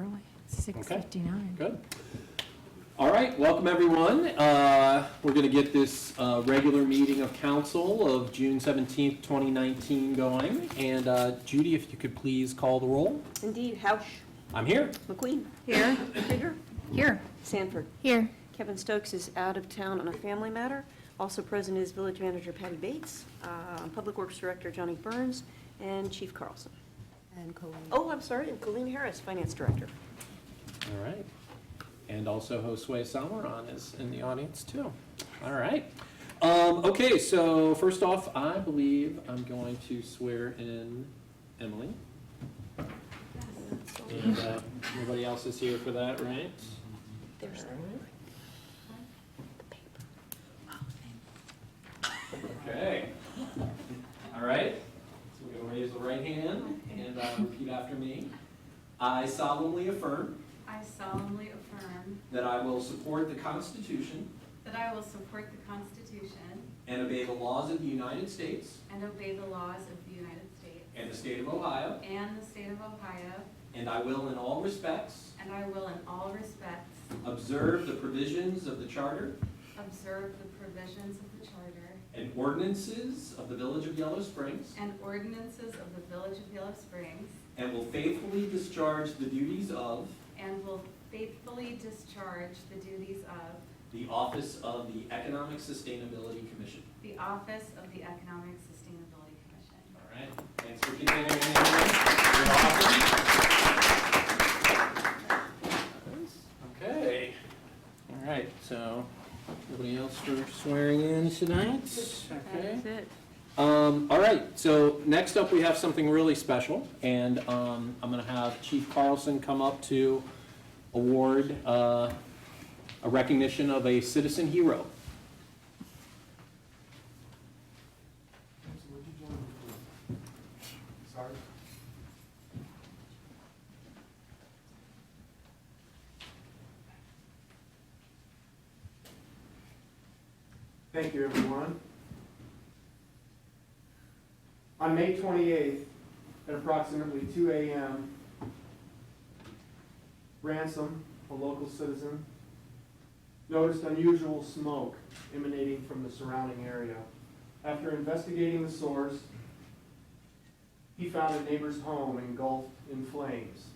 early, 6:59. Good. All right, welcome everyone. We're going to get this regular meeting of council of June 17th, 2019 going. And Judy, if you could please call the roll. Indeed. Housh. I'm here. McQueen. Here. Krieger. Here. Sanford. Here. Kevin Stokes is out of town on a family matter. Also present is Village Manager Patty Bates, Public Works Director Johnny Burns, and Chief Carlson. And Colleen. Oh, I'm sorry, and Colleen Harris, Finance Director. All right. And also Josue Salmeron is in the audience too. All right. Okay, so first off, I believe I'm going to swear in Emily. And everybody else is here for that, right? There's Okay. All right. So we're going to raise the right hand and repeat after me. I solemnly affirm I solemnly affirm that I will support the Constitution that I will support the Constitution and obey the laws of the United States and obey the laws of the United States and the state of Ohio, and the state of Ohio, and I will in all respects and I will in all respects observe the provisions of the Charter observe the provisions of the Charter and ordinances of the Village of Yellow Springs, and ordinances of the Village of Yellow Springs, and will faithfully discharge the duties of and will faithfully discharge the duties of the office of the Economic Sustainability Commission. the office of the Economic Sustainability Commission. All right, thanks for continuing. You're awesome. Okay, all right, so nobody else for swearing in tonight? Okay. That's it. All right, so next up we have something really special, and I'm gonna have Chief Carlson come up to award a recognition of a citizen hero. Sorry. Thank you, everyone. On May 28th, at approximately 2 a.m., Ransom, a local citizen, noticed unusual smoke emanating from the surrounding area. After investigating the source, he found a neighbor's home engulfed in flames.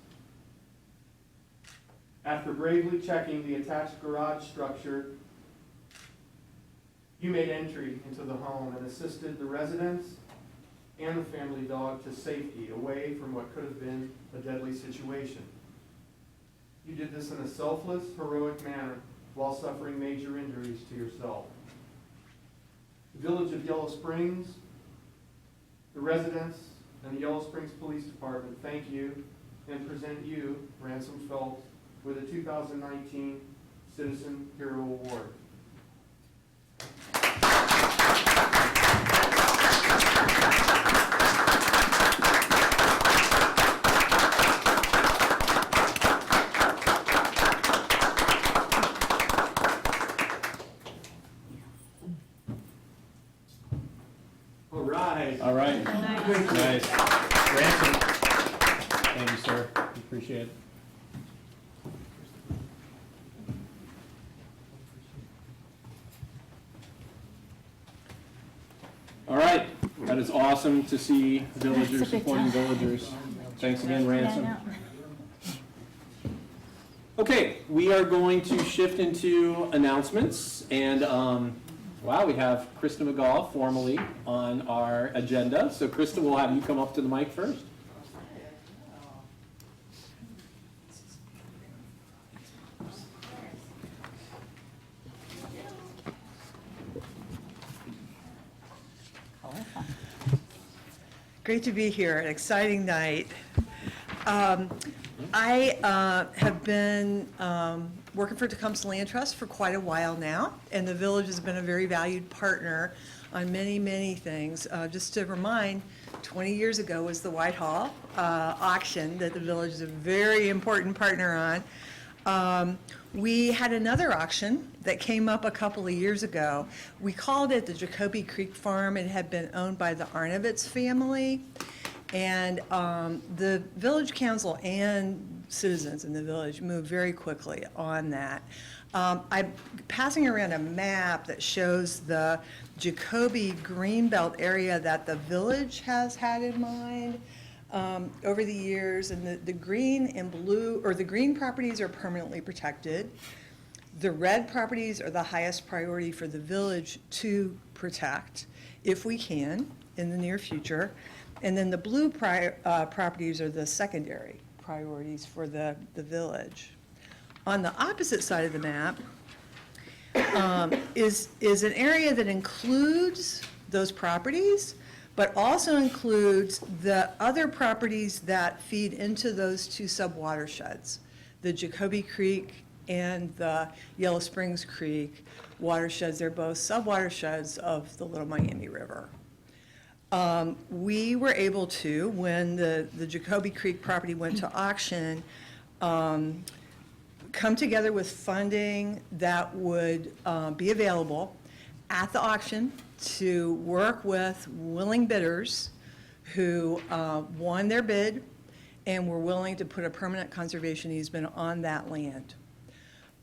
After bravely checking the attached garage structure, you made entry into the home and assisted the residents and the family dog to safety, away from what could have been a deadly situation. You did this in a selfless, heroic manner while suffering major injuries to yourself. The Village of Yellow Springs, the residents, and the Yellow Springs Police Department thank you and present you, Ransom Phelps, with a 2019 Citizen Hero Award. All right. All right. Nice. Ransom. Thank you, sir. Appreciate it. All right. That is awesome to see villagers That's a big supporting deal. villagers. Thanks again, Ransom. Yeah, Okay, we are going to shift into announcements, and wow, we have Krista McGaugh formally on our agenda. So Krista, we'll have you come up to the mic first. Great to be here, an exciting night. I have been working for Tecumseh Land Trust for quite a while now, and the village has been a very valued partner on many, many things. Just to remind, 20 years ago was the Whitehall auction that the village is a very important partner on. We had another auction that came up a couple of years ago. We called it the Jacoby Creek Farm. It had been owned by the Arnovitz family. And the village council and citizens in the village moved very quickly on that. I'm passing around a map that shows the Jacoby Greenbelt area that the village has had in mind over the years. And the green and blue, or the green properties are permanently protected. The red properties are the highest priority for the village to protect, if we can, in the near future. And then the blue properties are the secondary priorities for the village. On the opposite side of the map is an area that includes those properties, but also includes the other properties that feed into those two sub-watersheds, the Jacoby Creek and the Yellow Springs Creek watersheds. They're both sub-watersheds of the Little Miami River. We were able to, when the Jacoby Creek property went to auction, come together with funding that would be available at the auction to work with willing bidders who won their bid and were willing to put a permanent conservation easement on that land.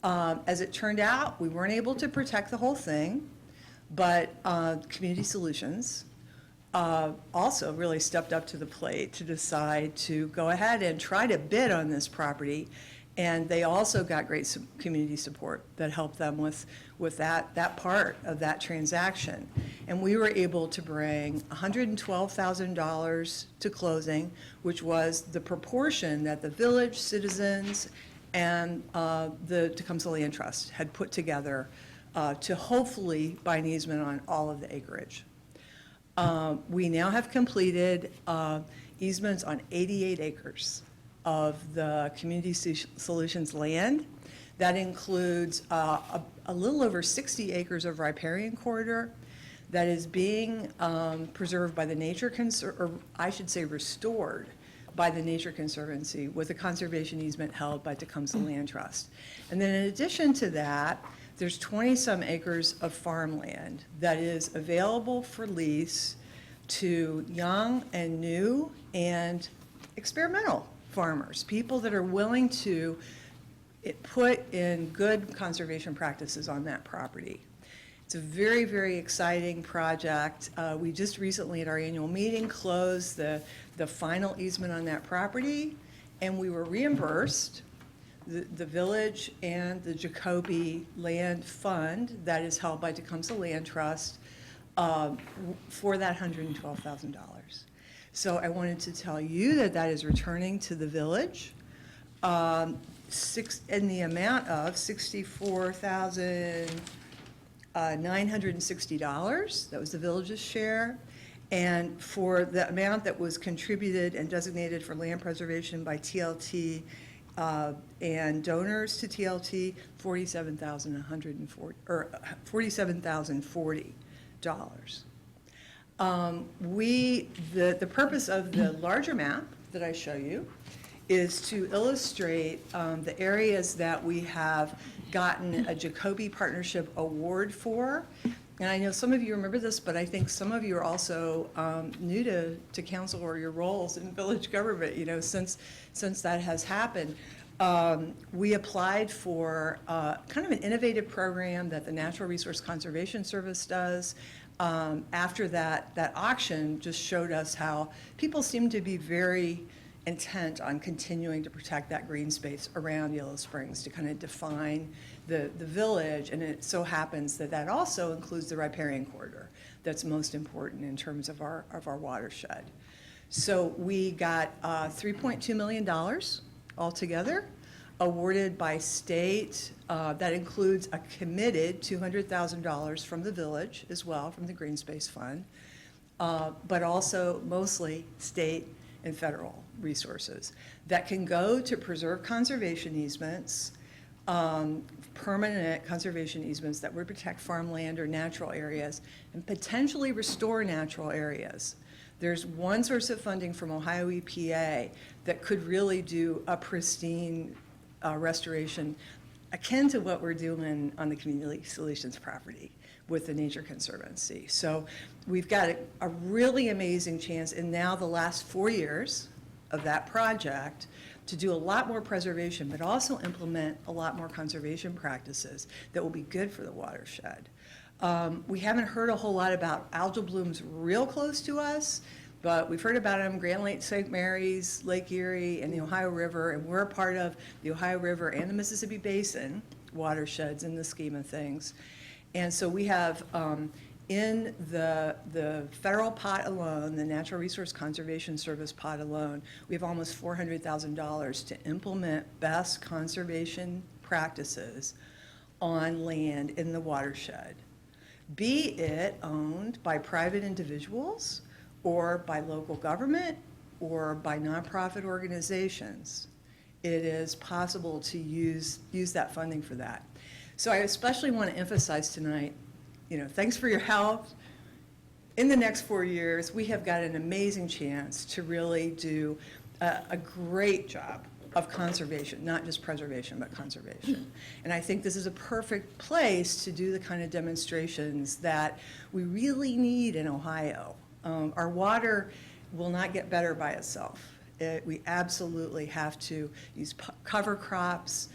As it turned out, we weren't able to protect the whole thing, but Community Solutions also really stepped up to the plate to decide to go ahead and try to bid on this property. And they also got great community support that helped them with that part of that transaction. And we were able to bring $112,000 to closing, which was the proportion that the village, citizens, and the Tecumseh Land Trust had put together to hopefully buy an easement on all of the acreage. We now have completed easements on 88 acres of the Community Solutions land. That includes a little over 60 acres of riparian corridor that is being preserved by the or I should say restored by the Nature Conservancy with a conservation easement held by Tecumseh Land Trust. And then in addition to that, there's 20-some acres of farmland that is available for lease to young and new and experimental farmers, people that are willing to put in good conservation practices on that property. It's a very, very exciting project. We just recently at our annual meeting closed the final easement on that property, and we were reimbursed, the village and the Jacoby Land Fund that is held by Tecumseh Land Trust for that $112,000. So I wanted to tell you that that is returning to the village in the amount of $64,960. That was the village's share. And for the amount that was contributed and designated for land preservation by TLT and donors to TLT, $47,040. The purpose of the larger map that I show you is to illustrate the areas that we have gotten a Jacoby Partnership Award for. And I know some of you remember this, but I think some of you are also new to council or your roles in village government, since that has happened. We applied for kind of an innovative program that the Natural Resource Conservation Service does. After that auction just showed us how people seem to be very intent on continuing to protect that green space around Yellow Springs to kind of define the village. And it so happens that also includes the riparian corridor that's most important in terms of our watershed. So we got $3.2 million altogether awarded by state. That includes a committed $200,000 from the village as well, from the Green Space Fund, but also mostly state and federal resources that can go to preserve conservation easements, permanent conservation easements that would protect farmland or natural areas and potentially restore natural areas. There's one source of funding from Ohio EPA that could really do a pristine restoration akin to what we're doing on the Community Solutions property with the Nature Conservancy. So we've got a really amazing chance in now the last 4 years of that project to do a lot more preservation, but also implement a lot more conservation practices that will be good for the watershed. We haven't heard a whole lot about algal blooms real close to us, but we've heard about them, Grand Lake, St. Mary's, Lake Erie, and the Ohio River, and we're a part of the Ohio River and the Mississippi Basin watersheds in the scheme of things. And so we have, in the federal pot alone, the Natural Resource Conservation Service pot alone, we have almost $400,000 to implement best conservation practices on land in the watershed, be it owned by private individuals or by local government or by nonprofit organizations. It is possible to use that funding for that. So I especially want to emphasize tonight, thanks for your help. In the next 4 years, we have got an amazing chance to really do a great job of conservation, not just preservation, but conservation. And I think this is a perfect place to do the kind of demonstrations that we really need in Ohio. Our water will not get better by itself. We absolutely have to use cover crops,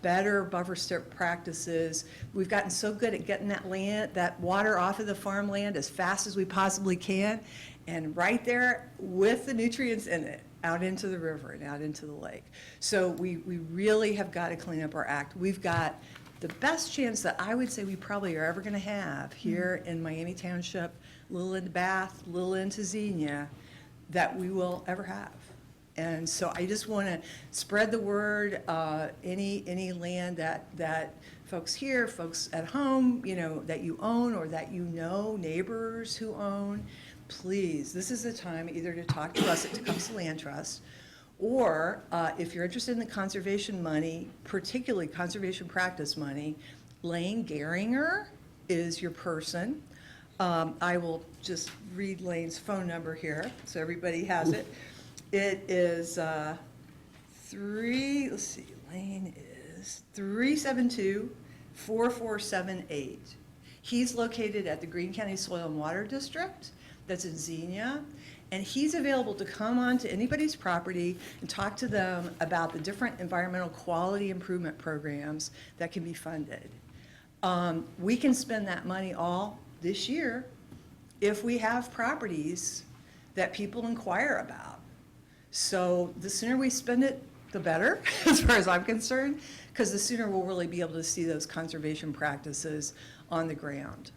better buffer strip practices. We've gotten so good at getting that water off of the farmland as fast as we possibly can, and right there with the nutrients in it, out into the river and out into the lake. So we really have got to clean up our act. We've got the best chance that I would say we probably are ever going to have here in Miami Township, little into Bath, little into Xenia, that we will ever have. And so I just want to spread the word, any land that folks here, folks at home, that you own or that neighbors who own, please, this is the time either to talk to us at Tecumseh Land Trust, or if you're interested in the conservation money, particularly conservation practice money, Lane Gehringer is your person. I will just read Lane's phone number here so everybody has it. It is Lane is 372-4478. He's located at the Greene County Soil and Water District, that's in Xenia, and he's available to come onto anybody's property and talk to them about the different environmental quality improvement programs that can be funded. We can spend that money all this year if we have properties that people inquire about. So the sooner we spend it, the better, as far as I'm concerned, because the sooner we'll really be able to see those conservation practices on the ground.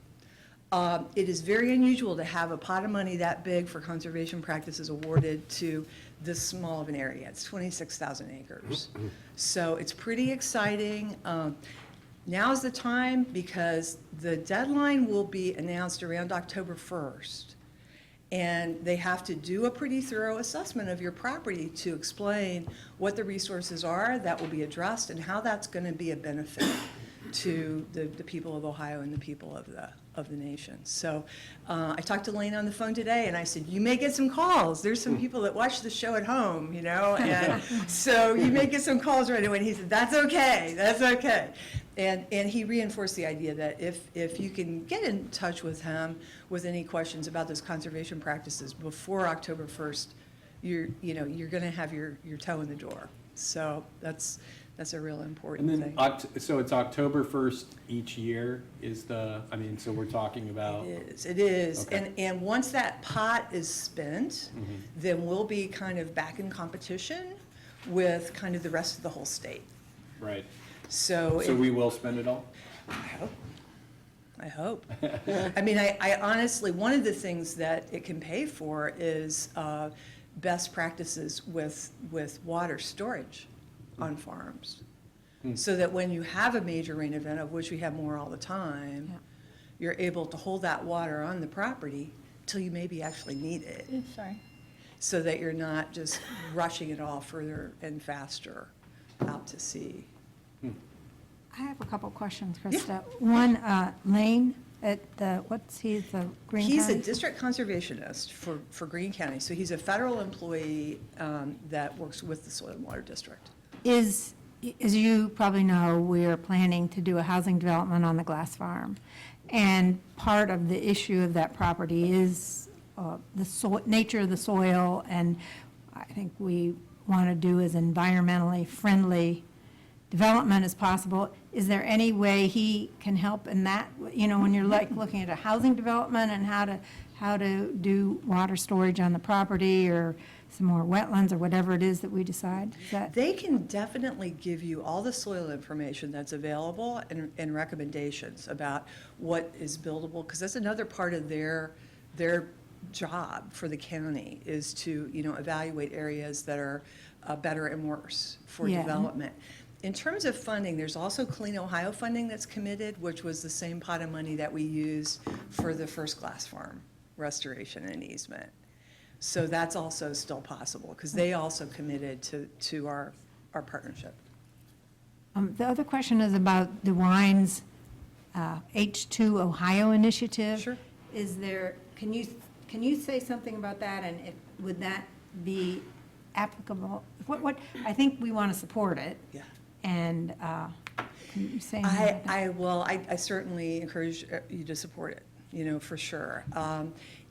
It is very unusual to have a pot of money that big for conservation practices awarded to this small of an area. It's 26,000 acres. So it's pretty exciting. Now's the time, because the deadline will be announced around October 1st. And they have to do a pretty thorough assessment of your property to explain what the resources are that will be addressed and how that's going to be a benefit to the people of Ohio and the people of the nation. So I talked to Lane on the phone today, and I said, you may get some calls. There's some people that watch the show at home, and so you may get some calls right away. And he said, that's okay, that's okay. And he reinforced the idea that if you can get in touch with him with any questions about those conservation practices before October 1st, you're going to have your toe in the door. So that's a real important And then, thing. so it's October 1st each year so we're talking about. It is. Okay. And once that pot is spent, then we'll be kind of back in competition with kind of the rest of the whole state. Right. So We will spend it all? I hope. I honestly, one of the things that it can pay for is best practices with water storage on farms. So that when you have a major rain event, of which we have more all the time, you're able to hold that water on the property till you maybe actually need it. Sorry. So that you're not just rushing it all further and faster out to sea. I have a couple questions, Krista. One, Lane, the Greene He's a County? district conservationist for Greene County, so he's a federal employee that works with the Soil and Water District. Is as you probably know, we're planning to do a housing development on the Glass Farm. And part of the issue of that property is the nature of the soil, and I think we want to do as environmentally friendly development as possible. Is there any way he can help in that? When you're like looking at a housing development and how to do water storage on the property or some more wetlands or whatever it is that we decide? Is that? They can definitely give you all the soil information that's available and recommendations about what is buildable, because that's another part of their job for the county, is to, evaluate areas that are better and worse for Yeah. development. In terms of funding, there's also Clean Ohio funding that's committed, which was the same pot of money that we used for the first Glass Farm restoration and easement. So that's also still possible, because they also committed to our partnership. The other question is about DeWine's H2 Ohio initiative. Sure. Is there, can you say something about that, and would that be applicable? I think we want to support it. Yeah. And can you say anything about that? I certainly encourage you to support it, for sure.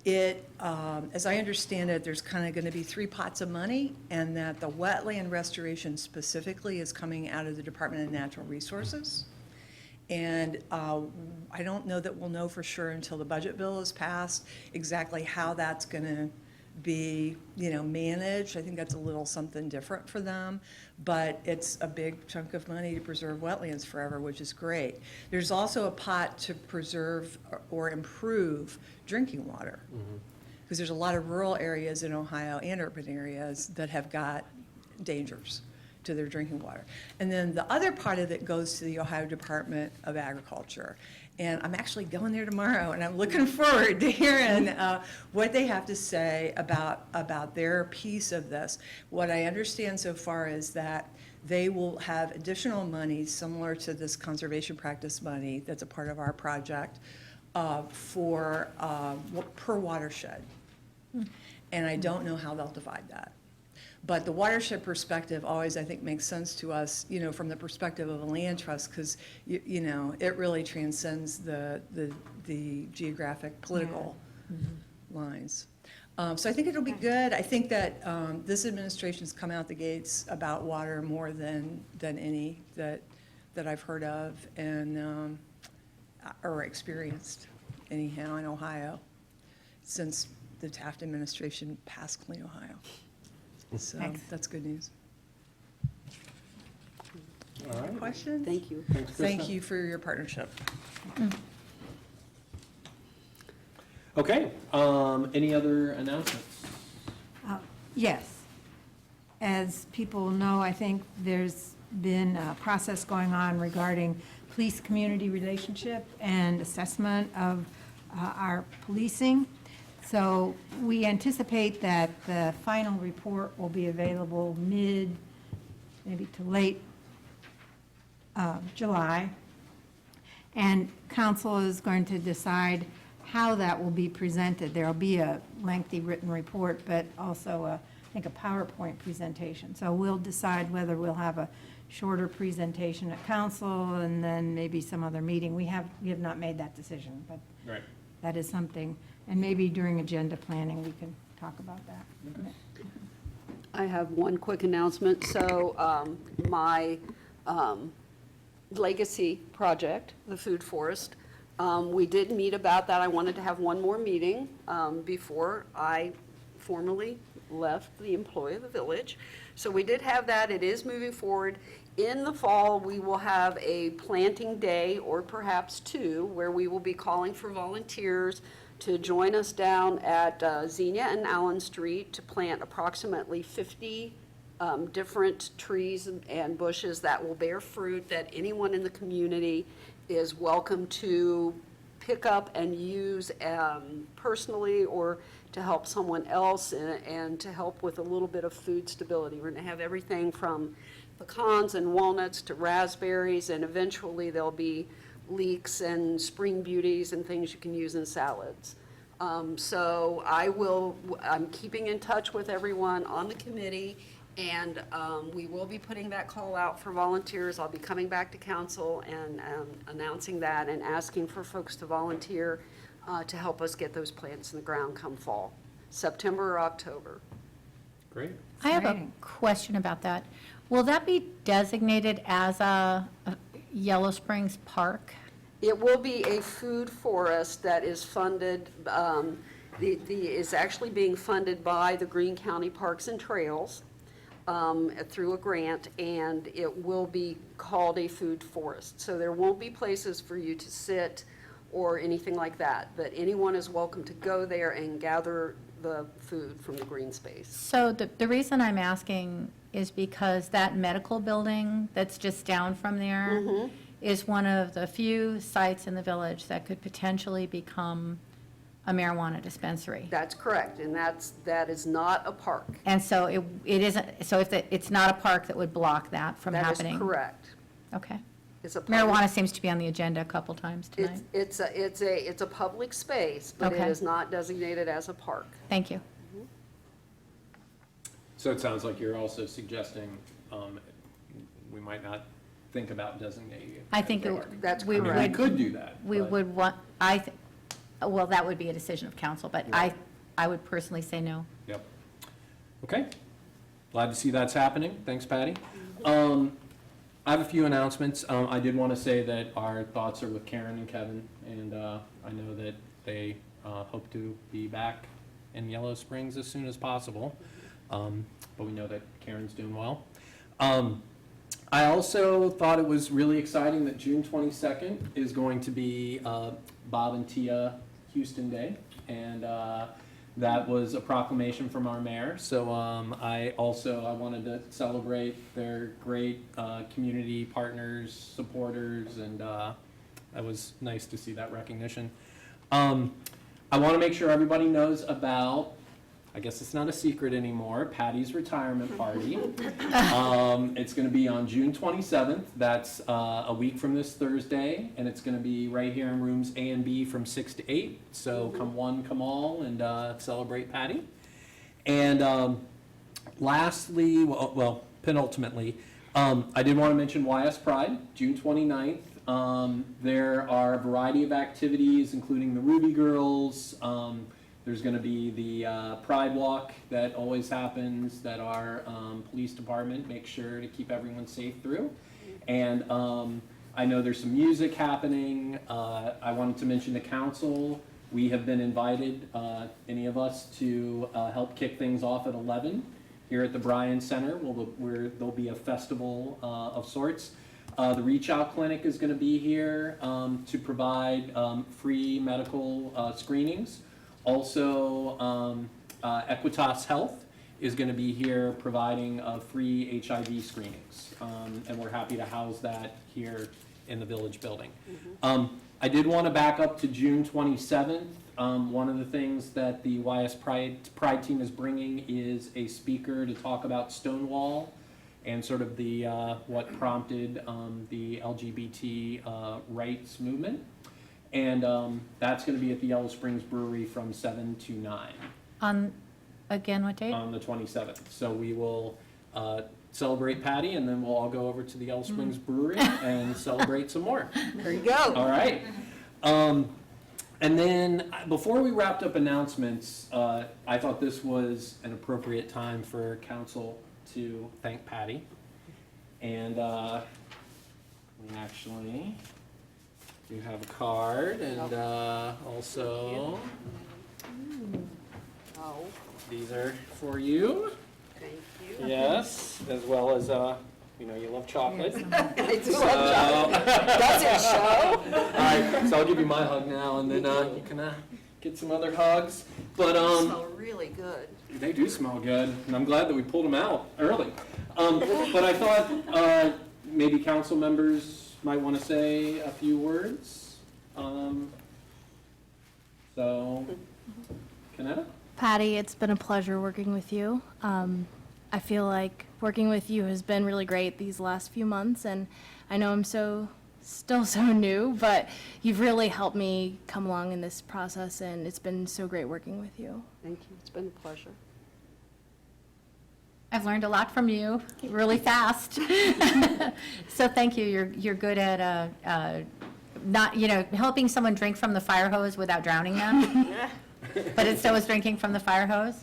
As I understand it, there's kind of going to be 3 pots of money, and that the wetland restoration specifically is coming out of the Department of Natural Resources. And I don't know that we'll know for sure until the budget bill is passed exactly how that's going to be, managed. I think that's a little something different for them, but it's a big chunk of money to preserve wetlands forever, which is great. There's also a pot to preserve or improve drinking water, because there's a lot of rural areas in Ohio and urban areas that have got dangers to their drinking water. And then the other part of it goes to the Ohio Department of Agriculture. And I'm actually going there tomorrow, and I'm looking forward to hearing what they have to say about their piece of this. What I understand so far is that they will have additional money similar to this conservation practice money that's a part of our project for per watershed. And I don't know how they'll divide that. But the watershed perspective always, I think, makes sense to us, from the perspective of a land trust, because, it really transcends the geographic, political lines. So I think it'll be good. I think that this administration's come out the gates about water more than any that I've heard of and or experienced, anyhow, in Ohio, since the Taft administration passed Clean Ohio. So Thanks. that's good news. All right. Question? Thank you. Thanks, Thank Krista. you for your partnership. Okay, any other announcements? Yes. As people know, I think there's been a process going on regarding police-community relationship and assessment of our policing. So we anticipate that the final report will be available maybe to late July. And council is going to decide how that will be presented. There'll be a lengthy written report, but also I think a PowerPoint presentation. So we'll decide whether we'll have a shorter presentation at council and then maybe some other meeting. We have not made that decision, but Right. that is something. And maybe during agenda planning, we can talk about that. I have one quick announcement. So my legacy project, the food forest, we did meet about that. I wanted to have one more meeting before I formally left the employ of the village. So we did have that. It is moving forward. In the fall, we will have a planting day, or perhaps 2, where we will be calling for volunteers to join us down at Xenia and Allen Street to plant approximately 50 different trees and bushes that will bear fruit, that anyone in the community is welcome to pick up and use personally, or to help someone else, and to help with a little bit of food stability. We're going to have everything from pecans and walnuts to raspberries, and eventually there'll be leeks and spring beauties and things you can use in salads. So I'm keeping in touch with everyone on the committee, And we will be putting that call out for volunteers. I'll be coming back to council and announcing that and asking for folks to volunteer to help us get those plants in the ground come fall, September or October. Great. I have a Exciting. question about that. Will that be designated as a Yellow Springs Park? It will be a food forest that is funded, is actually being funded by the Greene County Parks and Trails through a grant, and it will be called a food forest. So there won't be places for you to sit or anything like that, but anyone is welcome to go there and gather the food from the green space. So the reason I'm asking is because that medical building that's just down from there is one of the few sites in the village that could potentially become a marijuana dispensary. That's correct, and that is not a park. And so it isn't, so if it's not a park that would block that from happening? That is correct. Okay. It's a public- Marijuana seems to be on the agenda a couple times tonight. It's a public space, but it Okay. is not designated as a park. Thank you. So it sounds like you're also suggesting we might not think about designating it. I think as a it- park. That's We I mean, we correct. could do that. We but- would want, well, that would be a decision of council, but I would personally say no. Yep. Okay. Glad to see that's happening. Thanks, Patty. I have a few announcements. I did want to say that our thoughts are with Karen and Kevin, and I know that they hope to be back in Yellow Springs as soon as possible. But we know that Karen's doing well. I also thought it was really exciting that June 22nd is going to be Bob and Tia Houston Day, and that was a proclamation from our mayor. So I wanted to celebrate their great community partners, supporters, and that was nice to see that recognition. I want to make sure everybody knows about, I guess it's not a secret anymore, Patty's retirement party. It's going to be on June 27th. That's a week from this Thursday, and it's going to be right here in rooms A and B from 6 to 8. So come one, come all, and celebrate Patty. And lastly, well, penultimately, I did want to mention YS Pride, June 29th. There are a variety of activities, including the Ruby Girls. There's going to be the Pride Walk that always happens, that our police department makes sure to keep everyone safe through. And I know there's some music happening. I wanted to mention the council. We have been invited, any of us, to help kick things off at 11 here at the Bryan Center, where there'll be a festival of sorts. The Reach Out Clinic is going to be here to provide free medical screenings. Also, Equitas Health is going to be here providing free HIV screenings, and we're happy to house that here in the village building. I did want to back up to June 27th. One of the things that the YS Pride team is bringing is a speaker to talk about Stonewall and sort of the what prompted the LGBT rights movement. And that's going to be at the Yellow Springs Brewery from 7 to 9 On, again, what date? on the 27th. So we will celebrate Patty, and then we'll all go over to the Yellow Springs Brewery and celebrate some more. There you go. All right. And then before we wrapped up announcements, I thought this was an appropriate time for council to thank Patty. And we actually do have a card, and also Oh, these are for you. thank you. Yes, as well as you love chocolate. I do love chocolate. Does it show? All right, so I'll give you my hug now, and then you can get some other hugs. But They smell really good. they do smell good, and I'm glad that we pulled them out early. But I thought maybe council members might want to say a few words. So, Kanetta? Patty, it's been a pleasure working with you. I feel like working with you has been really great these last few months, and I know I'm still so new, but you've really helped me come along in this process, and it's been so great working with you. Thank you. It's been a pleasure. I've learned a lot from you really fast. So thank you. You're good at not, helping someone drink from the fire hose without drowning them. But it still was drinking from the fire hose.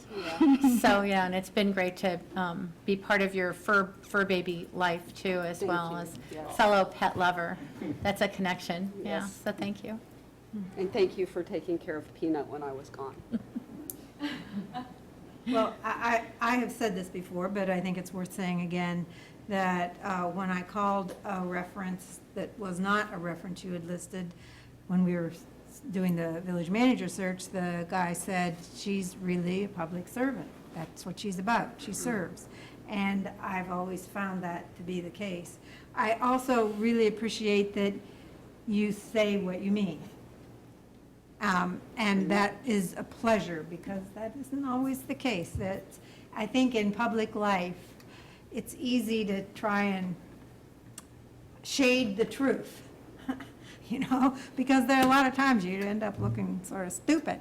So, yeah, and it's been great to be part of your fur baby life too, as Thank well you. as Yes. fellow pet lover. That's a connection. Yeah, Yes. so thank you. And thank you for taking care of Peanut when I was gone. Well, I have said this before, but I think it's worth saying again, that when I called a reference that was not a reference you had listed when we were doing the village manager search, the guy said, she's really a public servant. That's what she's about. She serves. And I've always found that to be the case. I also really appreciate that you say what you mean. And that is a pleasure, because that isn't always the case. That, I think in public life, it's easy to try and shade the truth, because there are a lot of times you end up looking sort of stupid,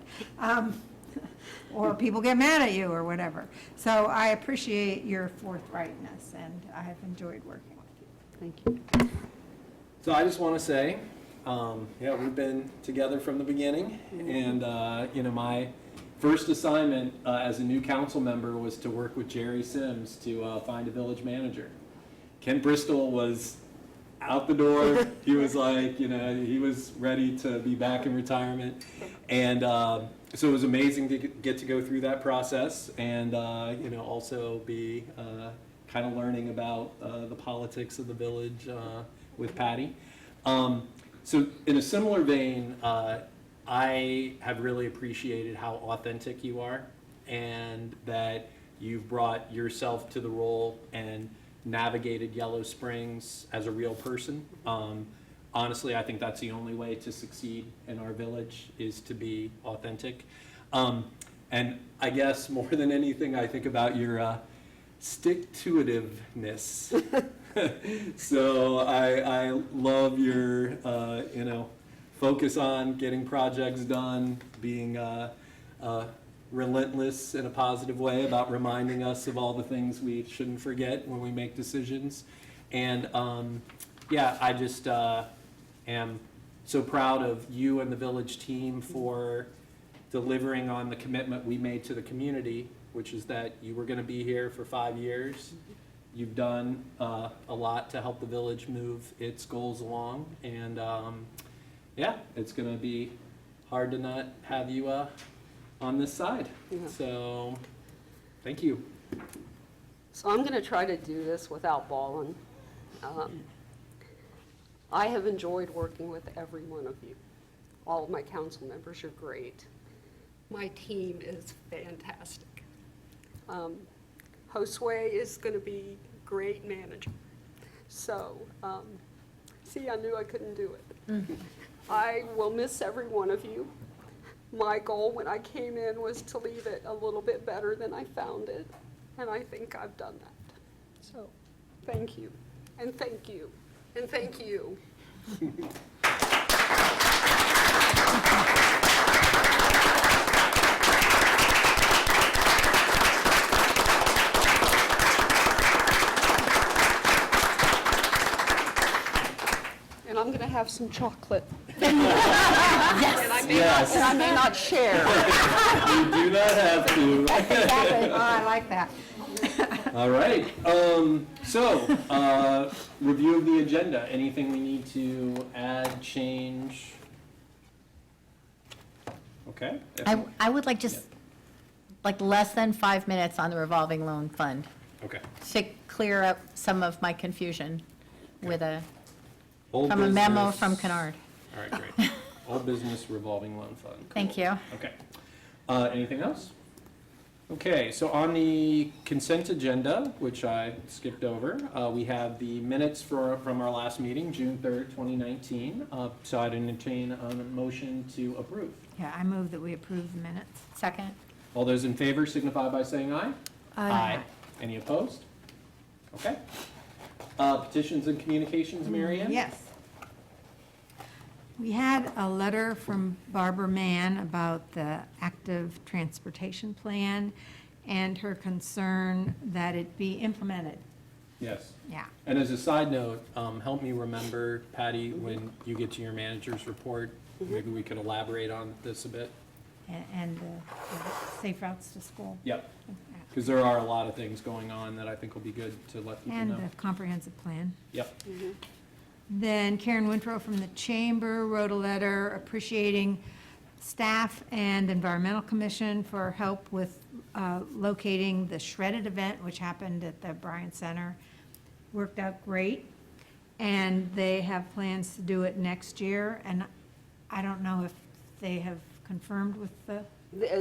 or people get mad at you or whatever. So I appreciate your forthrightness, and I have enjoyed working with you. Thank you. So I just want to say, we've been together from the beginning, and my first assignment as a new council member was to work with Jerry Sims to find a village manager. Ken Bristol was out the door. He was like, he was ready to be back in retirement, and so it was amazing to get to go through that process, and also be kind of learning about the politics of the village with Patty. So in a similar vein, I have really appreciated how authentic you are, and that you've brought yourself to the role and navigated Yellow Springs as a real person. Honestly, I think that's the only way to succeed in our village, is to be authentic. And I guess more than anything, I think about your stick-to-itiveness. So I love your, focus on getting projects done, being relentless in a positive way about reminding us of all the things we shouldn't forget when we make decisions. And I just am so proud of you and the village team for delivering on the commitment we made to the community, which is that you were going to be here for 5 years. You've done a lot to help the village move its goals along, and it's going to be hard to not have you on this side. Yeah. So, thank you. So I'm going to try to do this without bawling. I have enjoyed working with every one of you. All of my council members are great. My team is fantastic. Josue is going to be a great manager. So, see, I knew I couldn't do it. I will miss every one of you. My goal when I came in was to leave it a little bit better than I found it, and I think I've done that. So, thank you, and thank you, and thank you. And I'm going to have some chocolate. Yes. And I may not share. You do not have to. Oh, I like that. All right. Review of the agenda. Anything we need to add, change? Okay. I would like just, less than 5 minutes on the revolving loan fund Okay. to clear up some of my confusion with Old from a memo business. from Kennard. All right, great. Old business revolving loan fund. Thank you. Okay. Anything else? Okay, so on the consent agenda, which I skipped over, we have the minutes from our last meeting, June 3rd, 2019. So I'd entertain a motion to approve. Yeah, I move that we approve the minutes. Second. All those in favor signify by saying aye. Aye. Any opposed? Okay. Petitions and communications, Mary Ann? Yes. We had a letter from Barbara Mann about the active transportation plan, and her concern that it be implemented. Yes. Yeah. And as a side note, help me remember, Patty, when you get to your manager's report, maybe we could elaborate on this a bit. And the safe routes to school. Yep. Because there are a lot of things going on that I think will be good to let people And know. the comprehensive plan. Yep. Then Karen Winthrop from the Chamber wrote a letter appreciating staff and Environmental Commission for help with locating the shredded event, which happened at the Bryant Center. Worked out great, and they have plans to do it next year, and I don't know if they have confirmed with the,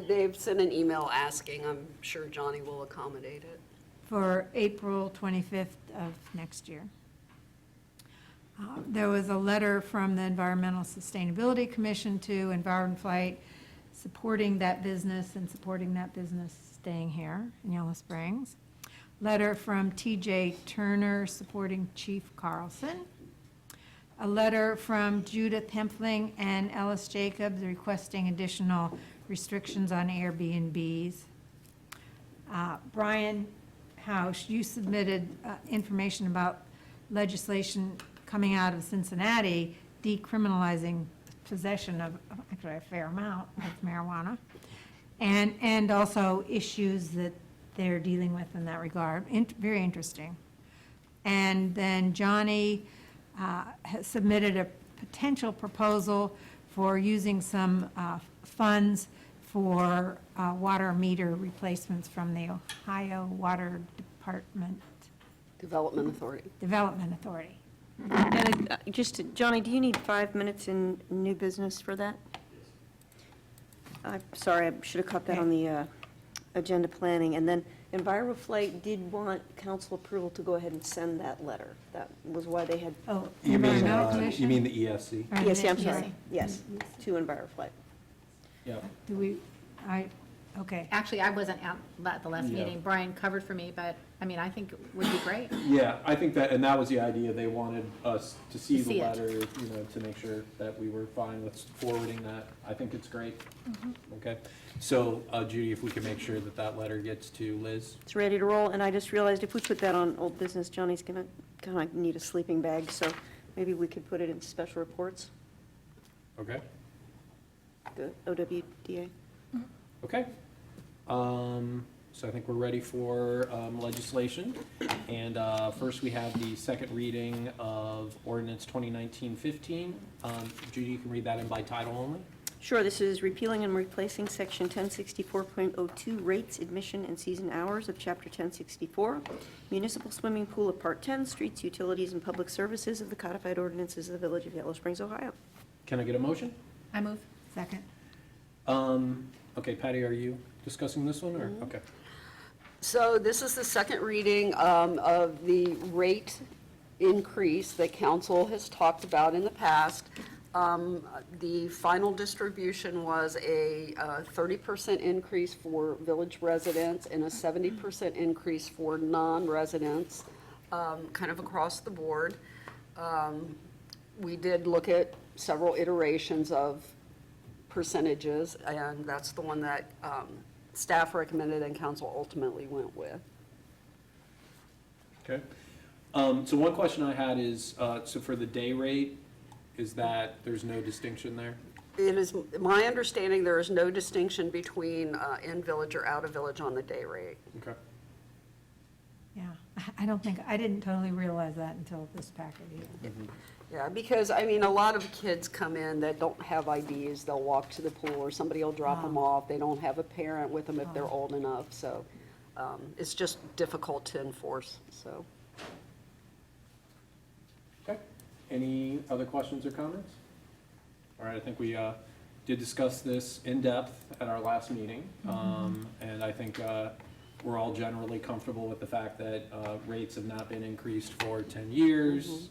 They've sent an email asking, I'm sure Johnny will accommodate it. for April 25th of next year. There was a letter from the Environmental Sustainability Commission to Environment Flight supporting that business and supporting that business staying here in Yellow Springs. Letter from TJ Turner supporting Chief Carlson. A letter from Judith Hempling and Ellis Jacobs requesting additional restrictions on Airbnbs. Brian House, you submitted information about legislation coming out of Cincinnati decriminalizing possession of, actually a fair amount of marijuana, and also issues that they're dealing with in that regard. Very interesting. And then Johnny has submitted a potential proposal for using some funds for water meter replacements from the Ohio Water Development Authority. Development Authority. Johnny, do you need 5 minutes in new business for that? I'm sorry, I should have caught that on the agenda planning. And then EnviroFlight did want council approval to go ahead and send that letter. That was why they had, Oh, You mean, Environmental Commission? you mean the ESC? Or yes, the- I'm sorry, yes, to EnviroFlight. Yep. Do we, okay. Actually, I wasn't at the last Yeah. meeting. Brian covered for me, but, I mean, I think it would be great. Yeah, I think that, and that was the idea. They wanted us to see To the see it. letter, you know, to make sure that we were fine with forwarding that. I think it's great. Okay. So, Judy, if we can make sure that that letter gets to Liz. It's ready to roll, and I just realized if we put that on old business, Johnny's gonna kind of need a sleeping bag, so maybe we could put it in special reports, Okay. the OWDA. Okay. So I think we're ready for legislation. And first, we have the second reading of ordinance 2019-15. Judy, you can read that in by title only. Sure, this is repealing and replacing section 1064.02, rates, admission, and season hours of chapter 1064, municipal swimming pool of part 10, streets, utilities, and public services of the codified ordinances of the Village of Yellow Springs, Ohio. Can I get a motion? I move. Second. Okay, Patty, are you discussing this one, or, okay? So this is the second reading of the rate increase that council has talked about in the past. The final distribution was a 30% increase for village residents and a 70% increase for non-residents, kind of across the board. We did look at several iterations of percentages, and that's the one that staff recommended and council ultimately went with. Okay. So one question I had is, so for the day rate, is that there's no distinction there? It is my understanding there is no distinction between in village or out of village on the day rate. Okay. Yeah, I don't think, I didn't totally realize that until this packet either. Yeah, because, I mean, a lot of kids come in that don't have IDs, they'll walk to the pool, or somebody will drop them off, they don't have a parent with them if they're old enough, so it's just difficult to enforce, so. Okay. Any other questions or comments? All right, I think we did discuss this in depth at our last meeting. And I think we're all generally comfortable with the fact that rates have not been increased for 10 years.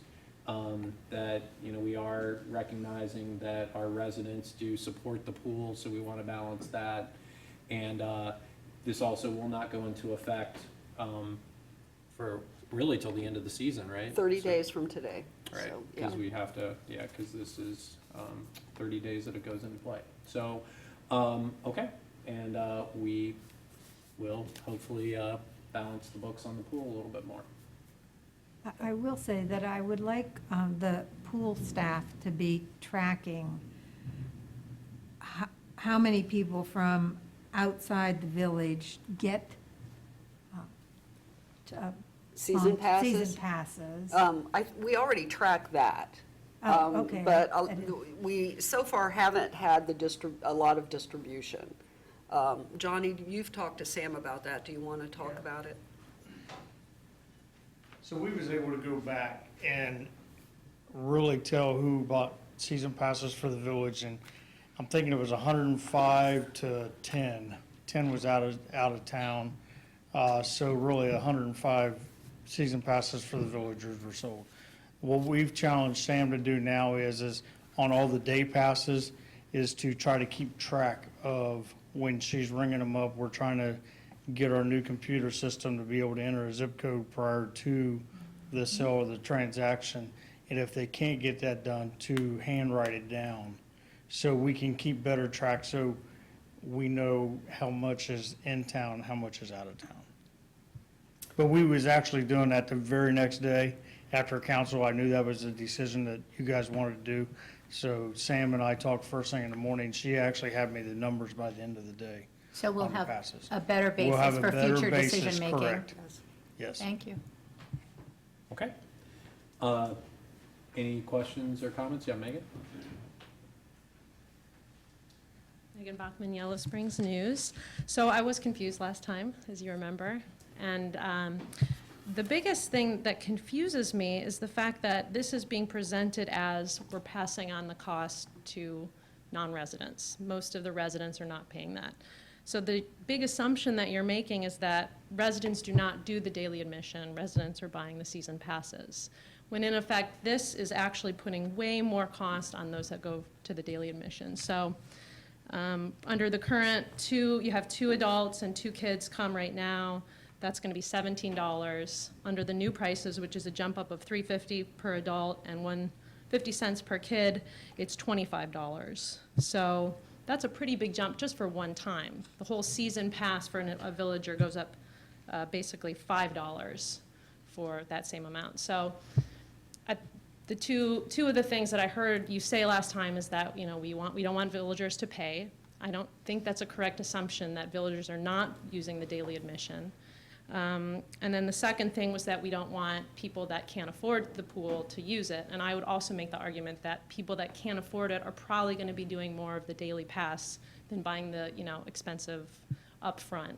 That, you know, we are recognizing that our residents do support the pool, so we want to balance that. And this also will not go into effect for really till the end of the season, right? 30 So- days from today. Right, So, because yeah. we have to, yeah, because this is 30 days that it goes into play. So, okay, and we will hopefully balance the books on the pool a little bit more. I will say that I would like the pool staff to be tracking how many people from outside the village get Season passes? Season passes. We already track that. Oh, okay. But I didn't- we so far haven't had a lot of distribution. Johnny, you've talked to Sam about that. Do you want to talk about it? So we was able to go back and really tell who bought season passes for the village, and I'm thinking it was 105 to 10. 10 was out of town, so really 105 season passes for the villagers were sold. What we've challenged Sam to do now is on all the day passes, is to try to keep track of when she's ringing them up. We're trying to get our new computer system to be able to enter a zip code prior to the sale or the transaction. And if they can't get that done, to handwrite it down so we can keep better track, so we know how much is in town, how much is out of town. But we was actually doing that the very next day after council. I knew that was a decision that you guys wanted to do. So Sam and I talked first thing in the morning. She actually had me the numbers by the end of the day. So we'll on the have passes. a better We'll have basis a for better future basis, decision-making. correct. Yes. Thank you. Okay. Any questions or comments? Yeah, Megan? Megan Bachman, Yellow Springs News. So I was confused last time, as you remember. And the biggest thing that confuses me is the fact that this is being presented as we're passing on the cost to non-residents. Most of the residents are not paying that. So the big assumption that you're making is that residents do not do the daily admission, residents are buying the season passes. When in effect, this is actually putting way more cost on those that go to the daily admission. So under the current you have 2 adults and 2 kids come right now, that's going to be $17. Under the new prices, which is a jump up of $3.50 per adult and $1.50 per kid, it's $25. So that's a pretty big jump just for one time. The whole season pass for a villager goes up basically $5 for that same amount. So the two of the things that I heard you say last time is that we don't want villagers to pay. I don't think that's a correct assumption that villagers are not using the daily admission. And then the second thing was that we don't want people that can't afford the pool to use it. And I would also make the argument that people that can't afford it are probably going to be doing more of the daily pass than buying the expensive upfront.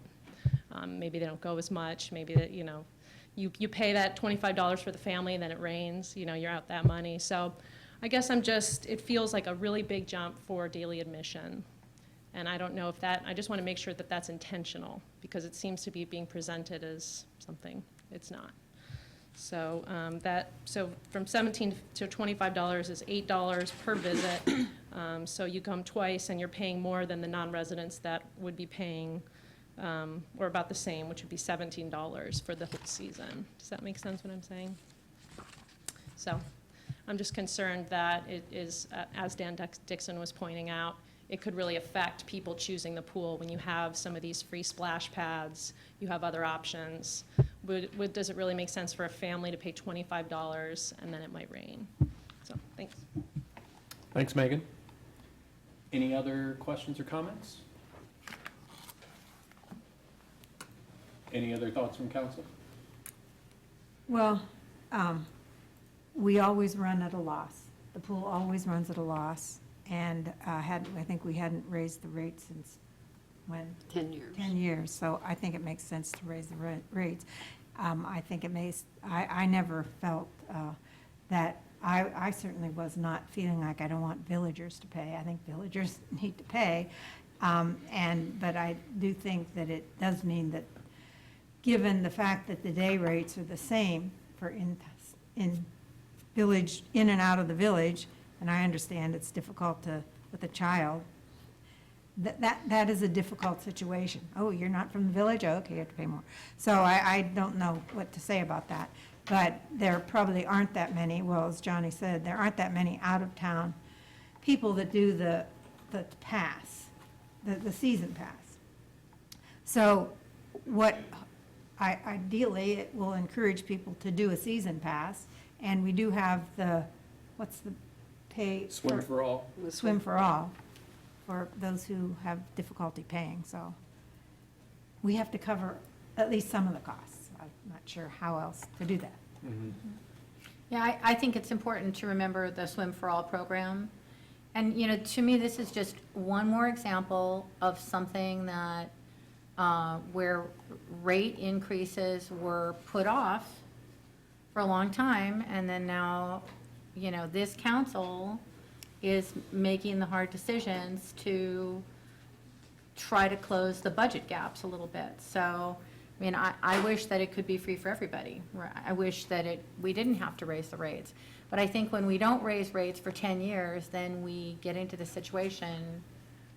Maybe they don't go as much. Maybe that you pay that $25 for the family, and then it rains. You're out that money. So I guess it feels like a really big jump for daily admission. And I don't know if I just want to make sure that that's intentional, because it seems to be being presented as something it's not. So so from $17 to $25 is $8 per visit. So you come twice and you're paying more than the non-residents that would be paying, or about the same, which would be $17 for the whole season. Does that make sense what I'm saying? So I'm just concerned that it is, as Dan Dixon was pointing out, it could really affect people choosing the pool when you have some of these free splash pads, you have other options. Does it really make sense for a family to pay $25 and then it might rain? So, thanks. Thanks, Megan. Any other questions or comments? Any other thoughts from council? Well, we always run at a loss. The pool always runs at a loss. And I think we hadn't raised the rate since when? 10 years. 10 years. So I think it makes sense to raise the rates. I think I never felt that, I certainly was not feeling like I don't want villagers to pay. I think villagers need to pay. But I do think that it does mean that, given the fact that the day rates are the same for in village, in and out of the village, and I understand it's difficult with a child, that is a difficult situation. Oh, you're not from the village? Oh, okay, you have to pay more. So I don't know what to say about that. But there probably aren't that many, well, as Johnny said, there aren't that many out-of-town people that do the pass, the season pass. So ideally, it will encourage people to do a season pass, and we do have what's the pay? Swim for all. Swim for all, for those who have difficulty paying, so we have to cover at least some of the costs. I'm not sure how else to do that. Yeah, I think it's important to remember the Swim for All program. And, to me, this is just one more example of something that, where rate increases were put off for a long time, and then now, this council is making the hard decisions to try to close the budget gaps a little bit. So, I wish that it could be free for everybody. I wish that we didn't have to raise the rates. But I think when we don't raise rates for 10 years, then we get into the situation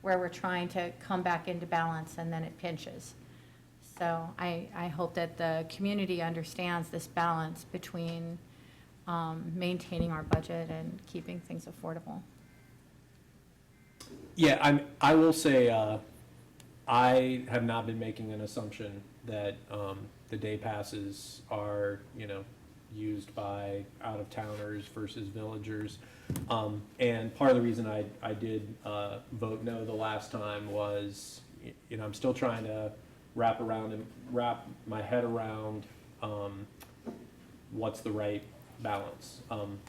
where we're trying to come back into balance and then it pinches. So I hope that the community understands this balance between maintaining our budget and keeping things affordable. Yeah, I will say, I have not been making an assumption that the day passes are, used by out-of-towners versus villagers. And part of the reason I did vote no the last time was, I'm still trying to wrap my head around what's the right balance.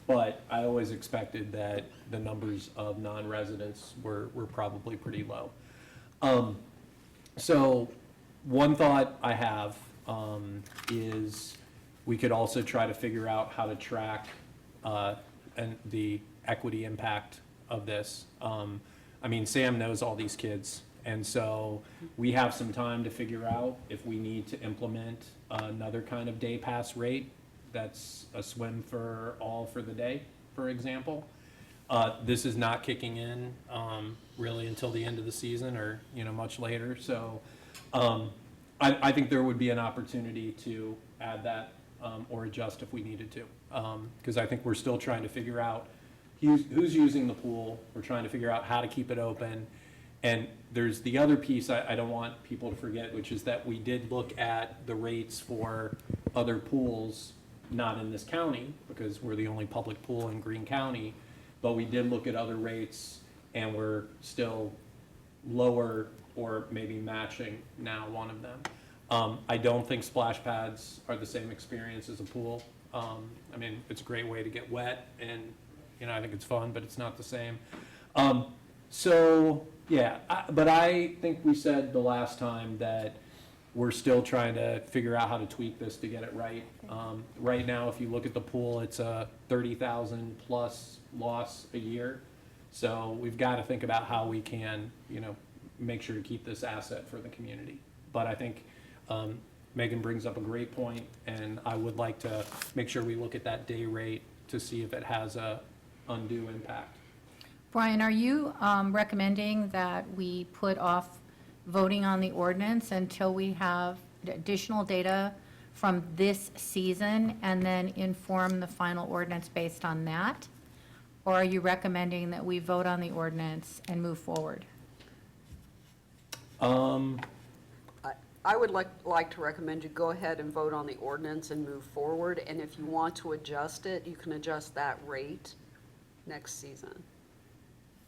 But I always expected that the numbers of non-residents were probably pretty low. So one thought I have is we could also try to figure out how to track and the equity impact of this. Sam knows all these kids, and so we have some time to figure out if we need to implement another kind of day pass rate that's a swim for all for the day, for example. This is not kicking in really until the end of the season or much later. So I think there would be an opportunity to add that or adjust if we needed to, because I think we're still trying to figure out who's using the pool. We're trying to figure out how to keep it open. And there's the other piece I don't want people to forget, which is that we did look at the rates for other pools, not in this county, because we're the only public pool in Greene County, but we did look at other rates, and we're still lower or maybe matching now one of them. I don't think splash pads are the same experience as a pool. It's a great way to get wet, and I think it's fun, but it's not the same. But I think we said the last time that we're still trying to figure out how to tweak this to get it right. Right now, if you look at the pool, it's a 30,000 plus loss a year. So we've got to think about how we can, make sure to keep this asset for the community. But I think Megan brings up a great point, and I would like to make sure we look at that day rate to see if it has a undue impact. Brian, are you recommending that we put off voting on the ordinance until we have additional data from this season and then inform the final ordinance based on that? Or are you recommending that we vote on the ordinance and move forward? I would like to recommend you go ahead and vote on the ordinance and move forward. And if you want to adjust it, you can adjust that rate next season,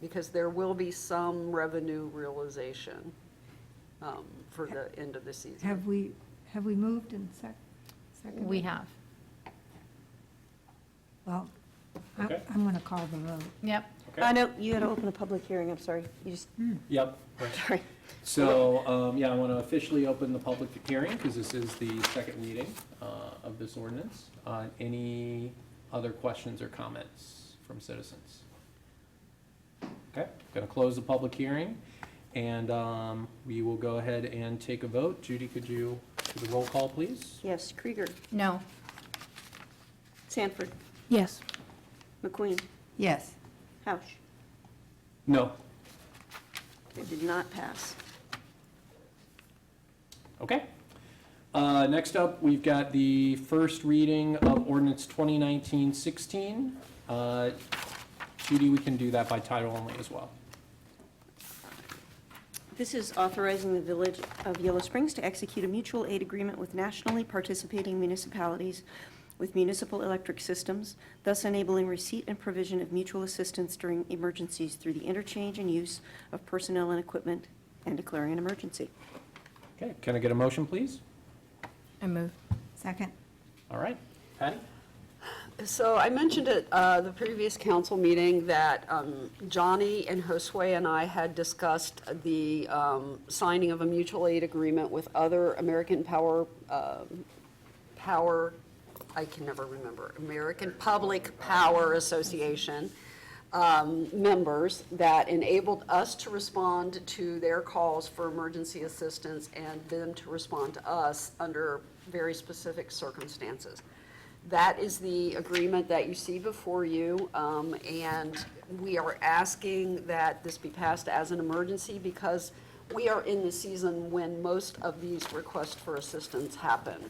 because there will be some revenue realization for the end of the season. Have we moved in second? We have. Well, Okay. I'm going to call the vote. Yep. Okay. No, you had to open a public hearing, I'm sorry. You just, Yep. Right. sorry. So, I want to officially open the public hearing because this is the second reading of this ordinance. Any other questions or comments from citizens? Okay, going to close the public hearing, and we will go ahead and take a vote. Judy, could you do the roll call, please? Yes, Krieger, No. Sanford, Yes. McQueen, Yes. Housh. No. It did not pass. Okay. Next up, we've got the first reading of ordinance 2019-16. Judy, we can do that by title only as well. This is authorizing the Village of Yellow Springs to execute a mutual aid agreement with nationally participating municipalities with municipal electric systems, thus enabling receipt and provision of mutual assistance during emergencies through the interchange and use of personnel and equipment, and declaring an emergency. Okay, can I get a motion, please? I move. Second. All right, Patty? So I mentioned at the previous council meeting that Johnny and Josue and I had discussed the signing of a mutual aid agreement with other American I can never remember, American Public Power Association members that enabled us to respond to their calls for emergency assistance and them to respond to us under very specific circumstances. That is the agreement that you see before you, and we are asking that this be passed as an emergency because we are in the season when most of these requests for assistance happen.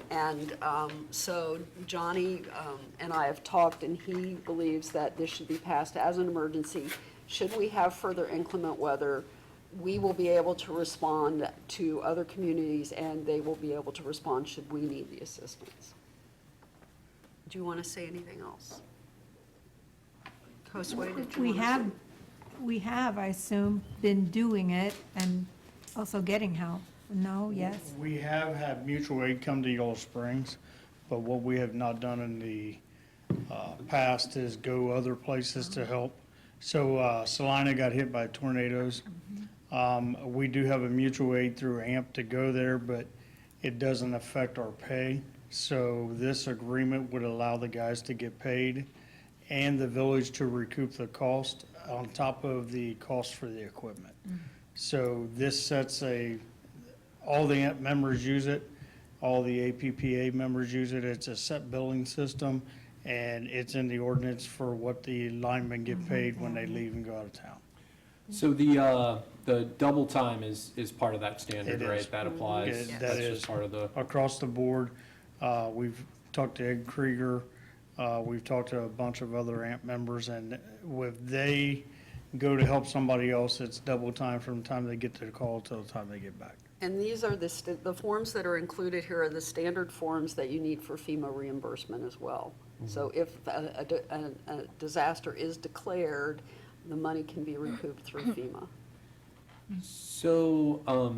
And so Johnny and I have talked, and he believes that this should be passed as an emergency. Should we have further inclement weather, we will be able to respond to other communities, and they will be able to respond should we need the assistance. Do you want to say anything else? Josue, did you We want to say? have, we have, I assume, been doing it and also getting help. No, yes? We have had mutual aid come to Yellow Springs, but what we have not done in the past is go other places to help. So Salina got hit by tornadoes. We do have a mutual aid through AMP to go there, but it doesn't affect our pay. So this agreement would allow the guys to get paid and the village to recoup the cost on top of the cost for the equipment. So this sets all the AMP members use it, all the APPA members use it. It's a set billing system, and it's in the ordinance for what the linemen get paid when they leave and go out of town. So the double time is part of that standard, It right? is. That applies? That That's is just part of the, across the board. We've talked to Ed Krieger, we've talked to a bunch of other AMP members, and if they go to help somebody else, it's double time from the time they get to the call till the time they get back. And these are the forms that are included here are the standard forms that you need for FEMA reimbursement as well. So if a disaster is declared, the money can be recouped through FEMA. so,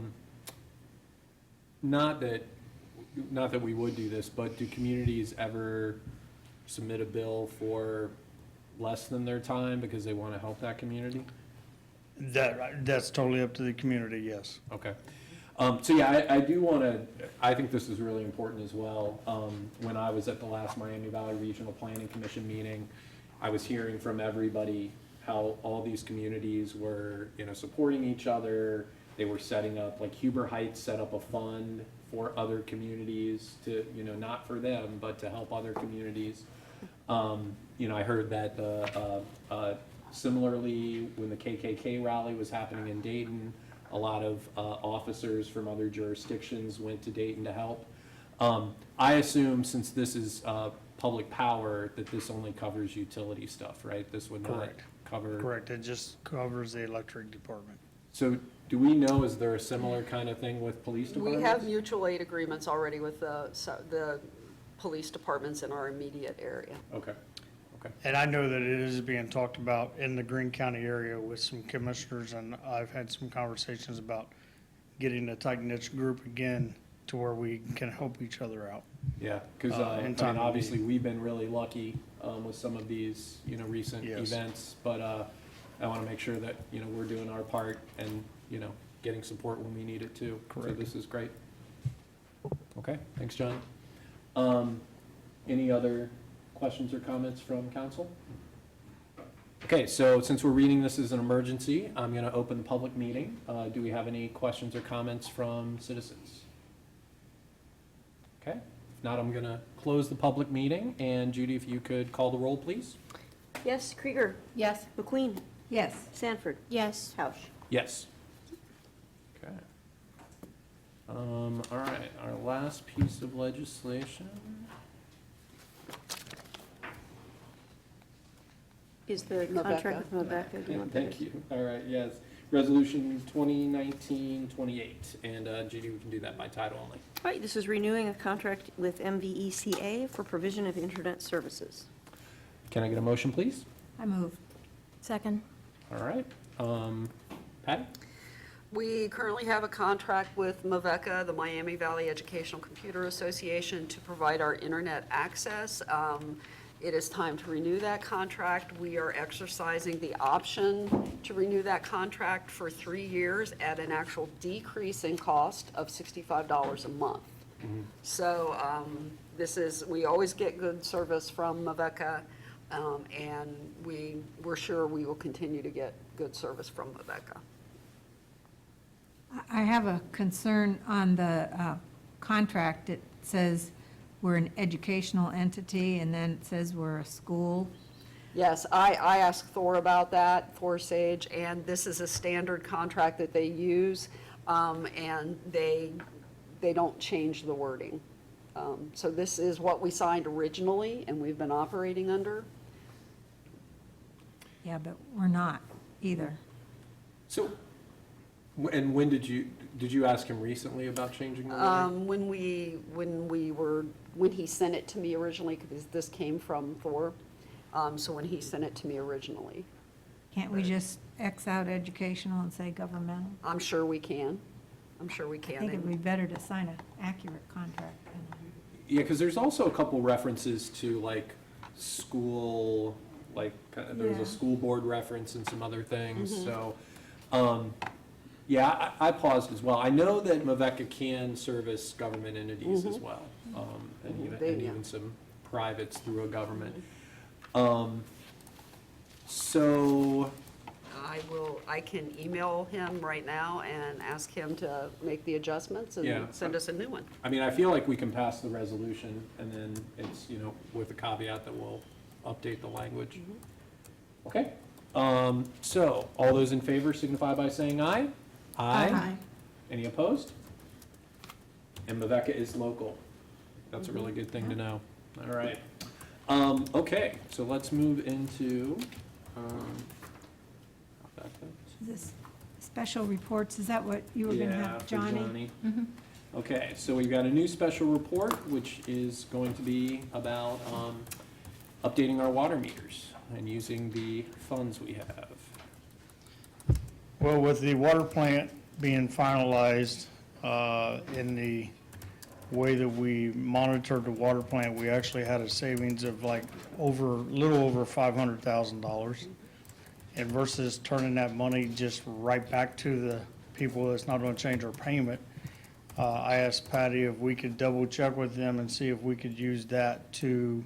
not that we would do this, but do communities ever submit a bill for less than their time because they want to help that community? That's totally up to the community, yes. Okay. So yeah, I do want to, I think this is really important as well. When I was at the last Miami Valley Regional Planning Commission meeting, I was hearing from everybody how all these communities were, supporting each other. They were setting up, like Huber Heights set up a fund for other communities to, not for them, but to help other communities. I heard that similarly, when the KKK rally was happening in Dayton, a lot of officers from other jurisdictions went to Dayton to help. I assume since this is public power, that this only covers utility stuff, right? This would not Correct. cover. Correct, it just covers the electric department. So do we know, is there a similar kind of thing with police departments? We have mutual aid agreements already with the police departments in our immediate area. Okay, okay. And I know that it is being talked about in the Greene County area with some commissioners, and I've had some conversations about getting a tight-knit group again to where we can help each other out. Yeah, because in time of obviously we've been really lucky with some of these, recent Yes. events. But I want to make sure that, we're doing our part and, getting support when we need it too. Correct. So this is great. Okay, thanks, John. Any other questions or comments from council? Okay, so since we're reading this as an emergency, I'm going to open the public meeting. Do we have any questions or comments from citizens? Okay, if not, I'm going to close the public meeting. And Judy, if you could call the roll, please. Yes, Krieger, Yes. McQueen, Yes. Sanford, Yes. Hausch. Yes. Okay. All right, our last piece of legislation. Is the Rebecca. contract with Rebecca. Do you want that? Thank you. All right, yes. Resolution 2019-28. And Judy, we can do that by title only. All right, this is renewing a contract with MVECA for provision of internet services. Can I get a motion, please? I move. Second. All right. Patty? We currently have a contract with MAVECA, the Miami Valley Educational Computer Association, to provide our internet access. It is time to renew that contract. We are exercising the option to renew that contract for 3 years at an actual decrease in cost of $65 a month. So we always get good service from MAVECA, and we're sure we will continue to get good service from MAVECA. I have a concern on the contract. It says we're an educational entity, and then it says we're a school. Yes, I asked Thor about that, Thor Sage, and this is a standard contract that they use, and they don't change the wording. So this is what we signed originally, and we've been operating under. Yeah, but we're not either. So, and when did you ask him recently about changing the wording? When he sent it to me originally, because this came from Thor, so when he sent it to me originally. Can't we just X out educational and say governmental? I'm sure we can. I'm sure we I can. think it'd be better to sign an accurate contract. Yeah, because there's also a couple references to like school, like there was Yeah. a school board reference and some other things. So, yeah, I paused as well. I know that MAVECA can service government entities as well, and even some privates through a government. So, I can email him right now and ask him to make the adjustments Yeah. and send us a new one. I mean, I feel like we can pass the resolution, and then it's, with the caveat that we'll update the language. Okay, so, all those in favor signify by saying aye. Aye. Any opposed? And MAVECA is local. That's a really good thing to know. All right. Okay, so let's move into, This special reports, is that what you were going to yeah, have, for Johnny? Okay, so we've got a new special report, which is going to be about updating our water meters and using the funds we have. Well, with the water plant being finalized, in the way that we monitored the water plant, we actually had a savings of like little over $500,000. And versus turning that money just right back to the people that's not gonna change our payment, I asked Patty if we could double check with them and see if we could use that to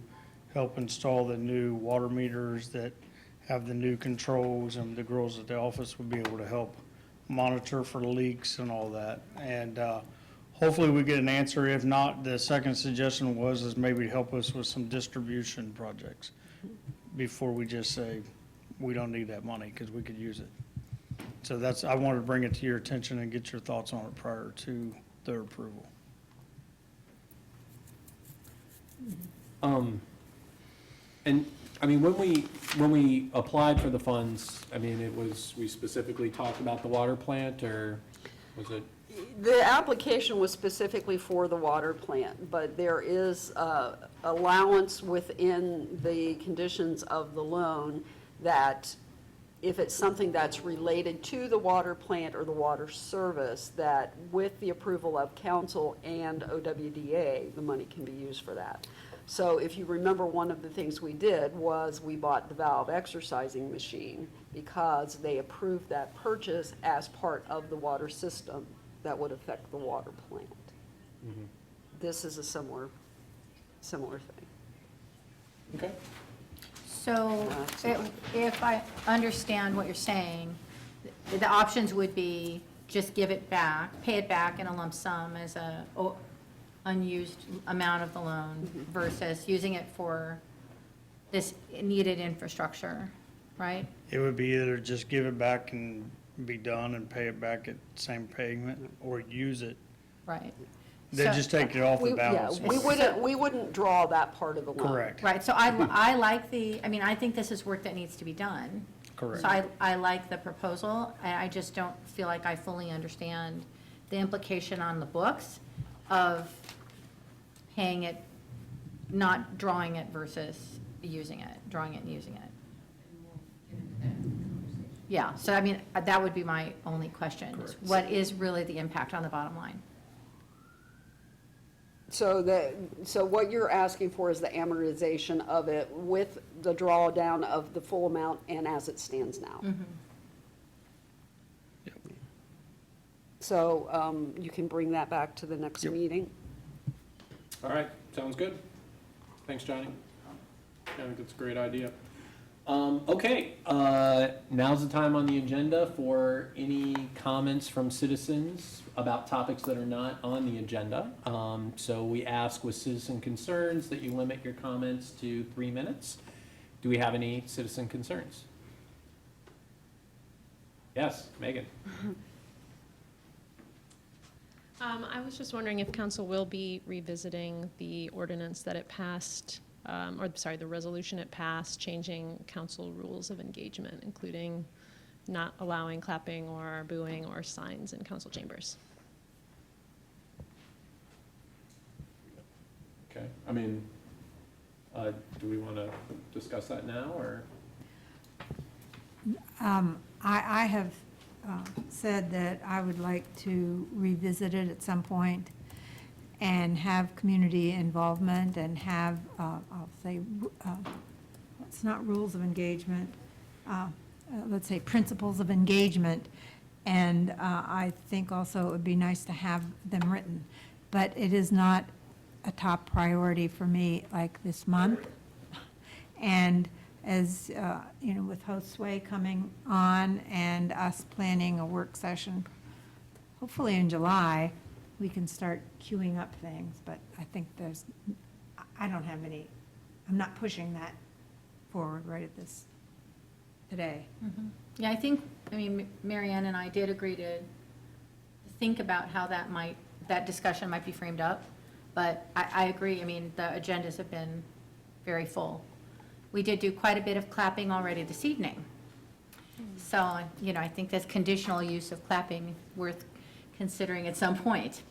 help install the new water meters that have the new controls, and the girls at the office would be able to help monitor for leaks and all that. And hopefully we get an answer. If not, the second suggestion is maybe help us with some distribution projects before we just say, we don't need that money, because we could use it. So I wanted to bring it to your attention and get your thoughts on it prior to their approval. And, I mean, when we applied for the funds, I mean, we specifically talked about the water plant, or was it? The application was specifically for the water plant, but there is allowance within the conditions of the loan that if it's something that's related to the water plant or the water service, that with the approval of council and OWDA, the money can be used for that. So if you remember, one of the things we did was we bought the valve exercising machine because they approved that purchase as part of the water system that would affect the water plant. This is a similar thing. Okay. So if I understand what you're saying, the options would be just give it back, pay it back in a lump sum as a unused amount of the loan versus using it for this needed infrastructure, right? It would be either just give it back and be done and pay it back at same payment, or use it. Right. They So- just take it off the balance. We wouldn't draw that part of the loan. Correct. Right, so I like I think this is work that needs to be done. Correct. So I like the proposal. I just don't feel like I fully understand the implication on the books of paying it, not drawing it versus using it, drawing it and using it. Yeah, so I mean, that would be my only question. Is Correct. what is really the impact on the bottom line? So what you're asking for is the amortization of it with the drawdown of the full amount and as it stands now. So you can bring that back to the next meeting. All right, sounds good. Thanks, Johnny. I think that's a great idea. Okay, now's the time on the agenda for any comments from citizens about topics that are not on the agenda. So we ask with citizen concerns that you limit your comments to 3 minutes. Do we have any citizen concerns? Yes, Megan. I was just wondering if council will be revisiting the ordinance that it passed, the resolution it passed, changing council rules of engagement, including not allowing clapping or booing or signs in council chambers. Okay, I mean, do we want to discuss that now, or? I have said that I would like to revisit it at some point and have community involvement and have, I'll say, it's not rules of engagement, let's say principles of engagement. And I think also it would be nice to have them written. But it is not a top priority for me like this month. And as, with Josue coming on and us planning a work session, hopefully in July, we can start queuing up things, but I think I don't have any, I'm not pushing that forward right at this, today. Yeah, I mean, Mary Ann and I did agree to think about how that discussion might be framed up, but I agree, I mean, the agendas have been very full. We did do quite a bit of clapping already this evening. So, I think that's conditional use of clapping worth considering at some point.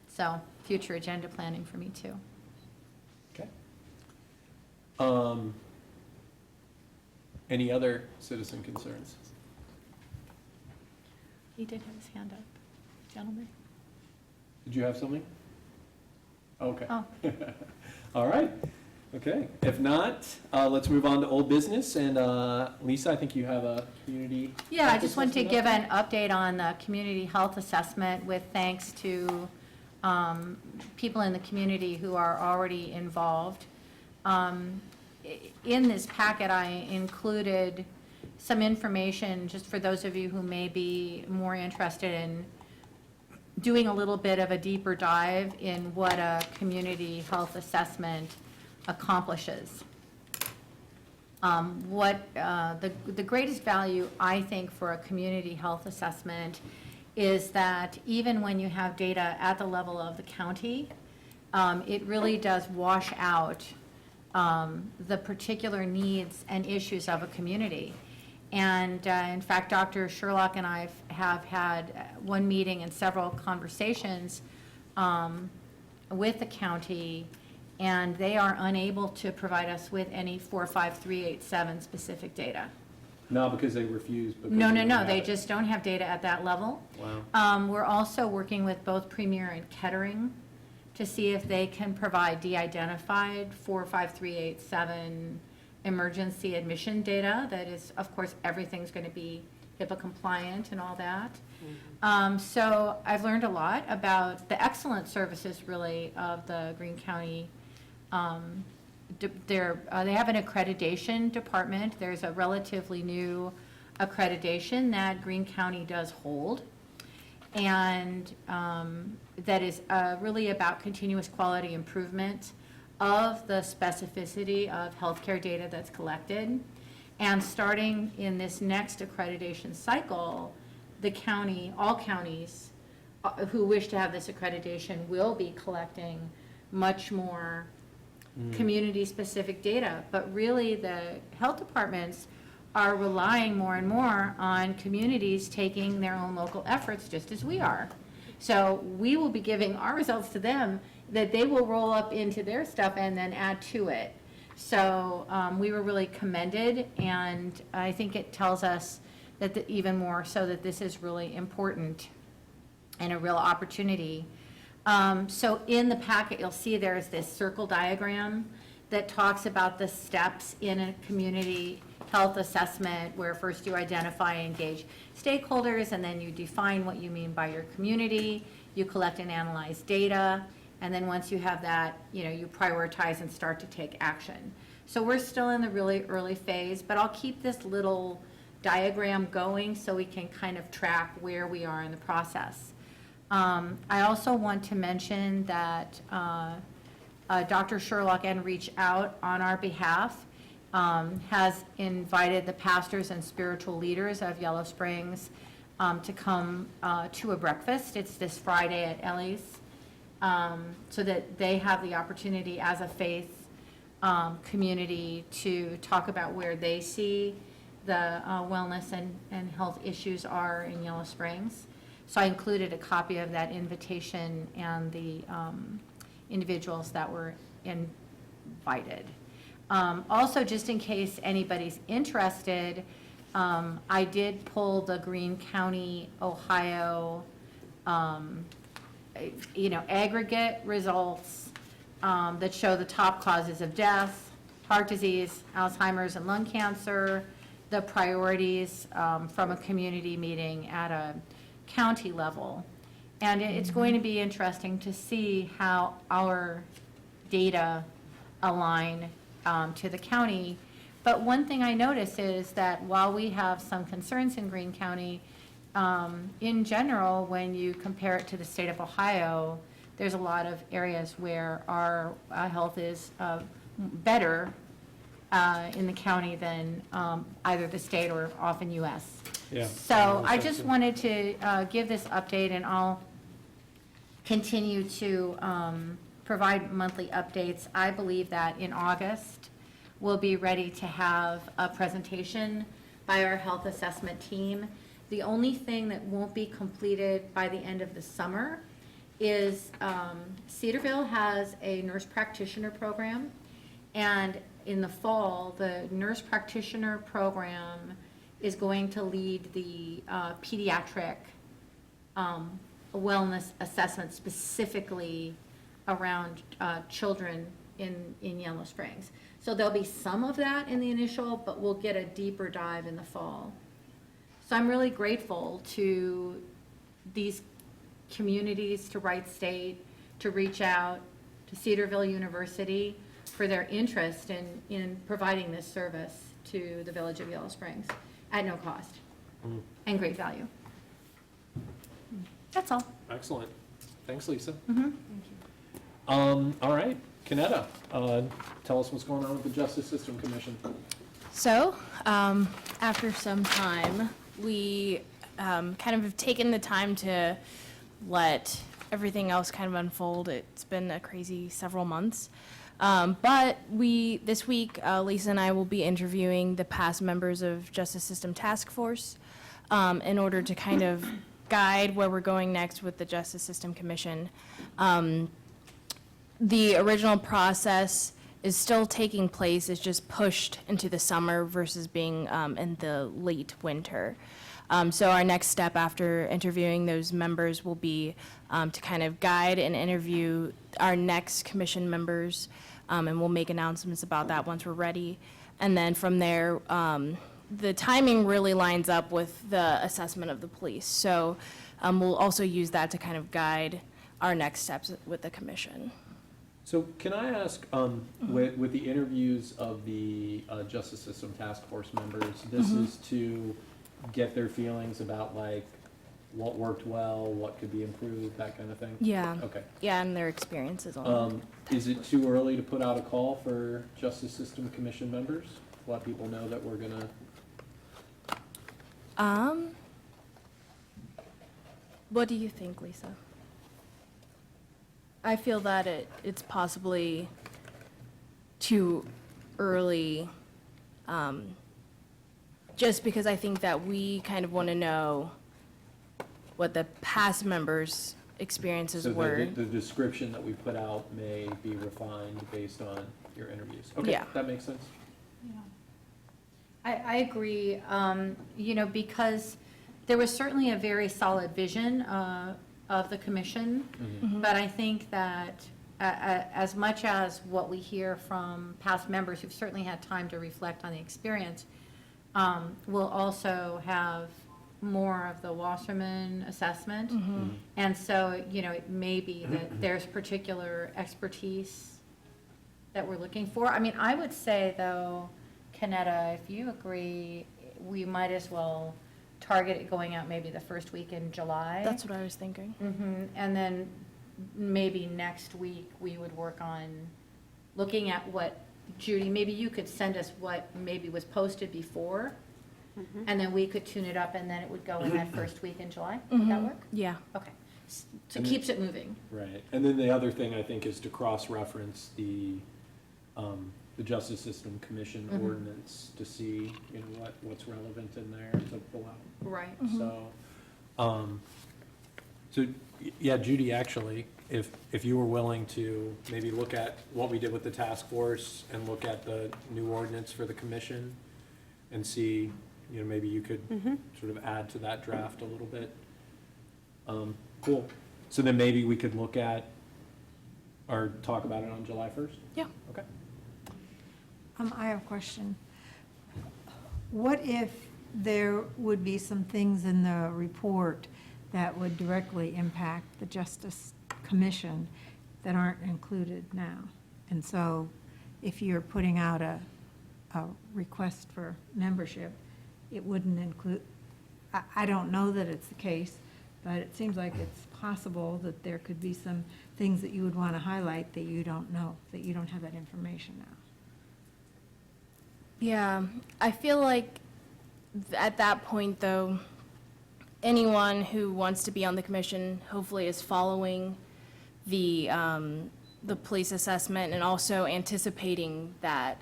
So, future agenda planning for me too. Okay. Any other citizen concerns? He did have his hand up, gentleman. Did you have something? Okay. Oh. All right. Okay. If not, let's move on to old business. And Lisa, I think you have a community. Yeah, I health just wanted to assessment give an update on the community health assessment with thanks to people in the community who are already involved. In this packet, I included some information just for those of you who may be more interested in doing a little bit of a deeper dive in what a community health assessment accomplishes. The greatest value, I think, for a community health assessment is that even when you have data at the level of the county, it really does wash out the particular needs and issues of a community. And in fact, Dr. Sherlock and I have had one meeting and several conversations with the county, and they are unable to provide us with any 45387 specific data. Not because they refuse, because No, they no, don't no, have they it. just don't have data at that level. Wow. We're also working with both Premier and Kettering to see if they can provide de-identified 45387 emergency admission data. That is, of course, everything's going to be HIPAA compliant and all that. So I've learned a lot about the excellent services, really, of the Greene County. They have an accreditation department. There's a relatively new accreditation that Greene County does hold. And that is really about continuous quality improvement of the specificity of healthcare data that's collected. And starting in this next accreditation cycle, the county, all counties who wish to have this accreditation will be collecting much more community-specific data. But really, the health departments are relying more and more on communities taking their own local efforts, just as we are. So we will be giving our results to them that they will roll up into their stuff and then add to it. So we were really commended, and I think it tells us that even more so that this is really important and a real opportunity. So in the packet, you'll see there's this circle diagram that talks about the steps in a community health assessment, where first you identify and engage stakeholders, and then you define what you mean by your community, you collect and analyze data, and then once you have that, you prioritize and start to take action. So we're still in the really early phase, but I'll keep this little diagram going so we can kind of track where we are in the process. I also want to mention that Dr. Sherlock and Reach Out on our behalf has invited the pastors and spiritual leaders of Yellow Springs to come to a breakfast. It's this Friday at Ellie's, so that they have the opportunity as a faith community to talk about where they see the wellness and health issues are in Yellow Springs. So I included a copy of that invitation and the individuals that were invited. Also, just in case anybody's interested, I did pull the Greene County, Ohio, aggregate results that show the top causes of death, heart disease, Alzheimer's, and lung cancer, the priorities from a community meeting at a county level. And it's going to be interesting to see how our data align to the county. But one thing I notice is that while we have some concerns in Greene County, in general, when you compare it to the state of Ohio, there's a lot of areas where our health is better in the county than either the state or often US. Yeah. So I just wanted to give this update, and I'll continue to provide monthly updates. I believe that in August, we'll be ready to have a presentation by our health assessment team. The only thing that won't be completed by the end of the summer is Cedarville has a nurse practitioner program, and in the fall, the nurse practitioner program is going to lead the pediatric wellness assessment specifically around children in Yellow Springs. So there'll be some of that in the initial, but we'll get a deeper dive in the fall. So I'm really grateful to these communities, to Wright State, to Reach Out, to Cedarville University for their interest in providing this service to the village of Yellow Springs at no cost and great value. That's all. Excellent. Thanks, Lisa. Mm-hmm. All right, Kanetta, tell us what's going on with the Justice System Commission. So, after some time, we kind of have taken the time to let everything else kind of unfold. It's been a crazy several months. But this week, Lisa and I will be interviewing the past members of Justice System Task Force in order to kind of guide where we're going next with the Justice System Commission. The original process is still taking place, it's just pushed into the summer versus being in the late winter. So our next step after interviewing those members will be to kind of guide and interview our next commission members, and we'll make announcements about that once we're ready. And then from there, the timing really lines up with the assessment of the police. So we'll also use that to kind of guide our next steps with the commission. So can I ask, with the interviews of the Justice System Task Force members, this is to get their feelings about like what worked well, what could be improved, that kind of thing? Yeah. Okay. Yeah, and their experiences on Is it too early to put out a call for Justice System Commission members? Let people know that we're gonna. What do you think, Lisa? I feel that it's possibly too early just because I think that we kind of want to know what the past members' experiences So were. the description that we put out may be refined based on your interviews. Okay, Yeah. that makes sense. I agree, you know, because there was certainly a very solid vision of the commission, but I think that as much as what we hear from past members who've certainly had time to reflect on the experience, we'll also have more of the Wasserman assessment. And so, you know, it may be that there's particular expertise that we're looking for. I mean, I would say, though, Kanetta, if you agree, we might as well target it going out maybe the first week in July. That's what I was thinking. And then maybe next week, we would work on looking at what, Judy, maybe you could send us what maybe was posted before, and then we could tune it up, and then it would go in that first week in July. Would that work? Yeah. Okay. So it keeps it moving. Right, and then the other thing I think is to cross-reference the Justice System Commission ordinance to see, you know, what's relevant in there to pull out. Right. So, yeah, Judy, actually, if you were willing to maybe look at what we did with the task force and look at the new ordinance for the commission and see, you know, maybe you could sort of add to that draft a little bit. Cool. So then maybe we could look at or talk about it on July 1st? Yeah. Okay. I have a question. What if there would be some things in the report that would directly impact the Justice Commission that aren't included now? And so if you're putting out a request for membership, it wouldn't include, I don't know that it's the case, but it seems like it's possible that there could be some things that you would want to highlight that you don't know, that you don't have that information now. Yeah, I feel like at that point, though, anyone who wants to be on the commission hopefully is following the police assessment and also anticipating that.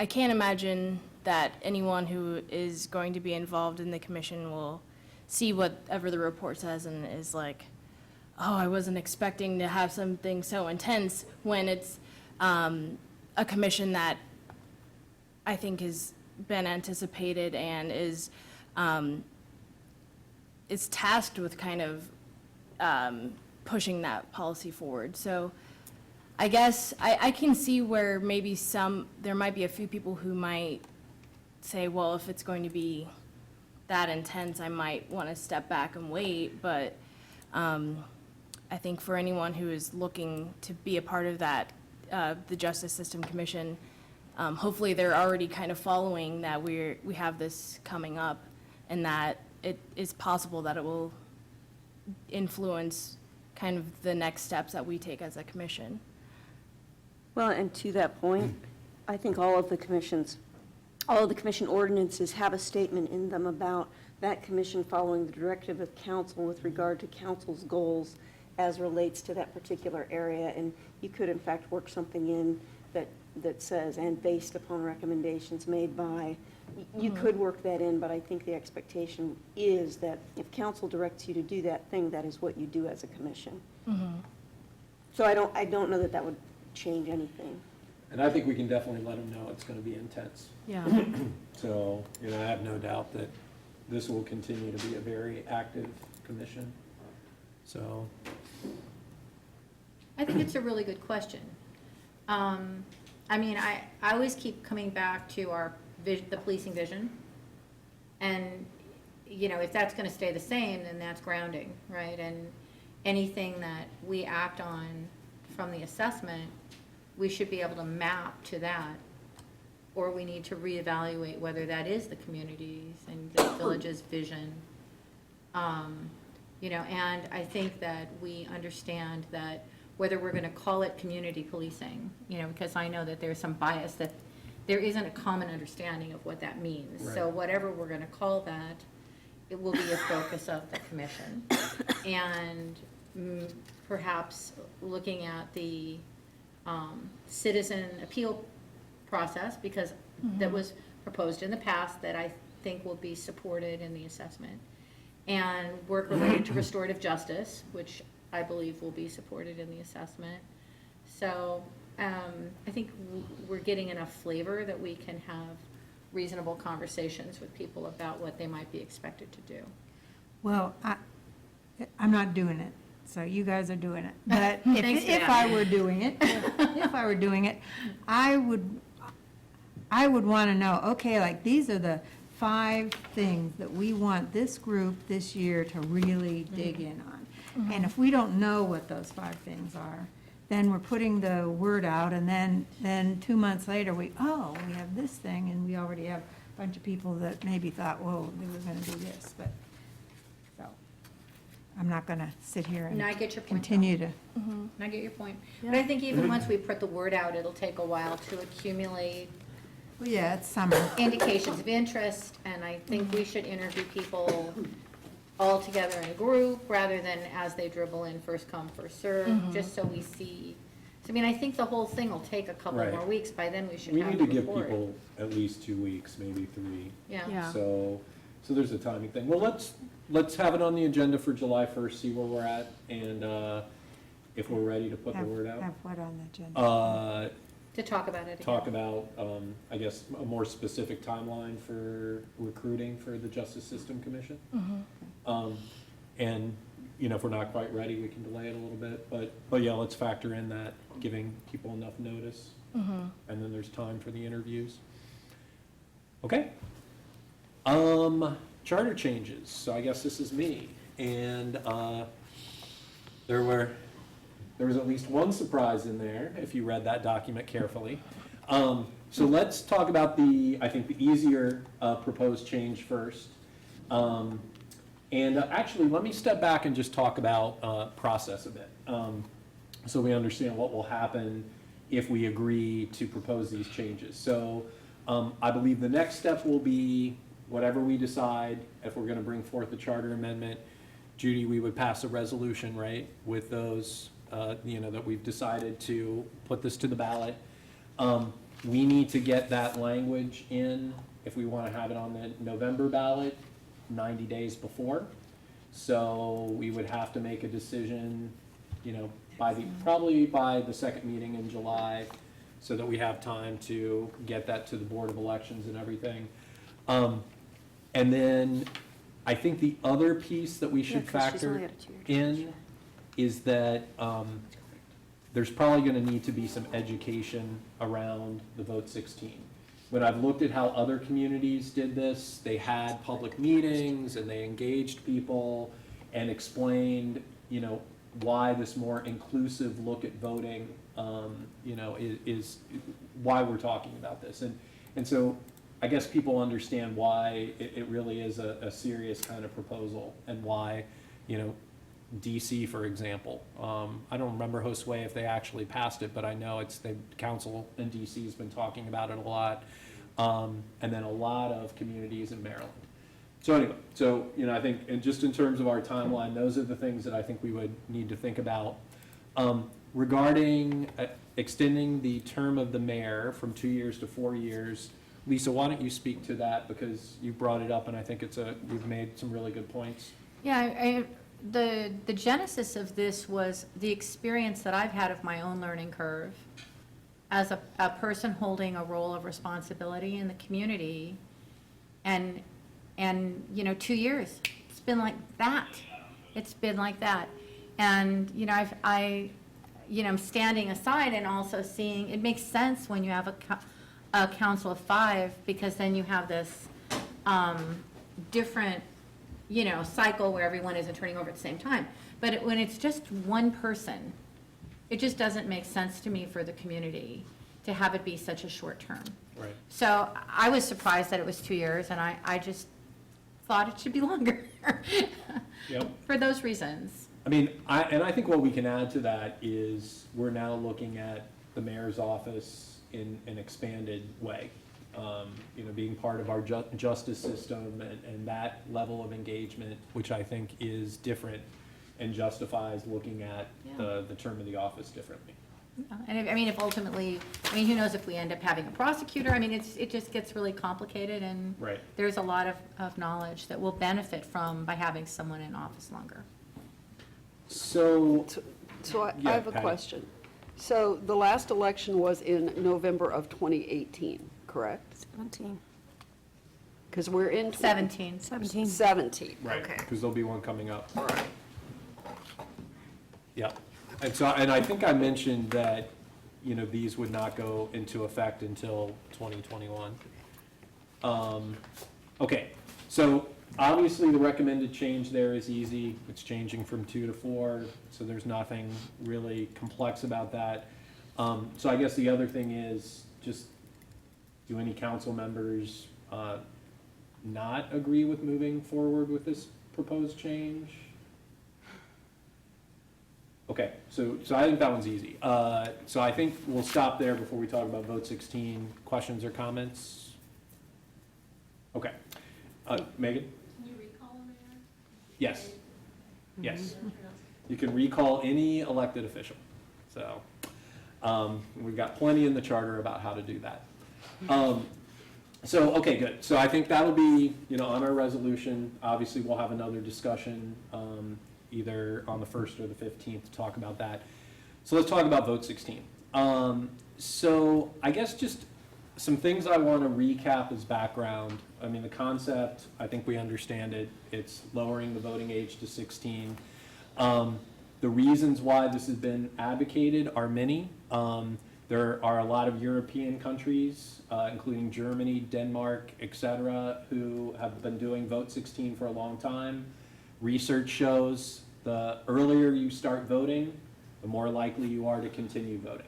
I can't imagine that anyone who is going to be involved in the commission will see whatever the report says and is like, oh, I wasn't expecting to have something so intense, when it's a commission that I think has been anticipated and is tasked with kind of pushing that policy forward. So I guess I can see where maybe there might be a few people who might say, well, if it's going to be that intense, I might want to step back and wait. But I think for anyone who is looking to be a part of that, the Justice System Commission, hopefully they're already kind of following that we have this coming up, and that it is possible that it will influence kind of the next steps that we take as a commission. Well, and to that point, I think all of the commission ordinances have a statement in them about that commission following the directive of council with regard to council's goals as relates to that particular area. And you could, in fact, work something in that says, and based upon recommendations made by, you could work that in, but I think the expectation is that if council directs you to do that thing, that is what you do as a commission. So I don't know that would change anything. And I think we can definitely let them know it's going to be intense. Yeah. So, you know, I have no doubt that this will continue to be a very active commission. So, I think it's a really good question. I mean, I always keep coming back to the policing vision. And, you know, if that's going to stay the same, then that's grounding, right? And anything that we act on from the assessment, we should be able to map to that. Or we need to reevaluate whether that is the community's and the village's vision. You know, and I think that we understand that whether we're going to call it community policing, you know, because I know that there's some bias that there isn't a common understanding of what that means. So Right. whatever we're going to call that, it will be a focus of the commission. And perhaps looking at the citizen appeal process, because that was proposed in the past that I think will be supported in the assessment. And work related to restorative justice, which I believe will be supported in the assessment. So I think we're getting enough flavor that we can have reasonable conversations with people about what they might be expected to do. Well, I'm not doing it, so you guys are doing it. But Thanks for if that. I were doing it, I would want to know, okay, like, these are the 5 things that we want this group this year to really dig in on. And if we don't know what those 5 things are, then we're putting the word out, and then 2 months later, we have this thing, and we already have a bunch of people that maybe thought, whoa, we were going to do this, but, so, I'm not going to sit here and No, I get your point, continue to. And I get your point. But I think even once we put the word out, it'll take a while to accumulate Well, yeah, it's summer. indications of interest, and I think we should interview people all together in a group, rather than as they dribble in, first come, first serve, just so we see. So, I mean, I think the whole thing will take a couple Right. more weeks, by then we should We have need the to give report. people at least 2 weeks, maybe 3. Yeah. Yeah. So there's a timing thing. Well, let's have it on the agenda for July 1st, see where we're at, and if we're ready to put the word out. Have what on the agenda? To talk about it again. Talk about, I guess, a more specific timeline for recruiting for the Justice System Commission. And, if we're not quite ready, we can delay it a little bit, but yeah, let's factor in that, giving people enough notice. And then there's time for the interviews. Okay. Charter changes, so I guess this is me, and, there was at least one surprise in there, if you read that document carefully. So let's talk about I think the easier proposed change first. And actually, let me step back and just talk about process a bit, so we understand what will happen if we agree to propose these changes. So I believe the next step will be whatever we decide, if we're going to bring forth the charter amendment. Judy, we would pass a resolution, right, with those, that we've decided to put this to the ballot. We need to get that language in, if we want to have it on the November ballot, 90 days before. So we would have to make a decision, probably by the second meeting in July, so that we have time to get that to the Board of Elections and everything. And then I think the other piece that we should 'cause she's factor only got a 2-year in is that there's probably going to need to be some education around the Vote 16. When I've looked at how other communities did this, they had public meetings and they engaged people and explained, why this more inclusive look at voting, is why we're talking about this. And so I guess people understand why it really is a serious kind of proposal, and why, DC, for example. I don't remember, Josue, if they actually passed it, but I know the council in DC has been talking about it a lot. And then a lot of communities in Maryland. So anyway, I think, and just in terms of our timeline, those are the things that I think we would need to think about. Regarding extending the term of the mayor from 2 years to 4 years, Lisa, why don't you speak to that, because you brought it up, and I think you've made some really good points. Yeah, the genesis of this was the experience that I've had of my own learning curve as a person holding a role of responsibility in the community. And 2 years, it's been like that. It's been like that. And, I'm standing aside and also seeing, it makes sense when you have a council of 5, because then you have this different, cycle where everyone isn't turning over at the same time. But when it's just one person, it just doesn't make sense to me for the community to have it be such a short term. Right. So I was surprised that it was 2 years, and I just thought it should be longer. Yep. For those reasons. I mean, I think what we can add to that is we're now looking at the mayor's office in an expanded way. Being part of our justice system and that level of engagement, which I think is different and justifies looking at the term of the office differently. And I mean, if ultimately, I mean, who knows if we end up having a prosecutor? I mean, it just gets really complicated, and Right. there's a lot of knowledge that we'll benefit from by having someone in office longer. So, So I Yeah, have a Patty. question. So the last election was in November of 2018, correct? 17. Because we're in 17. 17. right, Okay. because there'll be one coming up. All right. Yeah, and so, and I think I mentioned that, you know, these would not go into effect until 2021. Okay, so obviously the recommended change there is easy. It's changing from 2 to 4, so there's nothing really complex about that. So I guess the other thing is just, do any council members not agree with moving forward with this proposed change? Okay, so I think that one's easy. So I think we'll stop there before we talk about vote 16. Questions or comments? Okay. Megan? Can you recall a mayor? Yes. Yes. You can recall any elected official. So we've got plenty in the charter about how to do that. So, okay, good. So I think that'll be, you know, on our resolution. Obviously, we'll have another discussion either on the 1st or the 15th to talk about that. So let's talk about vote 16. So I guess just some things I want to recap as background. I mean, the concept, I think we understand it. It's lowering the voting age to 16. The reasons why this has been advocated are many. There are a lot of European countries, including Germany, Denmark, etc., who have been doing vote 16 for a long time. Research shows the earlier you start voting, the more likely you are to continue voting.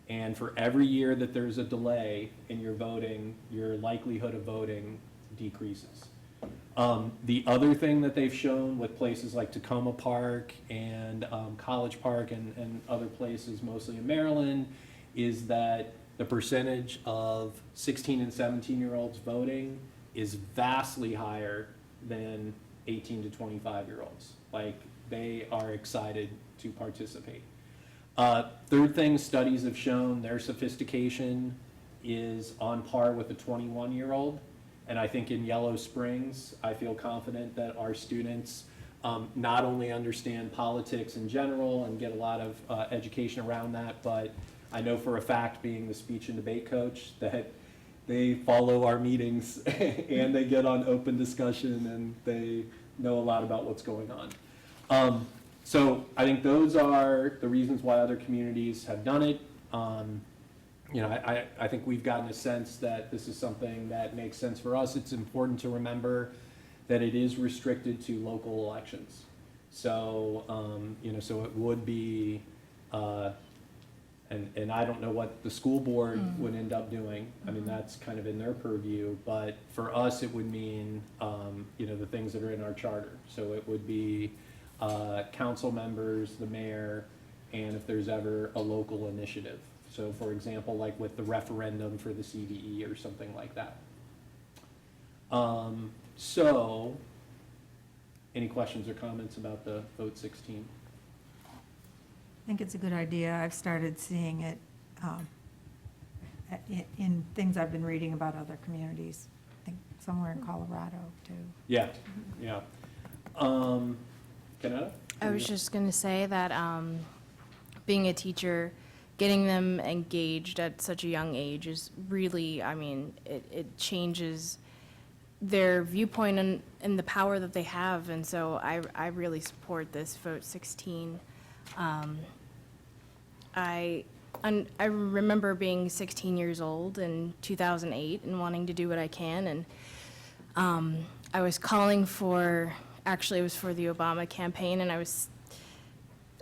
And for every year that there's a delay in your voting, your likelihood of voting decreases. The other thing that they've shown with places like Tacoma Park and College Park and other places, mostly in Maryland, is that the percentage of 16 and 17-year-olds voting is vastly higher than 18 to 25-year-olds. Like, they are excited to participate. Third thing, studies have shown their sophistication is on par with a 21-year-old. And I think in Yellow Springs, I feel confident that our students not only understand politics in general and get a lot of education around that, but I know for a fact, being the speech and debate coach, that they follow our meetings and they get on open discussion and they know a lot about what's going on. So I think those are the reasons why other communities have done it. You know, I think we've gotten a sense that this is something that makes sense for us. It's important to remember that it is restricted to local elections. So, you know, so it would be, and I don't know what the school board would end up doing. I mean, that's kind of in their purview, but for us, it would mean, you know, the things that are in our charter. So it would be council members, the mayor, and if there's ever a local initiative. So for example, like with the referendum for the CVE or something like that. So, any questions or comments about the vote 16? I think it's a good idea. I've started seeing it in things I've been reading about other communities. I think somewhere in Colorado, too. Yeah, yeah. Kanata? I was just going to say that being a teacher, getting them engaged at such a young age is really, I mean, it changes their viewpoint and the power that they have. And so I really support this vote 16. I remember being 16 years old in 2008 and wanting to do what I can. And I was calling for, actually it was for the Obama campaign, and I was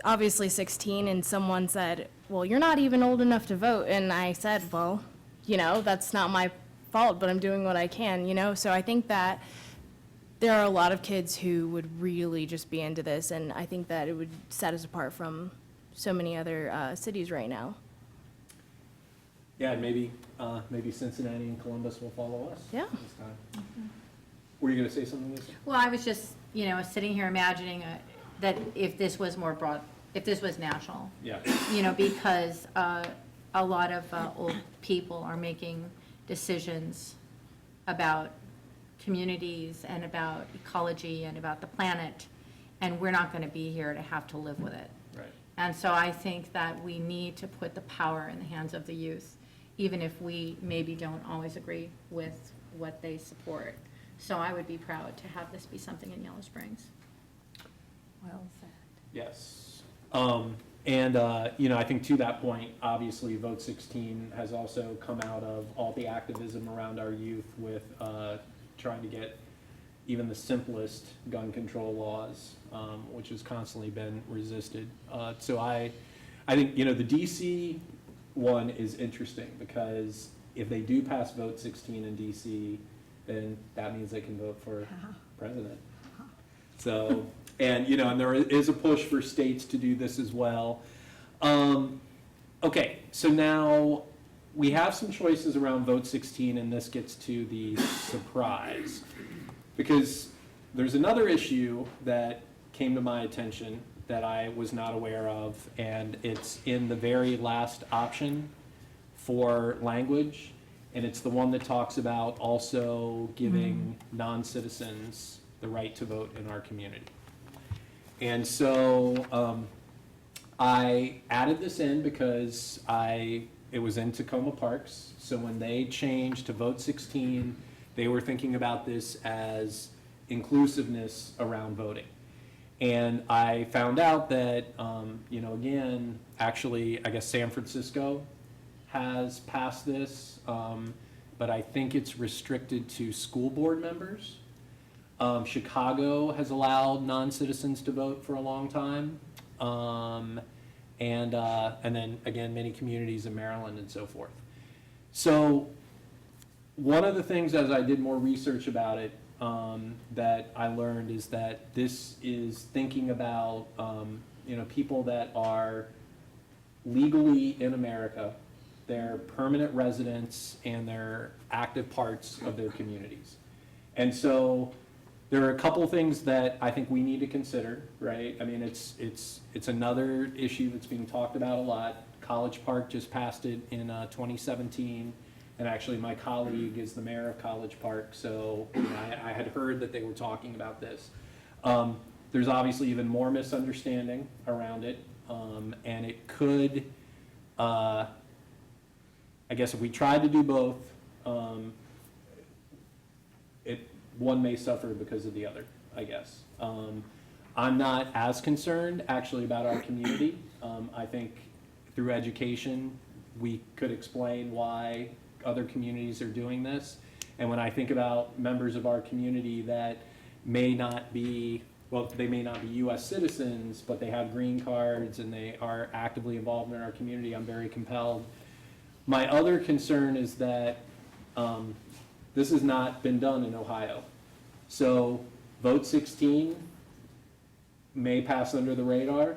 obviously 16, and someone said, well, you're not even old enough to vote. And I said, well, you know, that's not my fault, but I'm doing what I can, you know? So I think that there are a lot of kids who would really just be into this, and I think that it would set us apart from so many other cities right now. Yeah, and maybe Cincinnati and Columbus will follow us. Yeah. This time. Were you going to say something, Lisa? Well, I was just, you know, sitting here imagining that if this was more if this was national. Yeah. Because a lot of old people are making decisions about communities and about ecology and about the planet, and we're not going to be here to have to live with it. Right. And so I think that we need to put the power in the hands of the youth, even if we maybe don't always agree with what they support. So I would be proud to have this be something in Yellow Springs. Well said. Yes. And I think to that point, obviously, Vote 16 has also come out of all the activism around our youth with trying to get even the simplest gun control laws, which has constantly been resisted. So I think, the DC one is interesting because if they do pass Vote 16 in DC, then that means they can vote for president. So, and there is a push for states to do this as well. Okay, so now we have some choices around Vote 16, and this gets to the surprise. Because there's another issue that came to my attention that I was not aware of, and it's in the very last option for language, and it's the one that talks about also giving non-citizens the right to vote in our community. And so I added this in because it was in Tacoma Parks, so when they changed to Vote 16, they were thinking about this as inclusiveness around voting. And I found out that, again, actually, I guess San Francisco has passed this, but I think it's restricted to school board members. Chicago has allowed non-citizens to vote for a long time. And then, again, many communities in Maryland and so forth. So one of the things, as I did more research about it, that I learned is that this is thinking about, people that are legally in America, they're permanent residents, and they're active parts of their communities. And so there are a couple things that I think we need to consider, right? I mean, it's another issue that's being talked about a lot. College Park just passed it in 2017. And actually, my colleague is the mayor of College Park, so I had heard that they were talking about this. There's obviously even more misunderstanding around it, and it could, I guess if we tried to do both, one may suffer because of the other, I guess. I'm not as concerned, actually, about our community. I think through education, we could explain why other communities are doing this. And when I think about members of our community that may not be, they may not be US citizens, but they have green cards and they are actively involved in our community, I'm very compelled. My other concern is that this has not been done in Ohio. So Vote 16 may pass under the radar.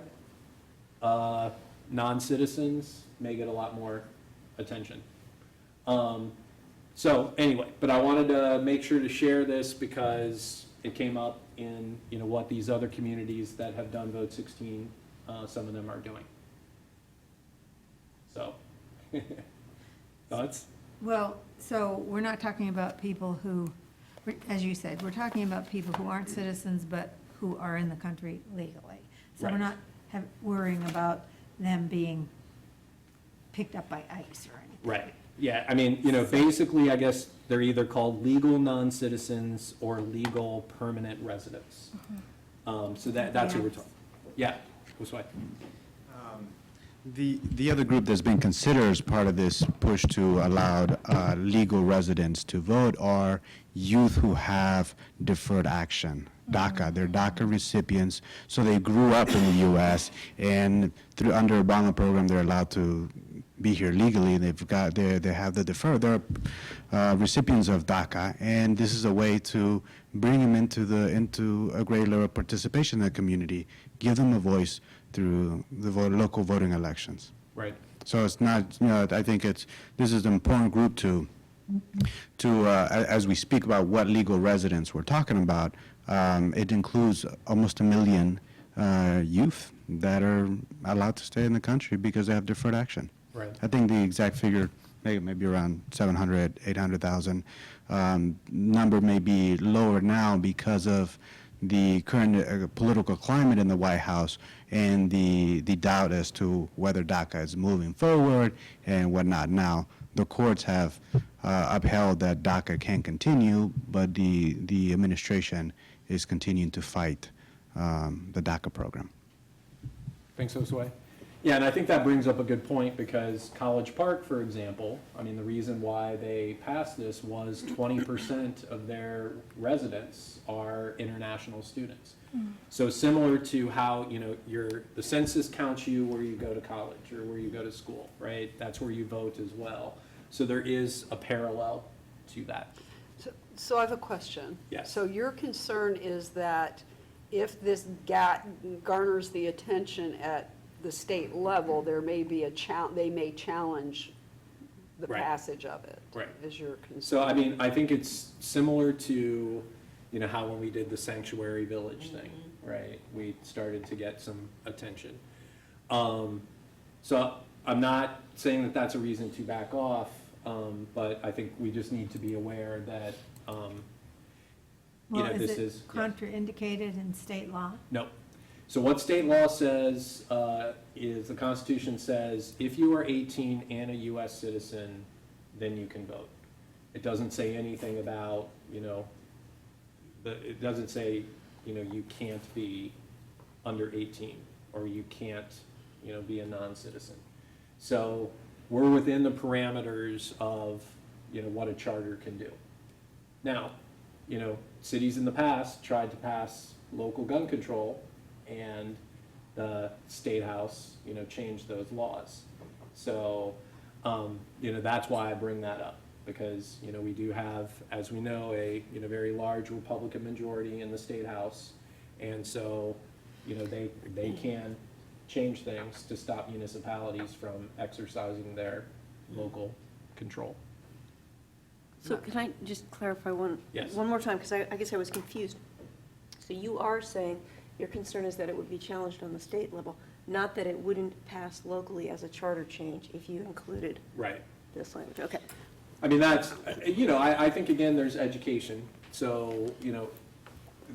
Non-citizens may get a lot more attention. So anyway, but I wanted to make sure to share this because it came up in, what these other communities that have done Vote 16, some of them are doing. So, thoughts? Well, so we're not talking about people who, as you said, we're talking about people who aren't citizens but who are in the country legally. So we're Right. not worrying about them being picked up by ICE or anything. Right. Yeah, I mean, basically, I guess they're either called legal non-citizens or legal permanent residents. So that's who we're talking. Yeah, Josue. The other group that's been considered as part of this push to allow legal residents to vote are youth who have deferred action, DACA. They're DACA recipients, so they grew up in the U.S. and under Obama program they're allowed to be here legally. They have the deferred. They're recipients of DACA, and this is a way to bring them into a greater level of participation in the community, give them a voice through the local voting elections. Right. So it's not, I think this is an important group to as we speak about what legal residents we're talking about, it includes almost 1 million youth that are allowed to stay in the country because they have deferred action. Right. I think the exact figure, maybe around 700, 800,000. Number may be lower now because of the current political climate in the White House and the doubt as to whether DACA is moving forward and whatnot. Now, the courts have upheld that DACA can continue, but the administration is continuing to fight the DACA program. Think so, Sway? Yeah, and I think that brings up a good point, because College Park, for example, I mean, the reason why they passed this was 20% of their residents are international students. So similar to how, you know, the census counts you where you go to college or where you go to school, right? That's where you vote as well. So there is a parallel to that. So I have a question. Yes. So your concern is that if this garners the attention at the state level, there may be they may challenge the Right. passage of it. Right. Is your concern? So, I mean, I think it's similar to, you know, how when we did the Sanctuary Village thing, right? We started to get some attention. So I'm not saying that that's a reason to back off, but I think we just need to be aware that, you know, this is. Is it contraindicated in state law? No. So what state law says is the Constitution says if you are 18 and a U.S. citizen, then you can vote. It doesn't say anything about, you know, it doesn't say, you know, you can't be under 18 or you can't, you know, be a non-citizen. So we're within the parameters of, you know, what a charter can do. Now, you know, cities in the past tried to pass local gun control, and the State House, you know, changed those laws. So, you know, that's why I bring that up, because, you know, we do have, as we know, a, you know, very large Republican majority in the State House. And so, you know, they can change things to stop municipalities from exercising their local control. So can I just clarify Yes. one more time, because I guess I was confused. So you are saying your concern is that it would be challenged on the state level, not that it wouldn't pass locally as a charter change if you included Right. this language? Okay. I mean, that's, you know, I think, again, there's education. So, you know,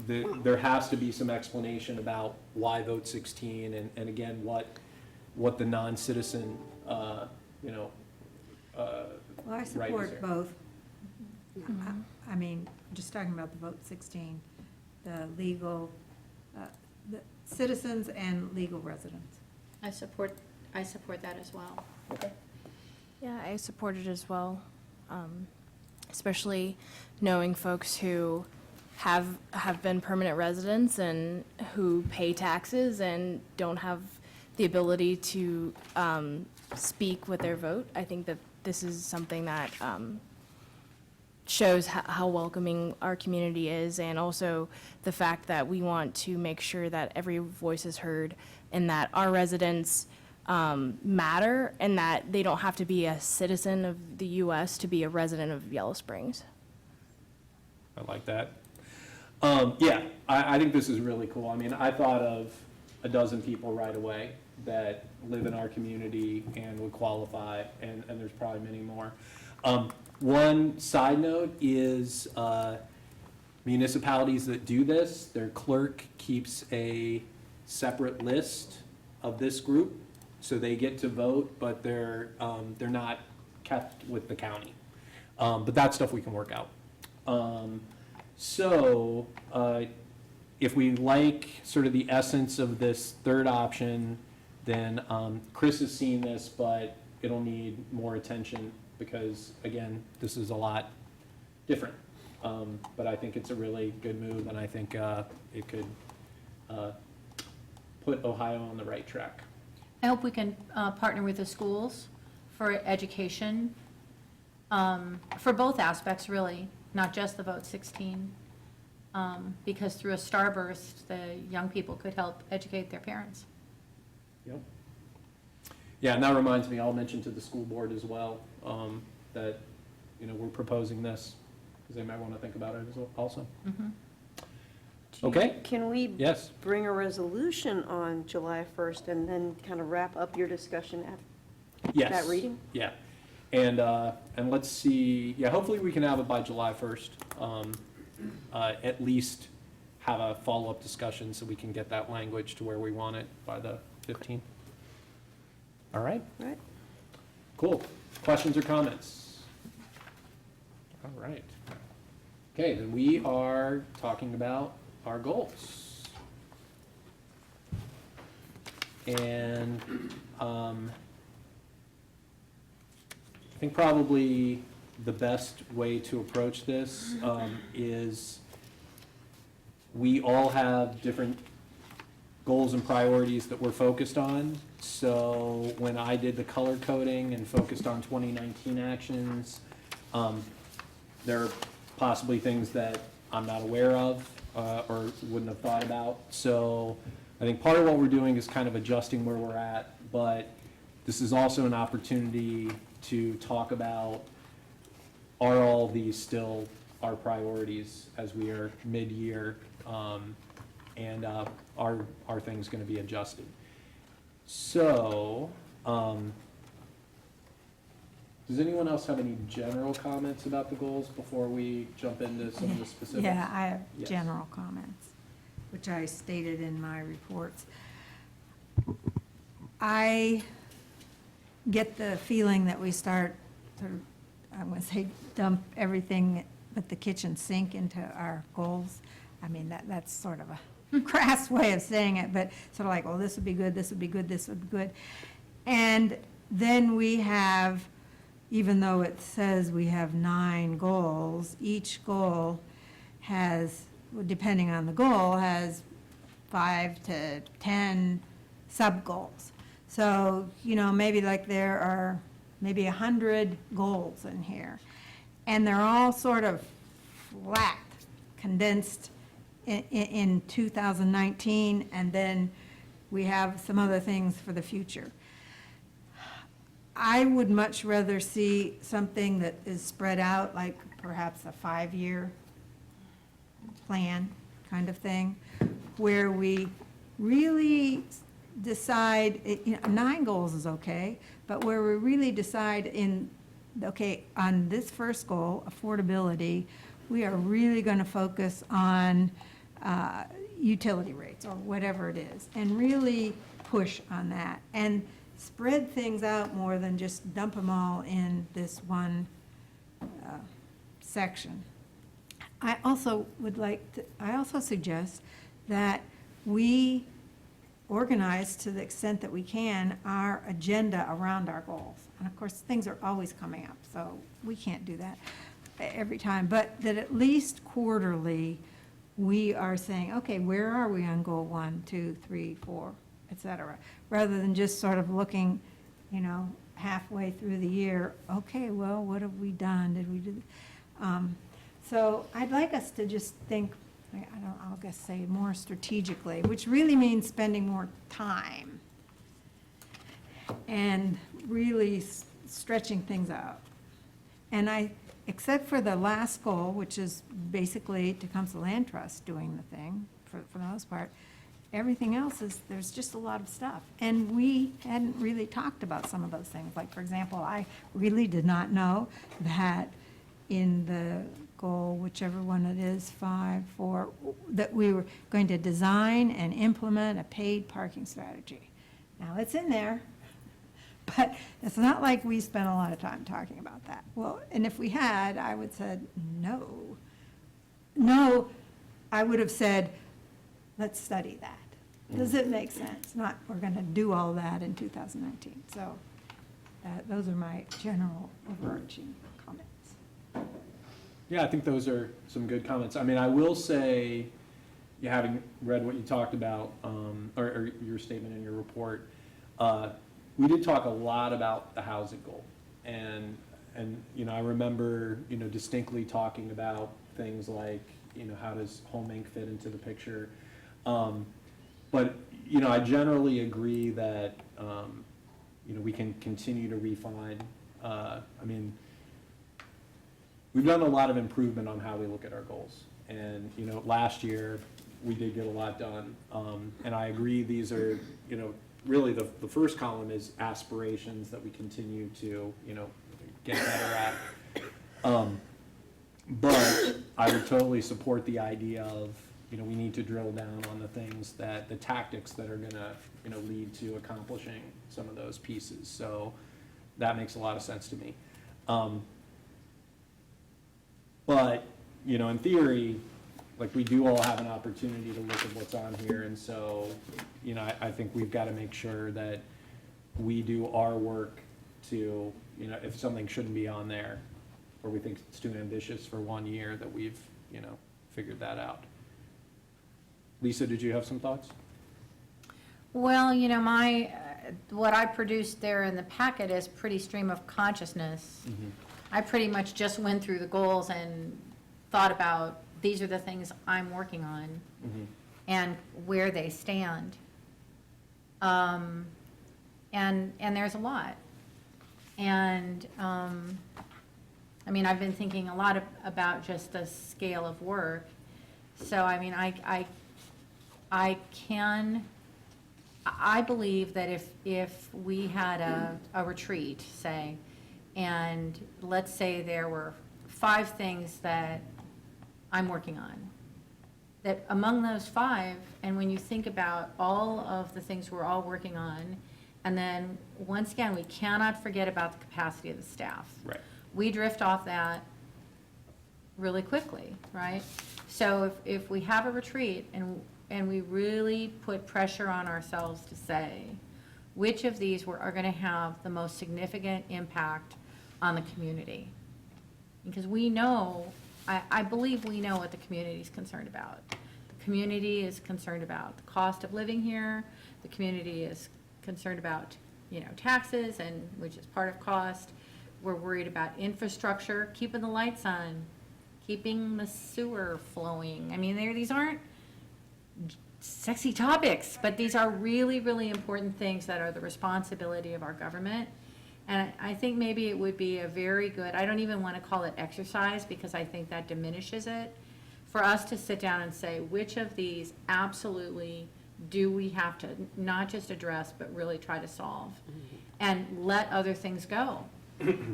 there has to be some explanation about why vote 16, and again, what the non-citizen, you know, Well, I right is support there. both. I mean, just talking about the vote 16, the legal, the citizens and legal residents. I support that as well. Okay. Yeah, I support it as well, especially knowing folks who have been permanent residents and who pay taxes and don't have the ability to speak with their vote. I think that this is something that shows how welcoming our community is, and also the fact that we want to make sure that every voice is heard and that our residents matter, and that they don't have to be a citizen of the U.S. to be a resident of Yellow Springs. I like that. Yeah, I think this is really cool. I mean, I thought of a dozen people right away that live in our community and would qualify, and there's probably many more. One side note is municipalities that do this, their clerk keeps a separate list of this group, so they get to vote, but they're not kept with the county. But that's stuff we can work out. So if we like sort of the essence of this third option, then Chris has seen this, but it'll need more attention because, again, this is a lot different. But I think it's a really good move, and I think it could put Ohio on the right track. I hope we can partner with the schools for education, for both aspects, really, not just the vote 16, because through a starburst, the young people could help educate their parents. Yep. Yeah, and that reminds me, I'll mention to the school board as well, that, you know, we're proposing this, because they might want to think about it as well also. Mm-hmm. Do Okay, Can we yes. bring a resolution on July 1st and then kind of wrap up your discussion at Yes. that reading? Yeah. And let's see, yeah, hopefully we can have it by July 1st. At least have a follow-up discussion so we can get that language to where we want it by the 15th. All right, Right? cool. Questions or comments? All right. Okay, then we are talking about our goals. And I think probably the best way to approach this is we all have different goals and priorities that we're focused on. So when I did the color coding and focused on 2019 actions, there are possibly things that I'm not aware of or wouldn't have thought about. So I think part of what we're doing is kind of adjusting where we're at, but this is also an opportunity to talk about, are all these still our priorities as we are mid-year, and are things going to be adjusted? So, does anyone else have any general comments about the goals before we jump into some of the specifics? Yeah, I have Yes. general comments, which I stated in my reports. I get the feeling that we start sort of, I'm going to say, dump everything but the kitchen sink into our goals. I mean, that's sort of a crass way of saying it, but sort of like, well, this would be good, this would be good, this would be good. And then we have, even though it says we have 9 goals, each goal has, depending on the goal, has 5 to 10 sub-goals. So, maybe like there are maybe 100 goals in here. And they're all sort of flat, condensed in 2019, and then we have some other things for the future. I would much rather see something that is spread out, like perhaps a 5-year plan kind of thing, where we really decide, 9 goals is okay, but where we really decide on this first goal, affordability, we are really going to focus on utility rates or whatever it is, and really push on that. And spread things out more than just dump them all in this one section. I also suggest that we organize, to the extent that we can, our agenda around our goals. And of course, things are always coming up, so we can't do that every time. But that at least quarterly, we are saying, okay, where are we on goal 1, 2, 3, 4, et cetera, rather than just sort of looking, halfway through the year, okay, well, what have we done? Did we do? So I'd like us to just think, I'll just say more strategically, which really means spending more time and really stretching things out. And except for the last goal, which is basically Tecumseh Land Trust doing the thing for the most part, everything else there's just a lot of stuff. And we hadn't really talked about some of those things. Like, for example, I really did not know that in the goal, whichever one it is, 5, 4, that we were going to design and implement a paid parking strategy. Now, it's in there, but it's not like we spent a lot of time talking about that. Well, and if we had, I would have said, no. No, I would have said, let's study that. Does it make sense? Not, we're going to do all that in 2019. So those are my general overarching comments. Yeah, I think those are some good comments. I mean, I will say, having read what you talked about, or your statement in your report, we did talk a lot about the housing goal. And I remember, distinctly talking about things like, how does Home Inc. fit into the picture? But, I generally agree that, we can continue to refine. We've done a lot of improvement on how we look at our goals. And, last year, we did get a lot done. And I agree, these are, you know, really the first column is aspirations that we continue to, you know, get better at. But I would totally support the idea of, you know, we need to drill down on the things that, the tactics that are gonna, you know, lead to accomplishing some of those pieces. So that makes a lot of sense to me. But, you know, in theory, like, we do all have an opportunity to look at what's on here, and so, you know, I think we've got to make sure that we do our work to, you know, if something shouldn't be on there, or we think it's too ambitious for 1 year, that we've, you know, figured that out. Lisa, did you have some thoughts? Well, you know, what I produced there in the packet is pretty stream of consciousness. I pretty much just went through the goals and thought about, these are the things I'm working on and where they stand. And there's a lot. And, I mean, I've been thinking a lot about just the scale of work. So, I mean, I believe that if we had a retreat, say, and let's say there were 5 things that I'm working on, that among those 5, and when you think about all of the things we're all working on, and then, once again, we cannot forget about the capacity of the staff. Right. We drift off that really quickly, right? So if we have a retreat and we really put pressure on ourselves to say, which of these are going to have the most significant impact on the community? Because we know, I believe we know what the community is concerned about. The community is concerned about the cost of living here. The community is concerned about, you know, taxes, and which is part of cost. We're worried about infrastructure, keeping the lights on, keeping the sewer flowing. I mean, these aren't sexy topics, but these are really, really important things that are the responsibility of our government. And I think maybe it would be a very good, I don't even want to call it exercise, because I think that diminishes it, for us to sit down and say, which of these absolutely do we have to not just address, but really try to solve, and let other things go.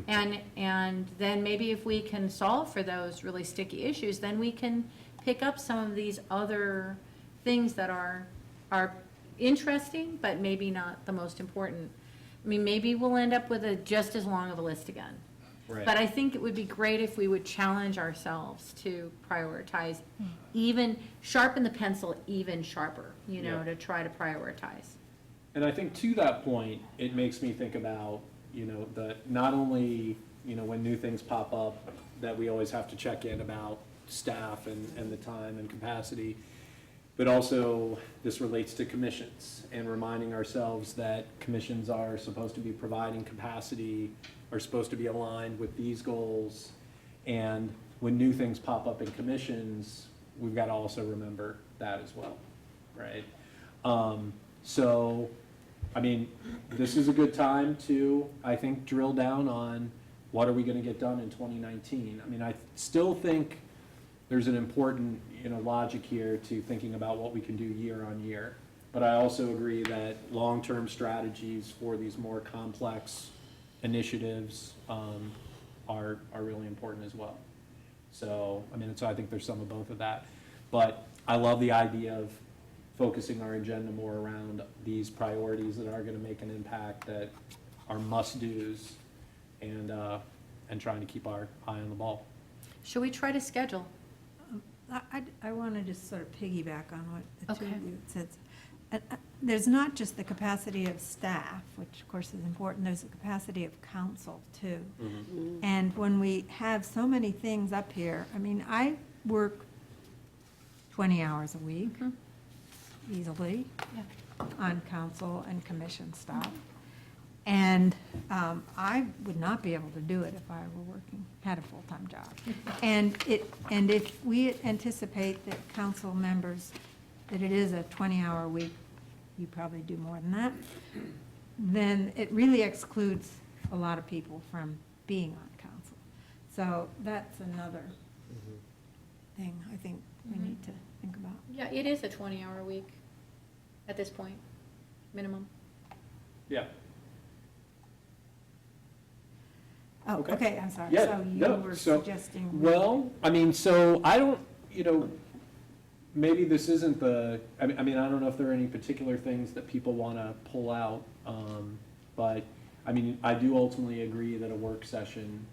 And then maybe if we can solve for those really sticky issues, then we can pick up some of these other things that are interesting, but maybe not the most important. I mean, maybe we'll end up with just as long of a list again. Right. But I think it would be great if we would challenge ourselves to prioritize, even sharpen the pencil even sharper, you know, Yeah. to try to prioritize. And I think to that point, it makes me think about, you know, not only, you know, when new things pop up, that we always have to check in about staff and the time and capacity, but also this relates to commissions, and reminding ourselves that commissions are supposed to be providing capacity, are supposed to be aligned with these goals. And when new things pop up in commissions, we've got to also remember that as well, right? So, I mean, this is a good time to, I think, drill down on what are we going to get done in 2019. I mean, I still think there's an important, you know, logic here to thinking about what we can do year on year. But I also agree that long-term strategies for these more complex initiatives are really important as well. So, I mean, so I think there's some of both of that. But I love the idea of focusing our agenda more around these priorities that are going to make an impact, that are must-dos, and trying to keep our eye on the ball. Should we try to schedule? I want to just sort of piggyback on what the two Okay. of you said. There's not just the capacity of staff, which of course is important, there's the capacity of council too. And when we have so many things up here, I mean, I work 20 hours a week easily on council and commission stuff. And I would not be able to do it if I were had a full-time job. And if we anticipate that council members, that it is a 20-hour week, you probably do more than that, then it really excludes a lot of people from being on council. So that's another thing I think we need to think about. Yeah, it is a 20-hour week at this point, minimum. Yeah. Oh, Okay. okay, I'm sorry. Yeah, So you no, were so- suggesting. Well, I mean, so I don't, maybe this isn't the, I mean, I don't know if there are any particular things that people want to pull out. But, I mean, I do ultimately agree that a work session,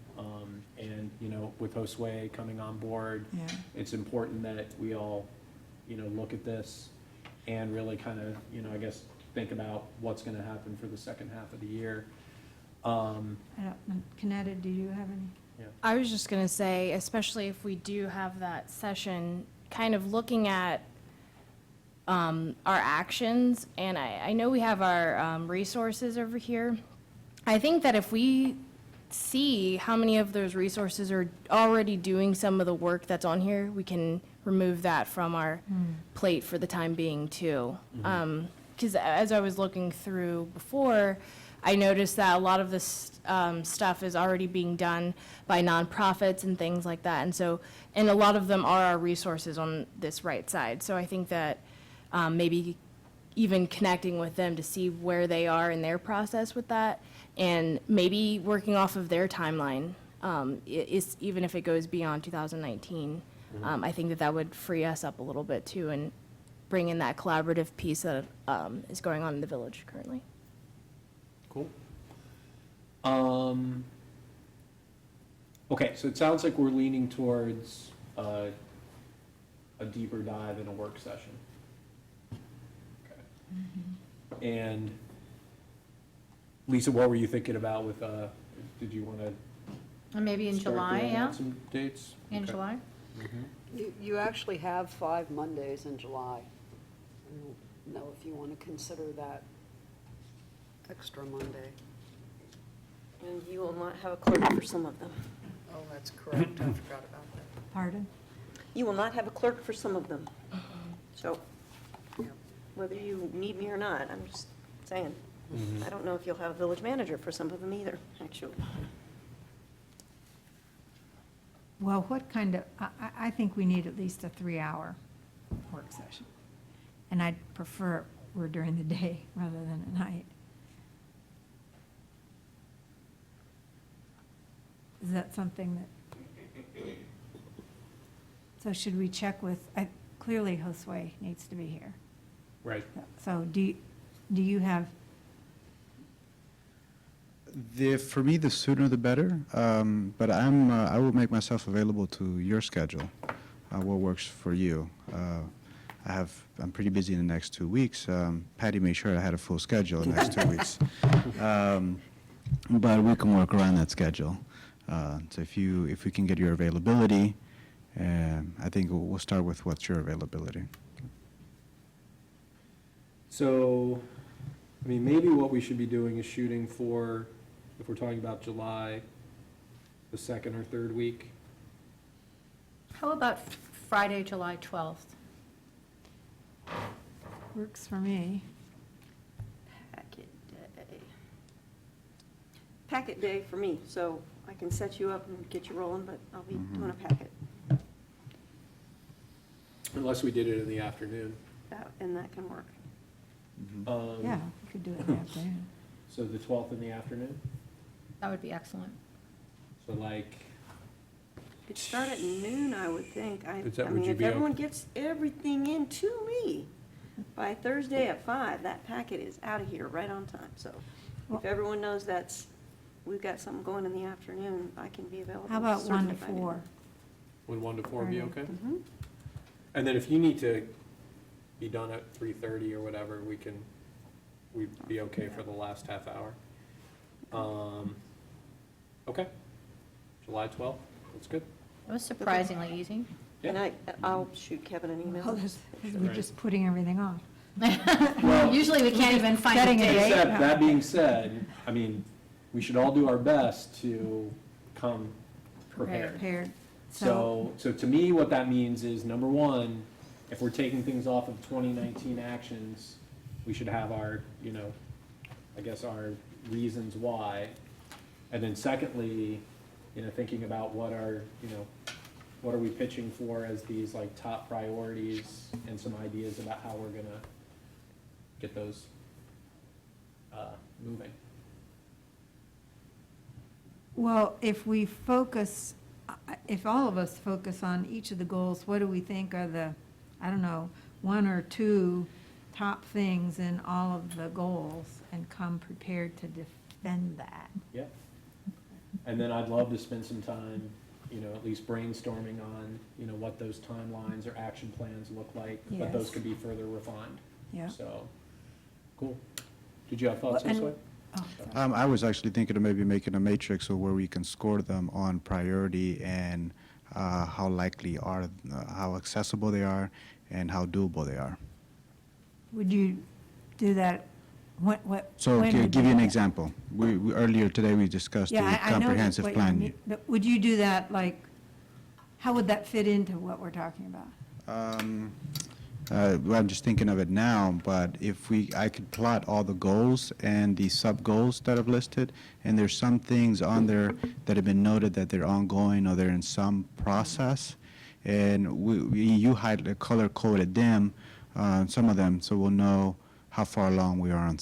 and, with Josue coming on board, Yeah. it's important that we all, look at this and really kind of, I guess, think about what's going to happen for the second half of the year. I don't know. Kaneda, do you have any? I was just going to say, especially if we do have that session, kind of looking at our actions, and I know we have our resources over here. I think that if we see how many of those resources are already doing some of the work that's on here, we can remove that from our plate for the time being too. Because as I was looking through before, I noticed that a lot of this stuff is already being done by nonprofits and things like that. And a lot of them are our resources on this right side. So I think that maybe even connecting with them to see where they are in their process with that, and maybe working off of their timeline, even if it goes beyond 2019. I think that would free us up a little bit too, and bring in that collaborative piece that is going on in the village currently. Cool. Okay, so it sounds like we're leaning towards a deeper dive in a work session. Okay. And Lisa, what were you thinking about with, did you want to? And maybe in July, yeah? Some dates? In Okay. July? You actually have 5 Mondays in July. I don't know if you want to consider that extra Monday. And you will not have a clerk for some of them. Oh, that's correct. I forgot about that. Pardon? You will not have a clerk for some of them. So Yeah. whether you need me or not, I'm just saying. I don't know if you'll have a village manager for some of them either, actually. Well, what kind of, I think we need at least a 3-hour work session. And I'd prefer we're during the day rather than at night. Is that something that, so should we check with, clearly Josue needs to be here. Right. So do you have, For me, the sooner the better, but I will make myself available to your schedule, what works for you. I'm pretty busy in the next 2 weeks. Patty made sure I had a full schedule in the next 2 weeks. But we can work around that schedule. So if we can get your availability, I think we'll start with what's your availability. So, I mean, maybe what we should be doing is shooting for, if we're talking about July, the 2nd or 3rd week. How about Friday, July 12th? works for me. Packet day. Packet day for me, so I can set you up and get you rolling, but I'll be doing a packet. Unless we did it in the afternoon. And that can work. Yeah, we could do it in the afternoon. So the 12th in the afternoon? That would be excellent. So like, It'd start at noon, I would think. Is that- I would mean, you if be everyone gets everything in to me by Thursday at 5, that packet is out of here right on time. So Well- if everyone knows we've got something going in the afternoon, I can be available. How about 1 certainly to by noon. 4? would 1 to 4 be Friday. okay? Mhm. And then if you need to be done at 3:30 or whatever, we'd be okay for the last half hour. Okay. July 12th, that's good. It was surprisingly easy. Yeah. And I'll shoot Kevin an email. Well, we're just putting everything off. Well, Usually we can't even find a Setting a date. date. except, that being said, I mean, we should all do our best to come prepared. Prepared. So to me, what that means is, number one, if we're taking things off of 2019 actions, we should have our, I guess our reasons why. And then secondly, thinking about what our, what are we pitching for as these like top priorities and some ideas about how we're gonna get those moving. Well, if we focus, if all of us focus on each of the goals, what do we think are the, I don't know, one or two top things in all of the goals and come prepared to defend that? Yeah. And then I'd love to spend some time, you know, at least brainstorming on, you know, what those timelines or action plans look like, but those Yes. could be further refined. Yeah. So, cool. Did you have thoughts Well, this and- way? Oh, sorry. I was actually thinking of maybe making a matrix of where we can score them on priority and how likely are, how accessible they are, and how doable they are. Would you do that, what? So when to would give you you an do that? example, we earlier today, we discussed the Yeah, I know comprehensive what you plan. mean, but would you do that, like, how would that fit into what we're talking about? Well, I'm just thinking of it now, but if I could plot all the goals and the sub-goals that I've listed, and there's some things on there that have been noted that they're ongoing or they're in some process, and you color-coded them, some of them, so we'll know how far along we are on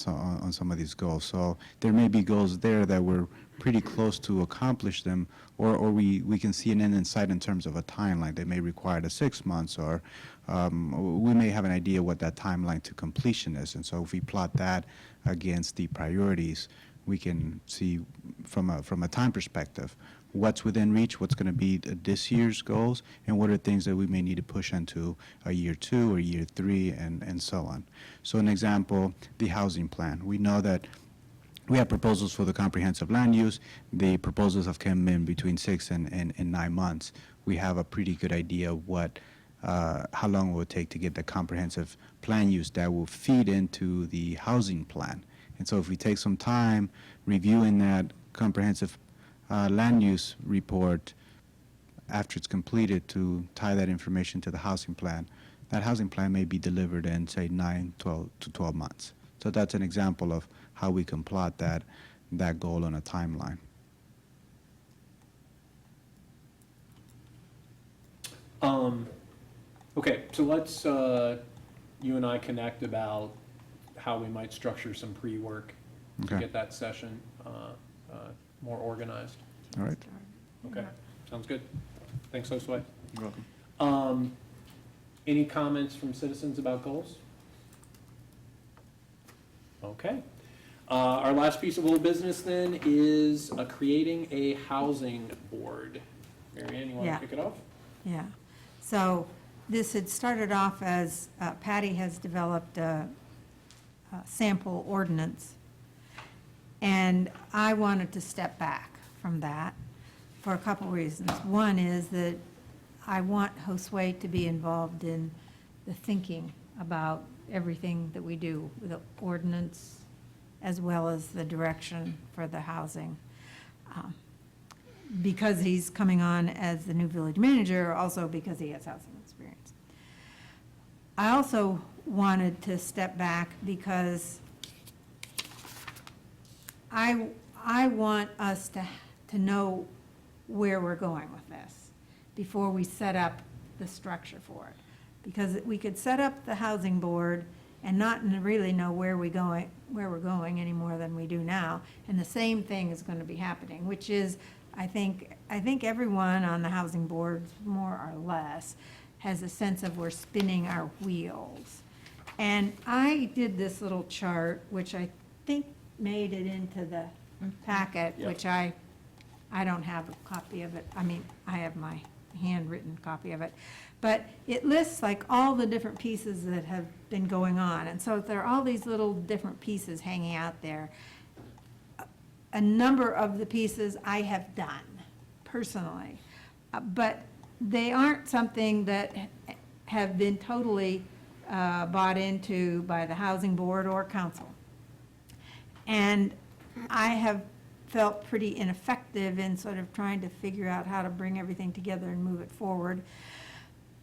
some of these goals. So there may be goals there that we're pretty close to accomplish them, or we can see an end in sight in terms of a timeline. They may require the 6 months, or we may have an idea what that timeline to completion is. And so if we plot that against the priorities, we can see from a time perspective what's within reach, what's going to be this year's goals, and what are things that we may need to push into a year 2 or year 3, and so on. So an example, the housing plan. We know that we have proposals for the comprehensive land use. The proposals have come in between 6 and 9 months. We have a pretty good idea of how long it will take to get the comprehensive plan use that will feed into the housing plan. And so if we take some time reviewing that comprehensive land use report after it's completed to tie that information to the housing plan, that housing plan may be delivered in, say, 9 to 12 months. So that's an example of how we can plot that goal on a timeline. Okay, so let's, you and I connect about how we might structure some pre-work to Okay. get that session more organized. All right? Okay, sounds good. Thanks, Josue. You're welcome. Any comments from citizens about goals? Okay. Our last piece of old business then is creating a housing board. Mary Ann, you want Yeah. to kick it off? Yeah. So this had started off as Patty has developed a sample ordinance. And I wanted to step back from that for a couple reasons. One is that I want Josue to be involved in the thinking about everything that we do, the ordinance, as well as the direction for the housing. Because he's coming on as the new village manager, also because he has housing experience. I also wanted to step back because I want us to know where we're going with this before we set up the structure for it. Because we could set up the housing board and not really know where we're going any more than we do now. And the same thing is going to be happening, which is, I think everyone on the housing board, more or less, has a sense of we're spinning our wheels. And I did this little chart, which I think made it into the packet, Yep. which I don't have a copy of it. I mean, I have my handwritten copy of it. But it lists like all the different pieces that have been going on. And so there are all these little different pieces hanging out there. A number of the pieces I have done personally, but they aren't something that have been totally bought into by the housing board or council. And I have felt pretty ineffective in sort of trying to figure out how to bring everything together and move it forward.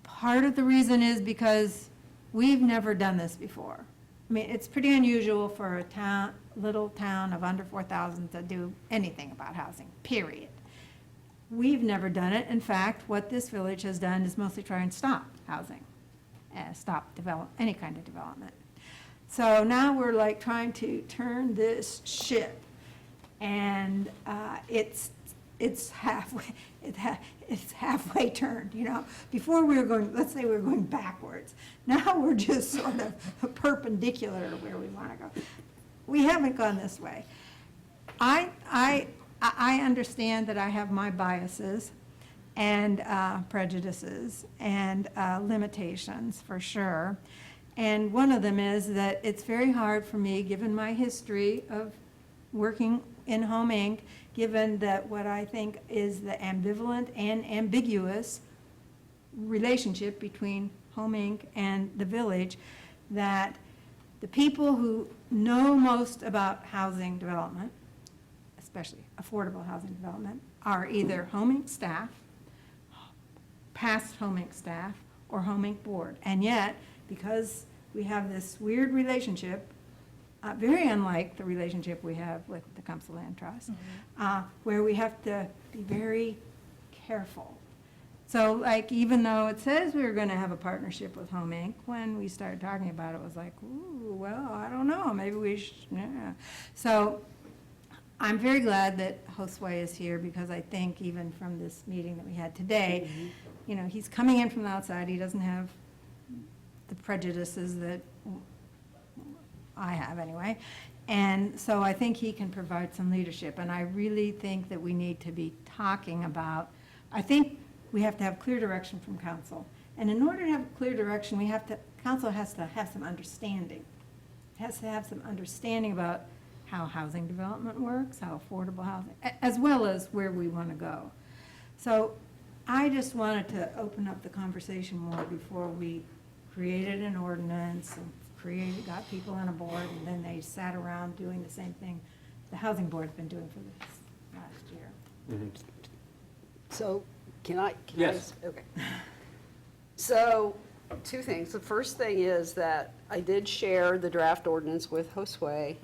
Part of the reason is because we've never done this before. I mean, it's pretty unusual for a little town of under 4,000 to do anything about housing, period. We've never done it. In fact, what this village has done is mostly try and stop housing, stop any kind of development. So now we're like trying to turn this ship, and it's halfway, it's halfway turned, you know. Before we were going, let's say we were going backwards. Now we're just sort of perpendicular to where we want to go. We haven't gone this way. I understand that I have my biases and prejudices and limitations, for sure. And one of them is that it's very hard for me, given my history of working in Home Inc., given that what I think is the ambivalent and ambiguous relationship between Home Inc. and the village, that the people who know most about housing development, especially affordable housing development, are either Home Inc. staff, past Home Inc. staff, or Home Inc. board. And yet, because we have this weird relationship, very unlike the relationship we have with the Tecumseh Land Trust, where we have to be very careful. So like, even though it says we were going to have a partnership with Home Inc., when we started talking about it, it was like, ooh, well, I don't know, maybe we should, yeah. So I'm very glad that Josue is here, because I think even from this meeting that we had today, you know, he's coming in from the outside, he doesn't have the prejudices that I have anyway. And so I think he can provide some leadership. And I really think that we need to be talking about, I think we have to have clear direction from council. And in order to have clear direction, council has to have some understanding. It has to have some understanding about how housing development works, how affordable housing, as well as where we want to go. So I just wanted to open up the conversation more before we created an ordinance and got people on a board, and then they sat around doing the same thing the housing board's been doing for this last year. So, can I? Yes. Okay. So, two things. The first thing is that I did share the draft ordinance with Josue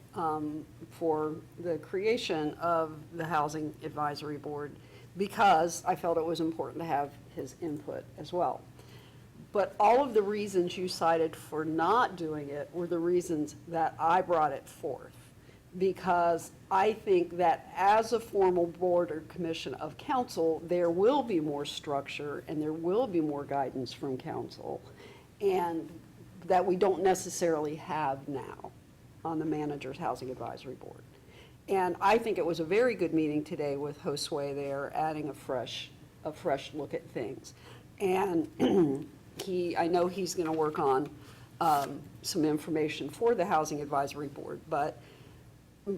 for the creation of the Housing Advisory Board, because I felt it was important to have his input as well. But all of the reasons you cited for not doing it were the reasons that I brought it forth. Because I think that as a formal board or commission of council, there will be more structure and there will be more guidance from council, and that we don't necessarily have now on the Manager's Housing Advisory Board. And I think it was a very good meeting today with Josue there, adding a fresh look at things. And I know he's going to work on some information for the Housing Advisory Board, but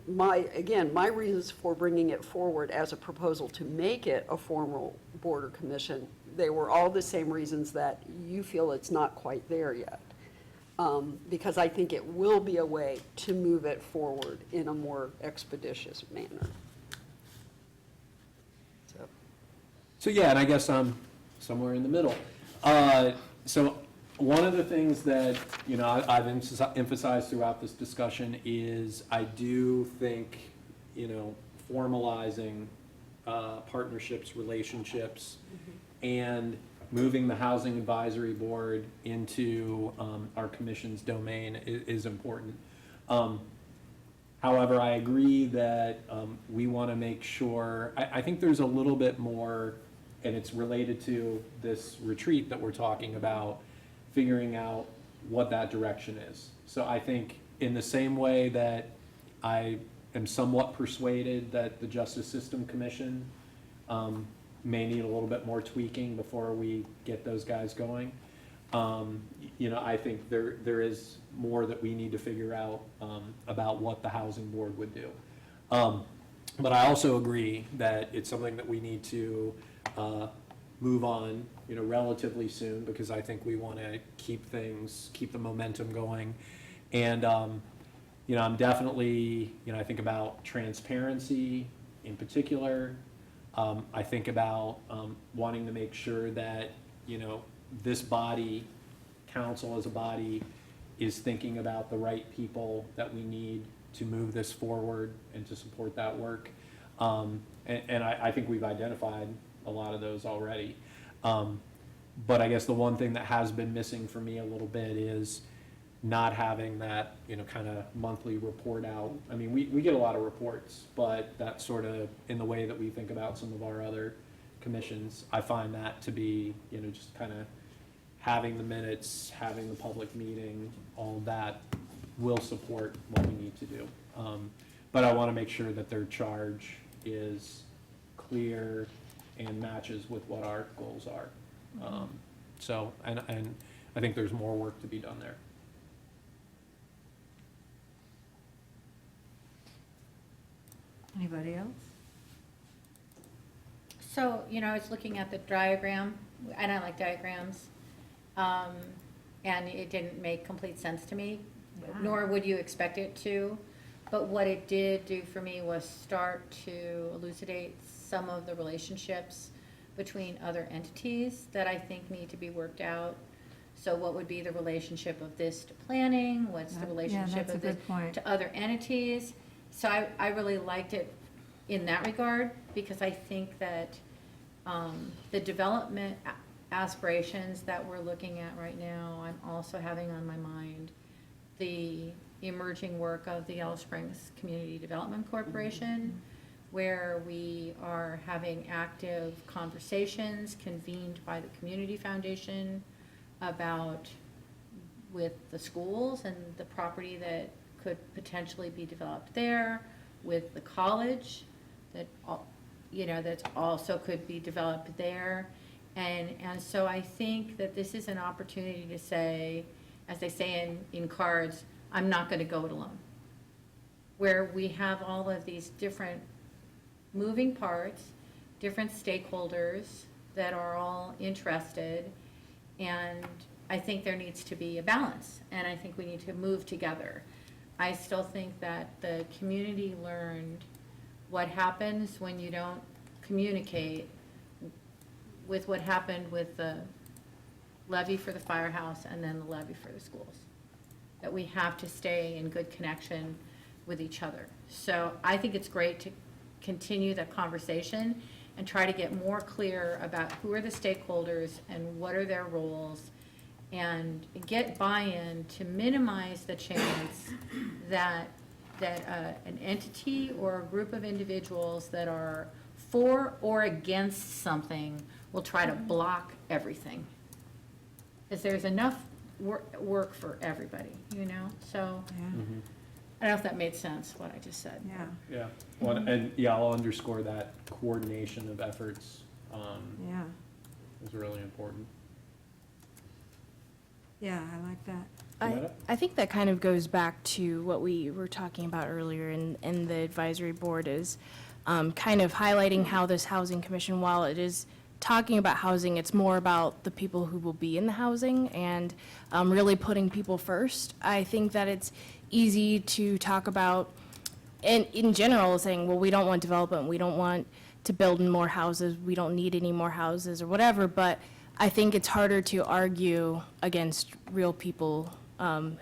my reasons for bringing it forward as a proposal to make it a formal board or commission, they were all the same reasons that you feel it's not quite there yet. Because I think it will be a way to move it forward in a more expeditious manner. So yeah, and I guess I'm somewhere in the middle. So one of the things that, you know, I've emphasized throughout this discussion is I do think, you know, formalizing partnerships, relationships, and moving the Housing Advisory Board into our commission's domain is important. However, I agree that we want to make sure, I think there's a little bit more, and it's related to this retreat that we're talking about, figuring out what that direction is. So I think in the same way that I am somewhat persuaded that the Justice System Commission may need a little bit more tweaking before we get those guys going, you know, I think there is more that we need to figure out about what the Housing Board would do. But I also agree that it's something that we need to move on, you know, relatively soon, because I think we want to keep the momentum going. And, you know, I'm definitely, you know, I think about transparency in particular. I think about wanting to make sure that, you know, this body, council as a body, is thinking about the right people that we need to move this forward and to support that work. And I think we've identified a lot of those already. But I guess the one thing that has been missing for me a little bit is not having that, kind of monthly report out. I mean, we get a lot of reports, but that sort of, in the way that we think about some of our other commissions, I find that to be, just kind of having the minutes, having the public meeting, all of that will support what we need to do. But I want to make sure that their charge is clear and matches with what our goals are. So, and I think there's more work to be done there. Anybody else? So, I was looking at the diagram, and I like diagrams, and it didn't make complete sense to me, nor would you expect it to. But what it did do for me was start to elucidate some of the relationships between other entities that I think need to be worked out. So what would be the relationship of this to planning? What's the relationship that's a of this good point. to other entities? So I really liked it in that regard, because I think that the development aspirations that we're looking at right now, I'm also having on my mind the emerging work of the Yellow Springs Community Development Corporation, where we are having active conversations convened by the Community Foundation about with the schools and the property that could potentially be developed there, with the college that, that also could be developed there. And so I think that this is an opportunity to say, as they say in cards, I'm not going to go it alone. Where we have all of these different moving parts, different stakeholders that are all interested, and I think there needs to be a balance, and I think we need to move together. I still think that the community learned what happens when you don't communicate with what happened with the levy for the firehouse and then the levy for the schools. That we have to stay in good connection with each other. So I think it's great to continue the conversation and try to get more clear about who are the stakeholders and what are their roles, and get buy-in to minimize the chance that an entity or a group of individuals that are for or against something will try to block everything. Because there's enough work for everybody, so Yeah, I don't know if that made sense, what I just said. yeah, Yeah, well, and I'll underscore that coordination of efforts yeah, is really important. yeah, I like that. I think that kind of goes back to what we were talking about earlier in the advisory board, is kind of highlighting how this housing commission, while it is talking about housing, it's more about the people who will be in the housing, and really putting people first. I think that it's easy to talk about, and in general, saying, well, we don't want development, we don't want to build more houses, we don't need any more houses or whatever, but I think it's harder to argue against real people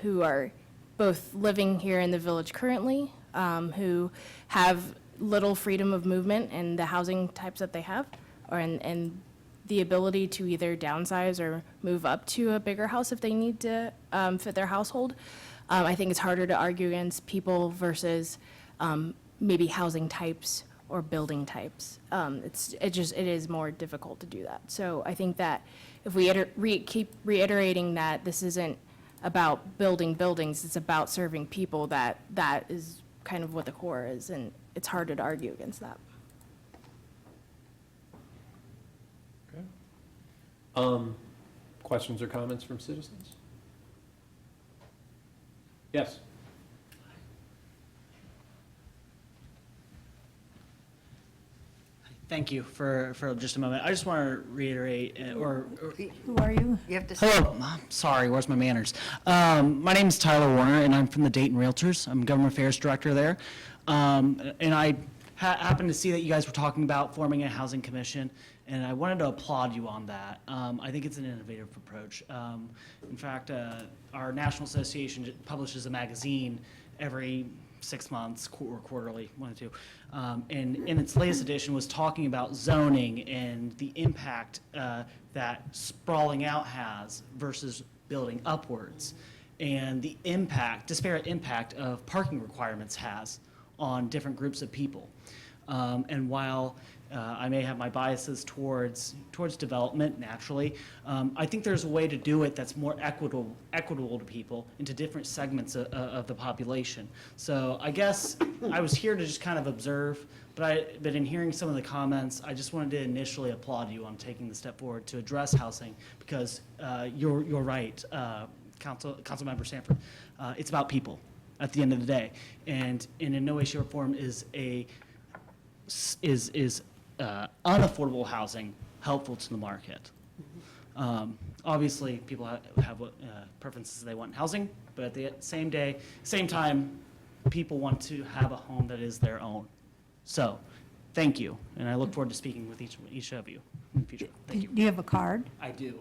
who are both living here in the village currently, who have little freedom of movement and the housing types that they have, and the ability to either downsize or move up to a bigger house if they need to fit their household. I think it's harder to argue against people versus maybe housing types or building types. It is more difficult to do that. So I think that if we keep reiterating that this isn't about building buildings, it's about serving people, that is kind of what the core is, and it's harder to argue against that. Okay. Questions or comments from citizens? Yes. Thank you for just a moment. I just want to reiterate, Who are you? You have to say. hello, I'm sorry, where's my manners? My name is Tyler Warner, and I'm from the Dayton Realtors. I'm Government Affairs Director there. And I happened to see that you guys were talking about forming a housing commission, and I wanted to applaud you on that. I think it's an innovative approach. In fact, our National Association publishes a magazine every 6 months or quarterly, one or two. And in its latest edition was talking about zoning and the impact that sprawling out has versus building upwards, and the impact, disparate impact of parking requirements has on different groups of people. And while I may have my biases towards development naturally, I think there's a way to do it that's more equitable to people into different segments of the population. So I guess I was here to just kind of observe, but in hearing some of the comments, I just wanted to initially applaud you on taking the step forward to address housing, because you're right, Councilmember Sanford. It's about people at the end of the day, and in no way, shape, or form is unaffordable housing helpful to the market. Obviously, people have what preferences they want in housing, but at the same time, people want to have a home that is their own. So, thank you, and I look forward to speaking with each of you in the future. Thank you. Do you have a card? I do.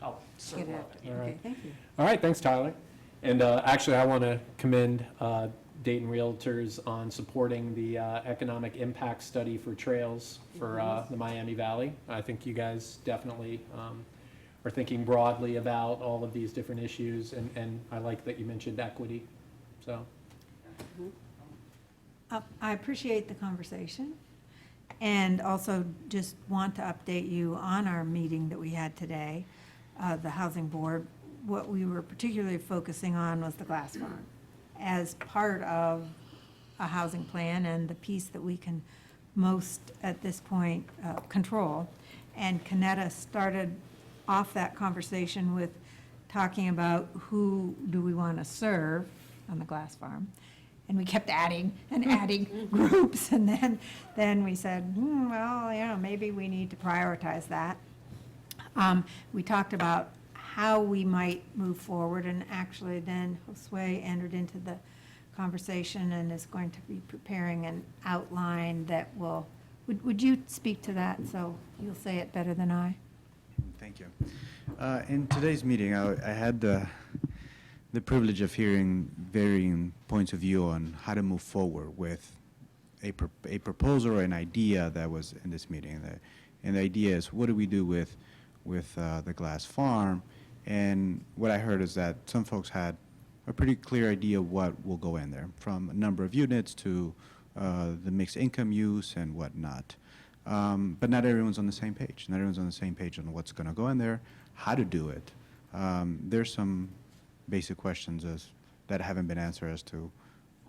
I'll circle Get it. up. All right. Okay, thank you. All right, thanks, Tyler. And actually, I want to commend Dayton Realtors on supporting the economic impact study for trails for the Miami Valley. I think you guys definitely are thinking broadly about all of these different issues, and I like that you mentioned equity. So, I appreciate the conversation, and also just want to update you on our meeting that we had today, the Housing Board. What we were particularly focusing on was the glass farm as part of a housing plan and the piece that we can most, at this point, control. And Kanetta started off that conversation with talking about who do we want to serve on the glass farm. And we kept adding and adding groups, and then we said, well, maybe we need to prioritize that. We talked about how we might move forward, and actually then Josue entered into the conversation and is going to be preparing an outline that will, would you speak to that, so you'll say it better than I? Thank you. In today's meeting, I had the privilege of hearing varying points of view on how to move forward with a proposal or an idea that was in this meeting. And the idea is, what do we do with the glass farm? And what I heard is that some folks had a pretty clear idea of what will go in there, from a number of units to the mixed income use and whatnot. But not everyone's on the same page. Not everyone's on the same page on what's going to go in there, how to do it. There's some basic questions that haven't been answered as to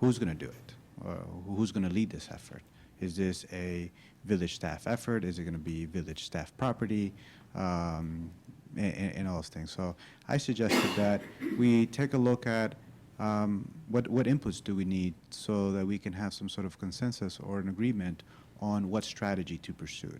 who's going to do it, who's going to lead this effort. Is this a village staff effort? Is it going to be village staff property? And all those things. So I suggested that we take a look at what inputs do we need so that we can have some sort of consensus or an agreement on what strategy to pursue.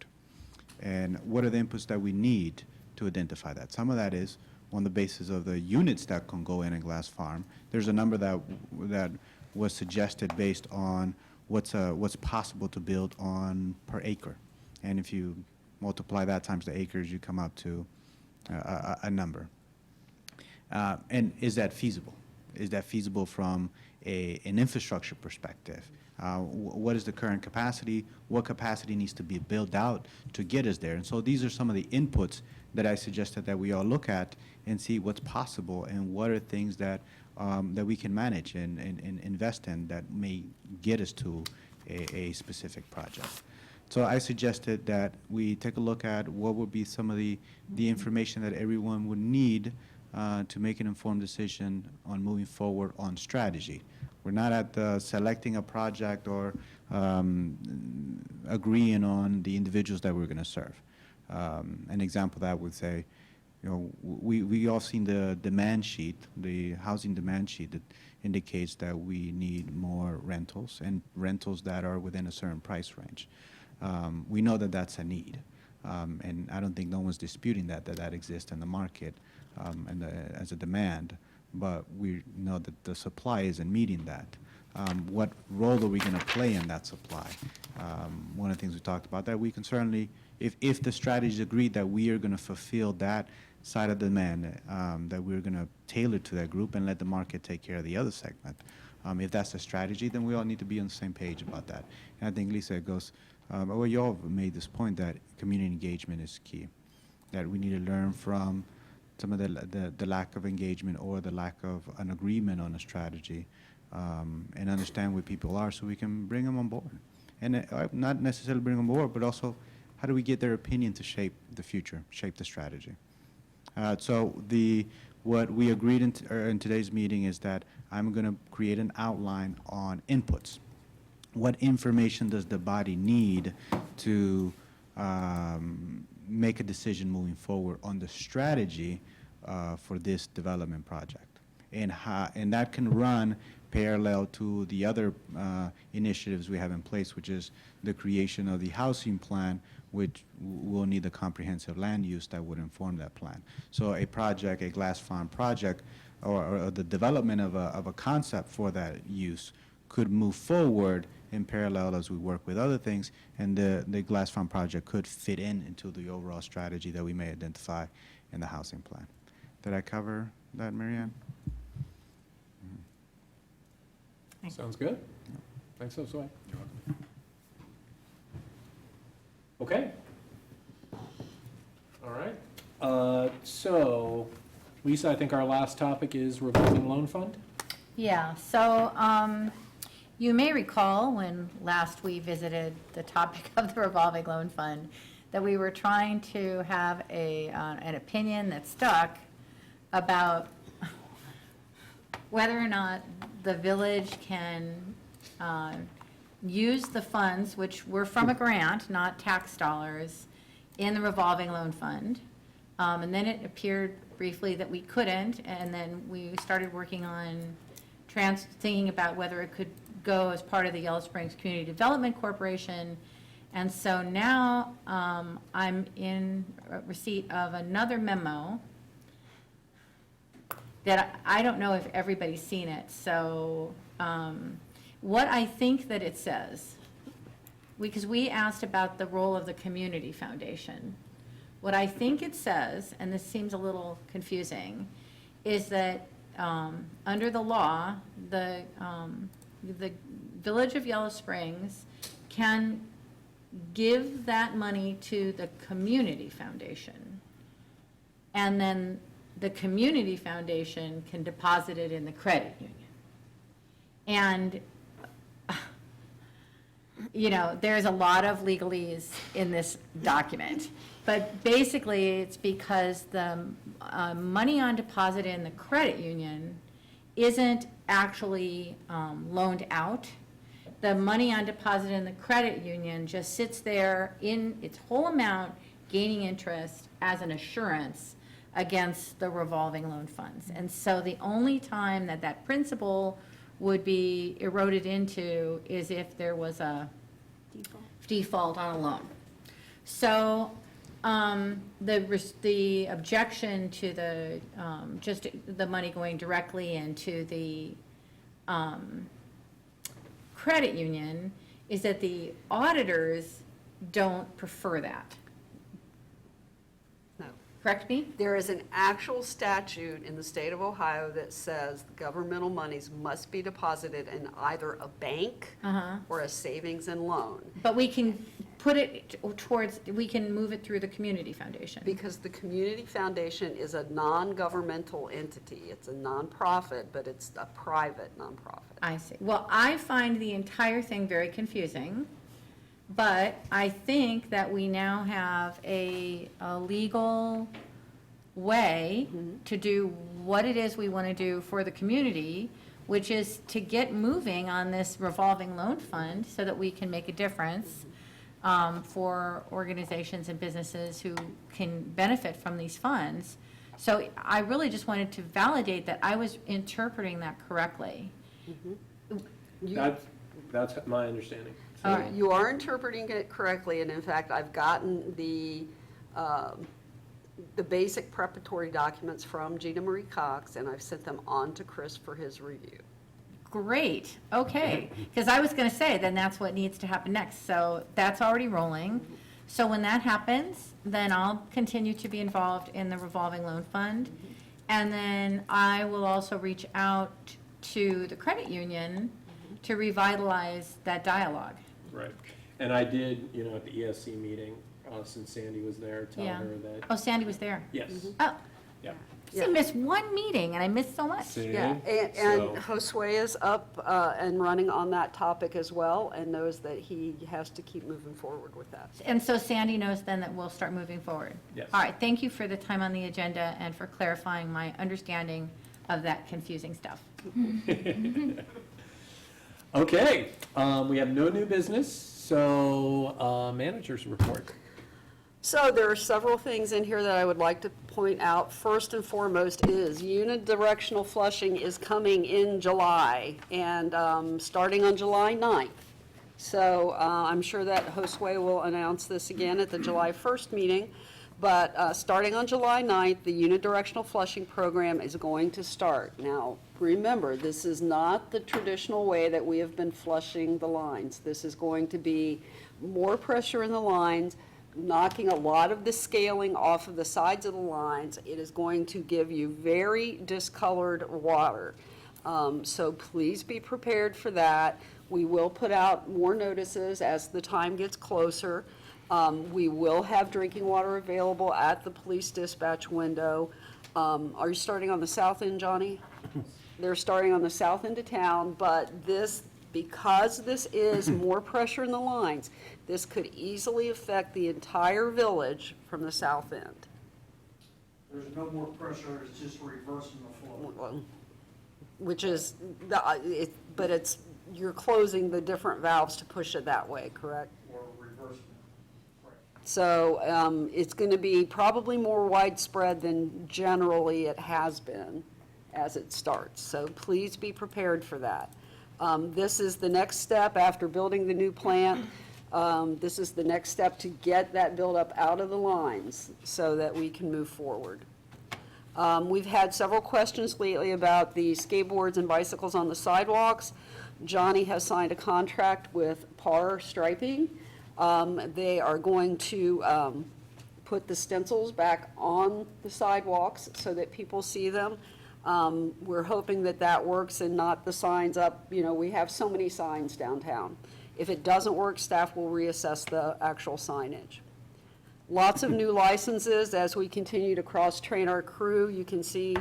And what are the inputs that we need to identify that? Some of that is on the basis of the units that can go in a glass farm. There's a number that was suggested based on what's possible to build on per acre. And if you multiply that times the acres, you come up to a number. And is that feasible? Is that feasible from an infrastructure perspective? What is the current capacity? What capacity needs to be built out to get us there? And so these are some of the inputs that I suggested that we all look at and see what's possible and what are things that we can manage and invest in that may get us to a specific project. So I suggested that we take a look at what would be some of the information that everyone would need to make an informed decision on moving forward on strategy. We're not at the selecting a project or agreeing on the individuals that we're going to serve. An example of that would say, we all seen the demand sheet, the housing demand sheet that indicates that we need more rentals and rentals that are within a certain price range. We know that that's a need, and I don't think no one's disputing that exists in the market as a demand, but we know that the supply isn't meeting that. What role are we going to play in that supply? One of the things we talked about, that we can certainly, if the strategy is agreed that we are going to fulfill that side of demand, that we're going to tailor to that group and let the market take care of the other segment. If that's a strategy, then we all need to be on the same page about that. And I think, Lisa, it goes, well, you all have made this point that community engagement is key, that we need to learn from some of the lack of engagement or the lack of an agreement on a strategy, and understand where people are so we can bring them on board. And not necessarily bring them on board, but also how do we get their opinion to shape the future, shape the strategy. So what we agreed in today's meeting is that I'm going to create an outline on inputs. What information does the body need to make a decision moving forward on the strategy for this development project? And that can run parallel to the other initiatives we have in place, which is the creation of the housing plan, which will need a comprehensive land use that would inform that plan. So a project, a glass farm project, or the development of a concept for that use could move forward in parallel as we work with other things, and the glass farm project could fit into the overall strategy that we may identify in the housing plan. Did I cover that, Marianne? Sounds good. Thanks, Josue. Okay. All right. So, Lisa, I think our last topic is revolving loan fund. Yeah, so you may recall when last we visited the topic of the revolving loan fund, that we were trying to have an opinion that stuck about whether or not the village can use the funds, which were from a grant, not tax dollars, in the revolving loan fund. And then it appeared briefly that we couldn't, and then we started working on thinking about whether it could go as part of the Yellow Springs Community Development Corporation. And so now I'm in receipt of another memo that I don't know if everybody's seen it. So what I think that it says, because we asked about the role of the community foundation. What I think it says, and this seems a little confusing, is that under the law, the Village of Yellow Springs can give that money to the community foundation. And then the community foundation can deposit it in the credit union. And, you know, there's a lot of legalese in this document. But basically, it's because the money on deposit in the credit union isn't actually loaned out. The money on deposit in the credit union just sits there in its whole amount, gaining interest as an assurance against the revolving loan funds. And so the only time that that principal would be eroded into is if there was a default on a loan. So the objection to the just the money going directly into the credit union is that the auditors don't prefer that. No. Correct me? There is an actual statute in the state of Ohio that says governmental monies must be deposited in either a bank or a savings and loan. But we can put it towards, we can move it through the community foundation. Because the community foundation is a non-governmental entity. It's a nonprofit, but it's a private nonprofit. I see. Well, I find the entire thing very confusing, but I think that we now have a legal way to do what it is we want to do for the community, which is to get moving on this revolving loan fund so that we can make a difference for organizations and businesses who can benefit from these funds. So I really just wanted to validate that I was interpreting that correctly. That's my understanding. So- All right. You are interpreting it correctly, and in fact, I've gotten the basic preparatory documents from Gina Marie Cox, and I've sent them on to Chris for his review. Great, okay, because I was going to say, then that's what needs to happen next. So that's already rolling. So when that happens, then I'll continue to be involved in the revolving loan fund. And then I will also reach out to the credit union to revitalize that dialogue. Right. And I did, at the ESC meeting, since Sandy was there, tell Yeah. her that, Oh, Sandy was there. yes, Oh, yeah. see, I missed one meeting and I missed so much. See? Yeah, and So- Josue is up and running on that topic as well, and knows that he has to keep moving forward with that. And so Sandy knows then that we'll start moving forward. Yes. All right, thank you for the time on the agenda and for clarifying my understanding of that confusing stuff. Okay, we have no new business, so managers report. So there are several things in here that I would like to point out. First and foremost is unidirectional flushing is coming in July, and starting on July 9th. So I'm sure that Josue will announce this again at the July 1st meeting. But starting on July 9th, the unidirectional flushing program is going to start. Now, remember, this is not the traditional way that we have been flushing the lines. This is going to be more pressure in the lines, knocking a lot of the scaling off of the sides of the lines. It is going to give you very discolored water. So please be prepared for that. We will put out more notices as the time gets closer. We will have drinking water available at the police dispatch window. Are you starting on the south end, Johnny? They're starting on the south end of town, but because this is more pressure in the lines, this could easily affect the entire village from the south end. There's no more pressure, it's just reversing the flow. Well, which is, but you're closing the different valves to push it that way, correct? Or reversing it. So it's going to be probably more widespread than generally it has been as it starts. So please be prepared for that. This is the next step after building the new plant. This is the next step to get that buildup out of the lines so that we can move forward. We've had several questions lately about the skateboards and bicycles on the sidewalks. Johnny has signed a contract with PAR Striping. They are going to put the stencils back on the sidewalks so that people see them. We're hoping that that works and not the signs up. We have so many signs downtown. If it doesn't work, staff will reassess the actual signage. Lots of new licenses as we continue to cross-train our crew. You can see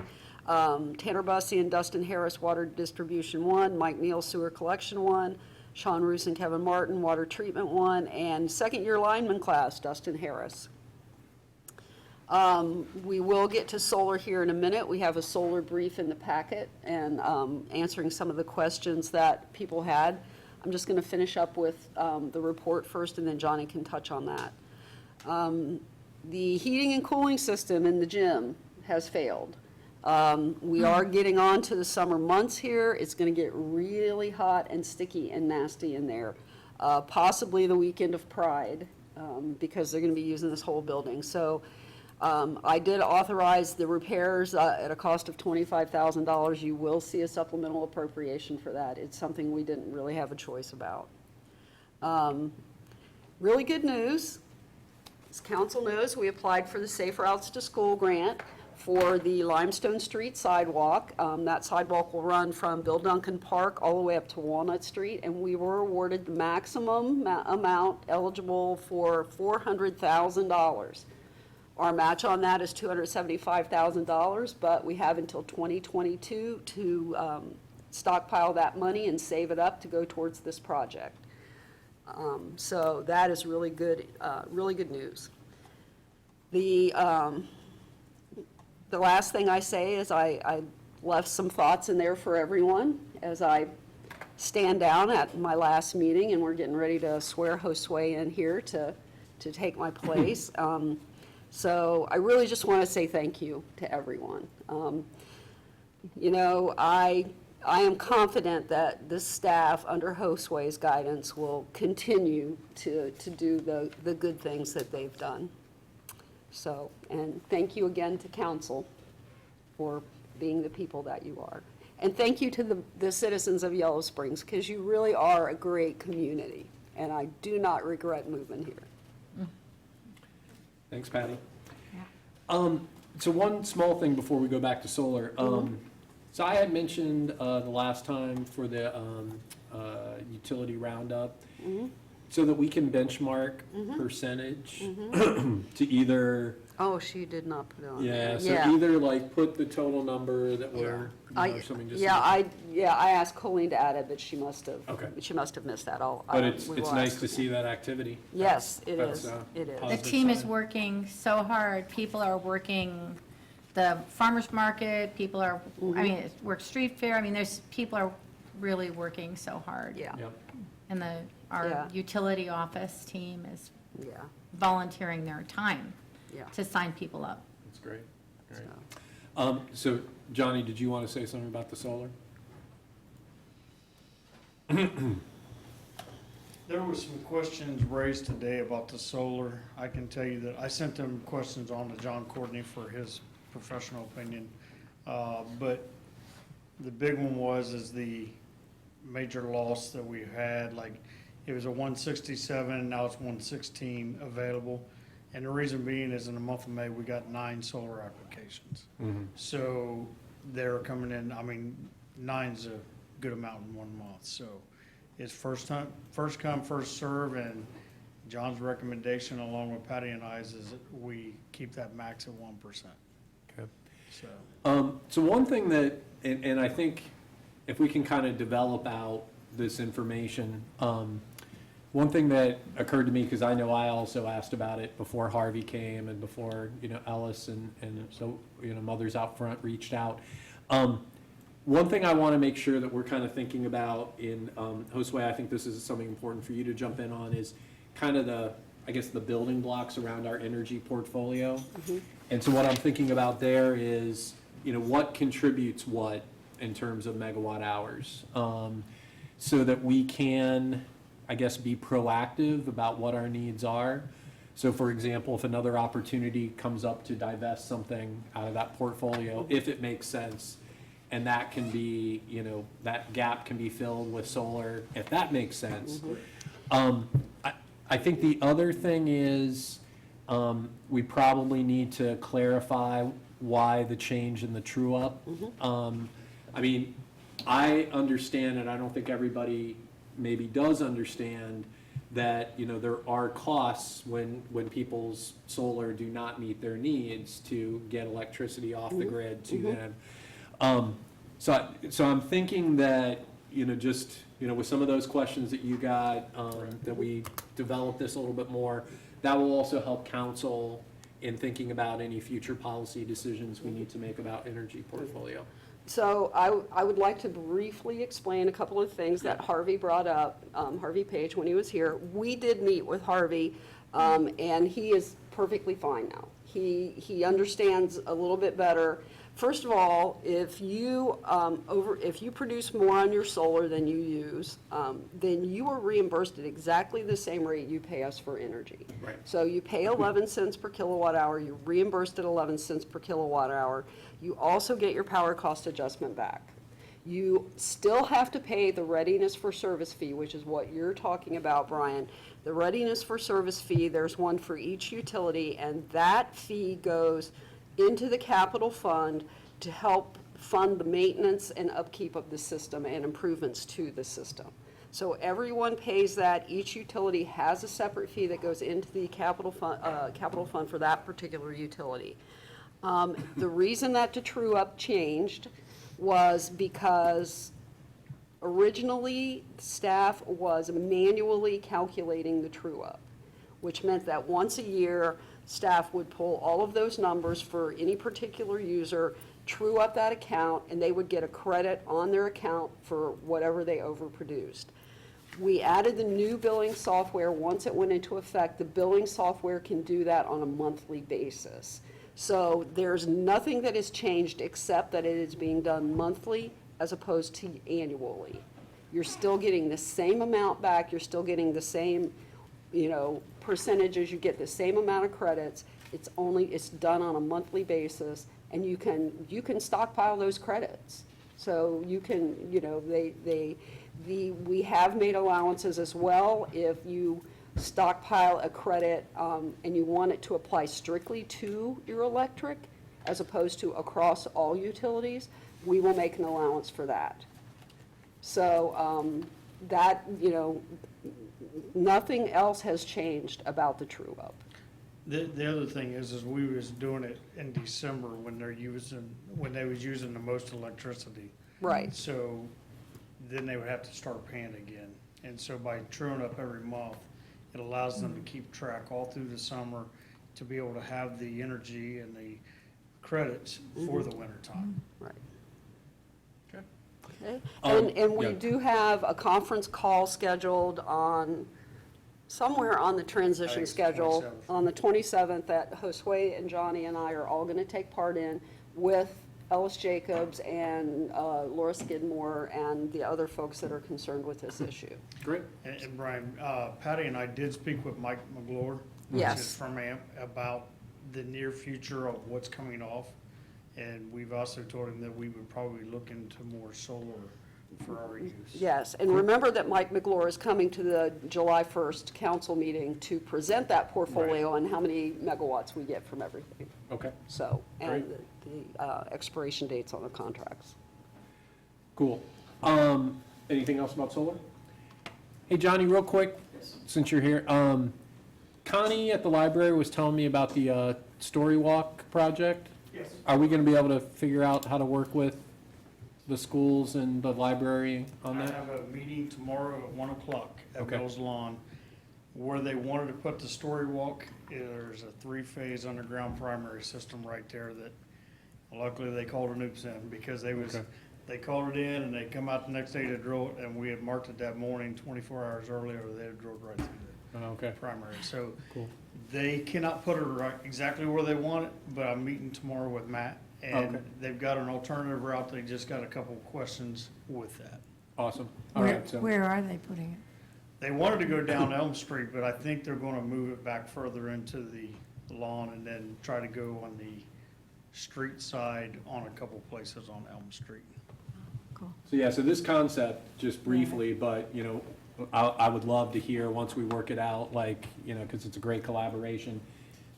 Tanner Bussey and Dustin Harris, Water Distribution 1, Mike Neal, Sewer Collection 1, Sean Roos and Kevin Martin, Water Treatment 1, and second-year lineman class, Dustin Harris. We will get to solar here in a minute. We have a solar brief in the packet and answering some of the questions that people had. I'm just going to finish up with the report first, and then Johnny can touch on that. The heating and cooling system in the gym has failed. We are getting on to the summer months here. It's going to get really hot and sticky and nasty in there, possibly the weekend of Pride, because they're going to be using this whole building. So I did authorize the repairs at a cost of $25,000. You will see a supplemental appropriation for that. It's something we didn't really have a choice about. Really good news. As council knows, we applied for the Safe Routes to School grant for the Limestone Street sidewalk. That sidewalk will run from Bill Duncan Park all the way up to Walnut Street, and we were awarded the maximum amount eligible for $400,000. Our match on that is $275,000, but we have until 2022 to stockpile that money and save it up to go towards this project. So that is really good news. The last thing I say is I left some thoughts in there for everyone as I stand down at my last meeting, and we're getting ready to swear Josue in here to take my place. So I really just want to say thank you to everyone. I am confident that this staff under Josue's guidance will continue to do the good things that they've done. So, and thank you again to council for being the people that you are. And thank you to the citizens of Yellow Springs, because you really are a great community, and I do not regret moving here. Thanks, Patty. So one small thing before we go back to solar. So I had mentioned the last time for the utility roundup, so that we can benchmark percentage to either, Oh, she did not put it on yeah, there. so either like put the total number that we're, or something just. I asked Colleen to add it, but she must have. Okay. She must have missed that. But it's we will nice ask to her. see that activity. Yes, it That's, is. It is. The positive team is sign. working so hard. People are working the farmer's market, people are, I mean, it's work street fair. I mean, people are really working so hard. Yeah, Yep. And our Yeah. utility office team is yeah, volunteering their time yeah. to sign people up. That's great. Great. So- So Johnny, did you want to say something about the solar? There were some questions raised today about the solar. I can tell you that I sent them questions on to John Courtney for his professional opinion. But the big one is the major loss that we had, like, it was a 167, now it's 116 available. And the reason being is in the month of May, we got 9 solar applications. So they're coming in, I mean, 9's a good amount in 1 month, so it's first come, first serve, and John's recommendation along with Patty and I's is that we keep that max at 1%. Okay. So, So one thing that, and I think if we can kind of develop out this information, one thing that occurred to me, because I know I also asked about it before Harvey came and before, Ellis and so, Mothers Out Front reached out. One thing I want to make sure that we're kind of thinking about in, Josue, I think this is something important for you to jump in on, is kind of the building blocks around our energy portfolio. And so what I'm thinking about there is, what contributes what in terms of megawatt hours, so that we can, be proactive about what our needs are. So for example, if another opportunity comes up to divest something out of that portfolio, if it makes sense, and that can be, that gap can be filled with solar, if that makes sense. I think the other thing is, we probably need to clarify why the change in the true-up. I understand, and I don't think everybody maybe does understand, that, there are costs when people's solar do not meet their needs to get electricity off the grid to them. So I'm thinking that, just, with some of those questions that you got, that we develop this a little bit more, that will also help council in thinking about any future policy decisions we need to make about energy portfolio. So I would like to briefly explain a couple of things that Harvey brought up, Harvey Page, when he was here. We did meet with Harvey, and he is perfectly fine now. He understands a little bit better. First of all, if you produce more on your solar than you use, then you are reimbursed at exactly the same rate you pay us for energy. Right. So you pay 11 cents per kilowatt hour, you're reimbursed at 11 cents per kilowatt hour. You also get your power cost adjustment back. You still have to pay the readiness for service fee, which is what you're talking about, Brian. The readiness for service fee, there's one for each utility, and that fee goes into the capital fund to help fund the maintenance and upkeep of the system and improvements to the system. So everyone pays that. Each utility has a separate fee that goes into the capital fund for that particular utility. The reason that the true-up changed was because originally staff was manually calculating the true-up, which meant that once a year, staff would pull all of those numbers for any particular user, true up that account, and they would get a credit on their account for whatever they overproduced. We added the new billing software. Once it went into effect, the billing software can do that on a monthly basis. So there's nothing that has changed except that it is being done monthly as opposed to annually. You're still getting the same amount back, you're still getting the same, percentages, you get the same amount of credits. It's done on a monthly basis, and you can stockpile those credits. So you can, we have made allowances as well. If you stockpile a credit and you want it to apply strictly to your electric, as opposed to across all utilities, we will make an allowance for that. So that, nothing else has changed about the true up. The other thing is we was doing it in December when they was using the most electricity. Right. So then they would have to start paying again. And so by truing up every month, it allows them to keep track all through the summer to be able to have the energy and the credits for the winter time. Right. Okay. Okay. And we yeah. do have a conference call scheduled on, somewhere on the I think transition it's the schedule, 27th. on the 27th, that Josue and Johnny and I are all going to take part in with Ellis Jacobs and Laura Skidmore and the other folks that are concerned with this issue. Great. And Brian, Patty and I did speak with Mike McGlure. Yes. Which is from AMP, about the near future of what's coming off. And we've also told him that we would probably look into more solar for our use. Yes, and remember that Mike McGlure is coming to the July 1st council meeting to present that portfolio and how many megawatts we get from everything. Okay, So, and Great. the expiration dates on the contracts. cool. Anything else about solar? Hey, Johnny, real quick, since you're here, Connie at the library was telling me about the Story Walk project. Yes. Are we gonna be able to figure out how to work with the schools and the library on I that? have a meeting tomorrow at 1 o'clock at Okay. Mills Lawn, where they wanted to put the Story Walk. There's a 3-phase underground primary system right there that luckily they called a noops in, because Okay. they called it in and they come out the next day to drill it, and we had marked it that morning, 24 hours earlier, they had drilled right through Okay, the primary. So cool. they cannot put it right exactly where they want it, but I'm meeting tomorrow with Matt, and Okay. they've got an alternative route. They just got a couple of questions with that. Awesome. All Where, right, so, where are they putting it? They wanted to go down Elm Street, but I think they're gonna move it back further into the lawn and then try to go on the street side on a couple places on Elm Street. so yeah, so this concept, just briefly, but, I would love to hear, once we work it out, like, because it's a great collaboration,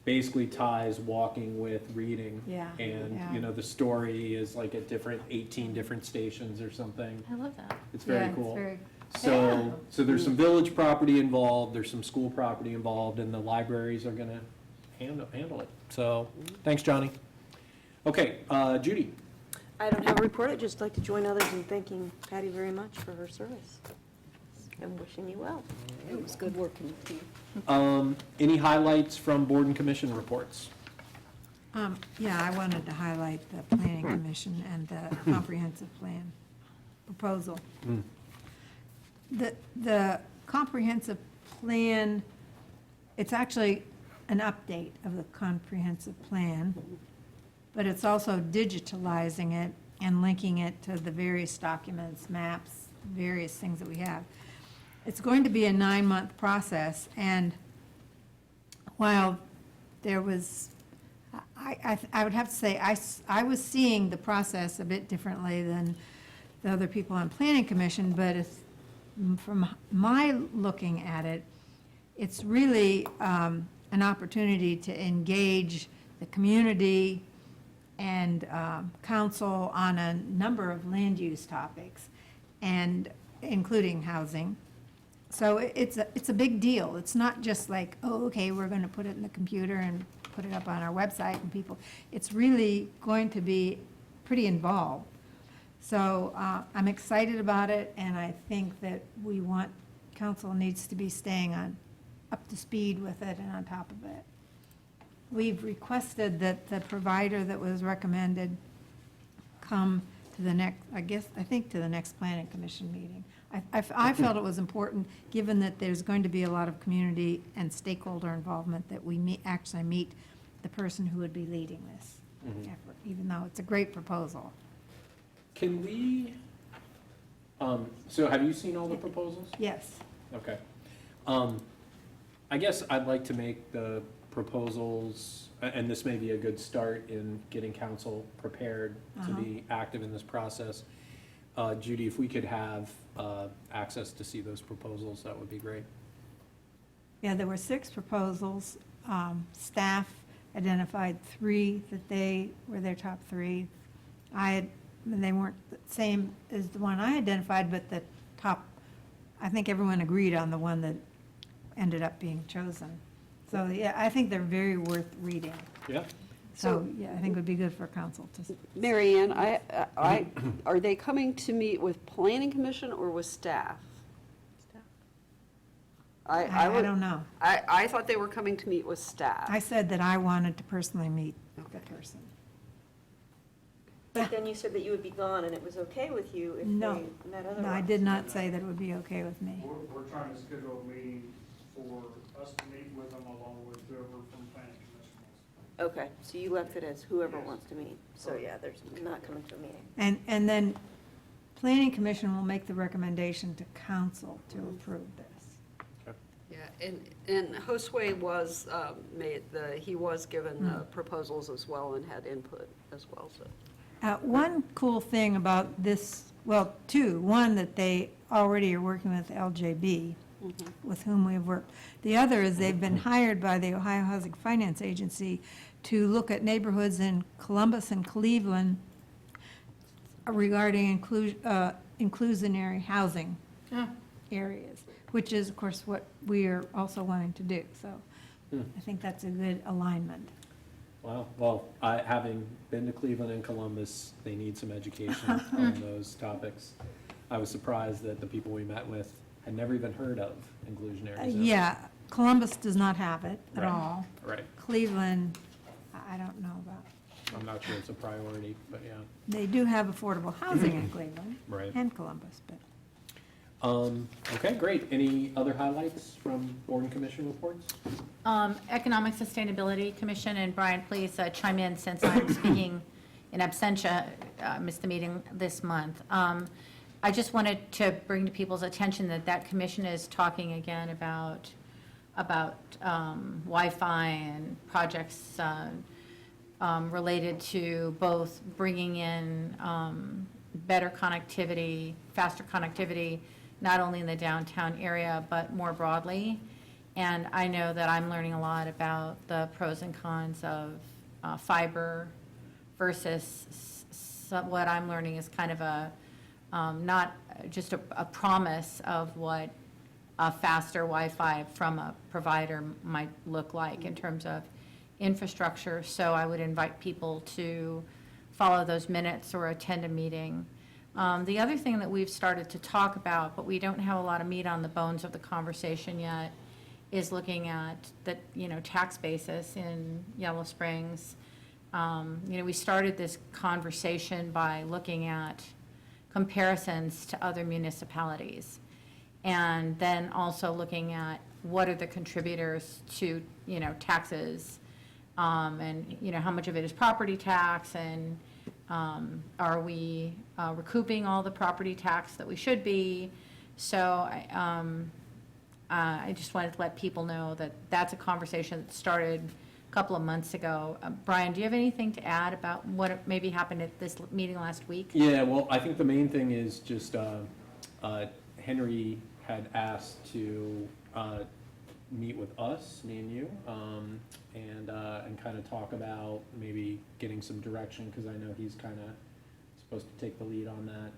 basically ties walking with reading. Yeah, And, yeah. the story is like at 18 different stations or something. I love that. It's very Yeah, cool. It's very, So there's some village property involved, there's some school property involved, and the libraries are gonna handle it. So, thanks, Johnny. Okay, Judy. I don't have a report. I'd just like to join others in thanking Patty very much for her service and wishing you well. It was good working with you. Any highlights from board and commission reports? yeah, I wanted to highlight the planning commission and the comprehensive plan proposal. The comprehensive plan, it's actually an update of the comprehensive plan, but it's also digitalizing it and linking it to the various documents, maps, various things that we have. It's going to be a 9-month process, and while there was, I would have to say, I was seeing the process a bit differently than the other people on Planning Commission, but from my looking at it, it's really an opportunity to engage the community and council on a number of land use topics, and including housing. So it's a big deal. It's not just like, oh, okay, we're going to put it in the computer and put it up on our website and people. It's really going to be pretty involved. So I'm excited about it, and I think that council needs to be staying up to speed with it and on top of it. We've requested that the provider that was recommended come to the next, I think to the next planning commission meeting. I felt it was important, given that there's going to be a lot of community and stakeholder involvement, that we actually meet the person who would be leading this effort, even though it's a great proposal. Can we, so have you seen all the proposals? Yes. Okay. I guess I'd like to make the proposals, and this may be a good start in getting council prepared to be active in this process. Judy, if we could have access to see those proposals, that would be great. Yeah, there were 6 proposals. Staff identified 3 that they were their top 3. They weren't the same as the one I identified, but the top, I think everyone agreed on the one that ended up being chosen. So, yeah, I think they're very worth reading. Yeah. So, yeah, I think it would be good for council to. Mary Ann, are they coming to meet with planning commission or with staff? I don't know. I thought they were coming to meet with staff. I said that I wanted to personally meet the person. But then you said that you would be gone, and it was okay with you if No. they met otherwise. No, I did not say that it would be okay with me. We're trying to schedule a meeting for us to meet with them along with whoever from planning commission was. Okay, so you left it as whoever wants to meet. So, yeah, there's not coming to a meeting. And then planning commission will make the recommendation to council to approve this. Yeah, and Josue was, he was given the proposals as well and had input as well, so. One cool thing about this, well, 2, one, that they already are working with LJB, with whom we've worked. The other is they've been hired by the Ohio Housing Finance Agency to look at neighborhoods in Columbus and Cleveland regarding inclusionary housing areas, which is, of course, what we are also wanting to do. So I think that's a good alignment. Wow, well, having been to Cleveland and Columbus, they need some education on those topics. I was surprised that the people we met with had never even heard of inclusionary zoning. Yeah, Columbus does not have it at Right. all. Right, Cleveland, I don't know about. I'm not sure it's a priority, but yeah. They do have affordable housing in Cleveland Right. and Columbus, but. Okay, great. Any other highlights from board and commission reports? Economic Sustainability Commission, and Brian, please chime in since I'm speaking in absentia, missed the meeting this month. I just wanted to bring to people's attention that that commission is talking again about Wi-Fi and projects related to both bringing in better connectivity, faster connectivity, not only in the downtown area, but more broadly. And I know that I'm learning a lot about the pros and cons of fiber versus what I'm learning is kind of not just a promise of what a faster Wi-Fi from a provider might look like in terms of infrastructure. So I would invite people to follow those minutes or attend a meeting. The other thing that we've started to talk about, but we don't have a lot of meat on the bones of the conversation yet, is looking at the, tax basis in Yellow Springs. We started this conversation by looking at comparisons to other municipalities. And then also looking at what are the contributors to, taxes, and, how much of it is property tax, and are we recouping all the property tax that we should be? So I just wanted to let people know that that's a conversation that started a couple of months ago. Brian, do you have anything to add about what maybe happened at this meeting last week? Yeah, well, I think the main thing is just Henry had asked to meet with us, me and you, and kind of talk about maybe getting some direction, because I know he's kind of supposed to take the lead on that.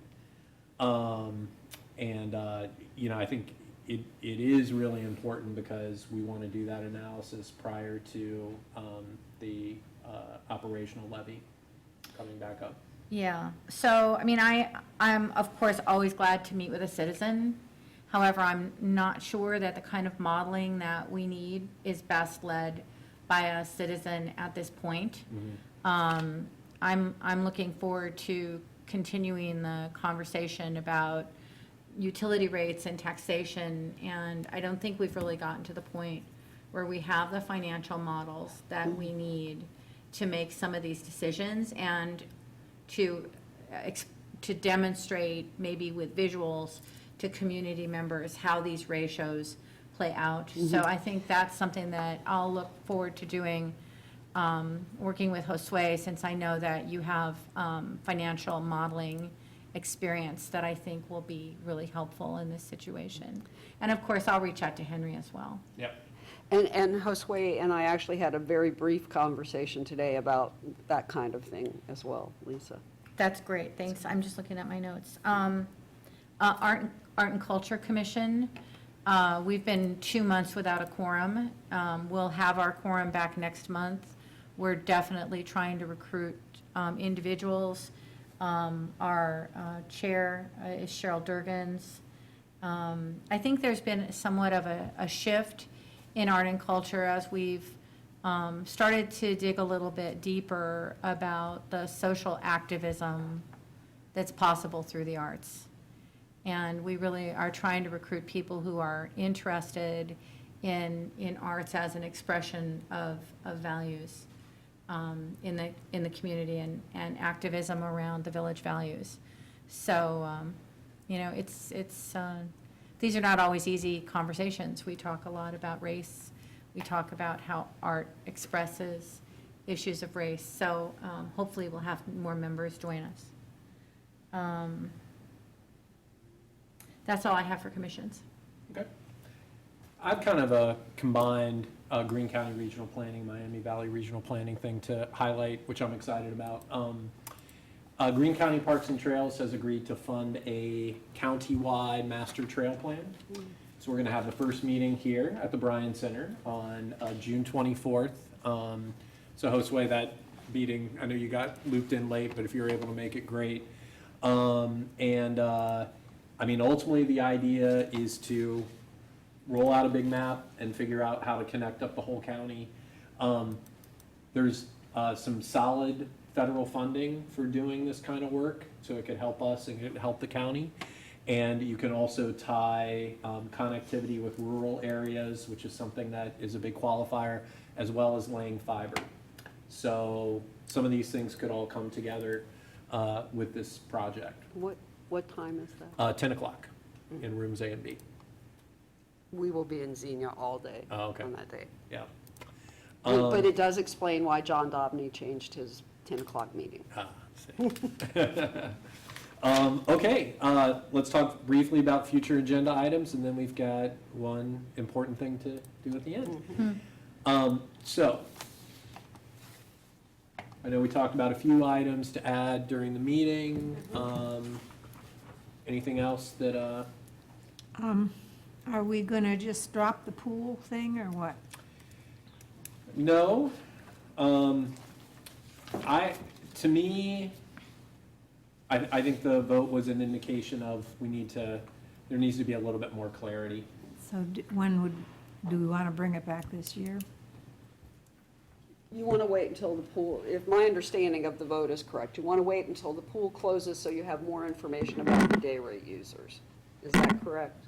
I think it is really important because we want to do that analysis prior to the operational levy coming back up. Yeah, so, I'm of course always glad to meet with a citizen. However, I'm not sure that the kind of modeling that we need is best led by a citizen at this point. I'm looking forward to continuing the conversation about utility rates and taxation, and I don't think we've really gotten to the point where we have the financial models that we need to make some of these decisions and to demonstrate maybe with visuals to community members how these ratios play out. So I think that's something that I'll look forward to doing, working with Josue, since I know that you have financial modeling experience that I think will be really helpful in this situation. And of course, I'll reach out to Henry as well. Yep. And Josue and I actually had a very brief conversation today about that kind of thing as well, Lisa. That's great, thanks. I'm just looking at my notes. Art and Culture Commission, we've been 2 months without a quorum. We'll have our quorum back next month. We're definitely trying to recruit individuals. Our chair is Cheryl Durgans. I think there's been somewhat of a shift in art and culture as we've started to dig a little bit deeper about the social activism that's possible through the arts. And we really are trying to recruit people who are interested in arts as an expression of values in the community and activism around the village values. So, you know, these are not always easy conversations. We talk a lot about race. We talk about how art expresses issues of race. So hopefully we'll have more members join us. That's all I have for commissions. Okay. I've kind of combined Greene County Regional Planning, Miami Valley Regional Planning thing to highlight, which I'm excited about. Greene County Parks and Trails has agreed to fund a county-wide master trail plan. So we're going to have the first meeting here at the Bryan Center on June 24th. So Josue, that meeting, I know you got looped in late, but if you're able to make it, great. I mean, ultimately, the idea is to roll out a big map and figure out how to connect up the whole county. There's some solid federal funding for doing this kind of work, so it could help us and it could help the county. And you can also tie connectivity with rural areas, which is something that is a big qualifier, as well as laying fiber. So some of these things could all come together with this project. What time is that? 10 o'clock in rooms A and B. We will be in Xenia all day Oh, okay. on that day. Yeah. But it does explain why John Dobney changed his 10 o'clock meeting. Okay, let's talk briefly about future agenda items, and then we've got one important thing to do at the end. So, I know we talked about a few items to add during the meeting. Anything else that, Are we going to just drop the pool thing or what? no, to me, I think the vote was an indication of there needs to be a little bit more clarity. So do we want to bring it back this year? You want to wait until the pool, if my understanding of the vote is correct, you want to wait until the pool closes so you have more information about the day rate users. Is that correct?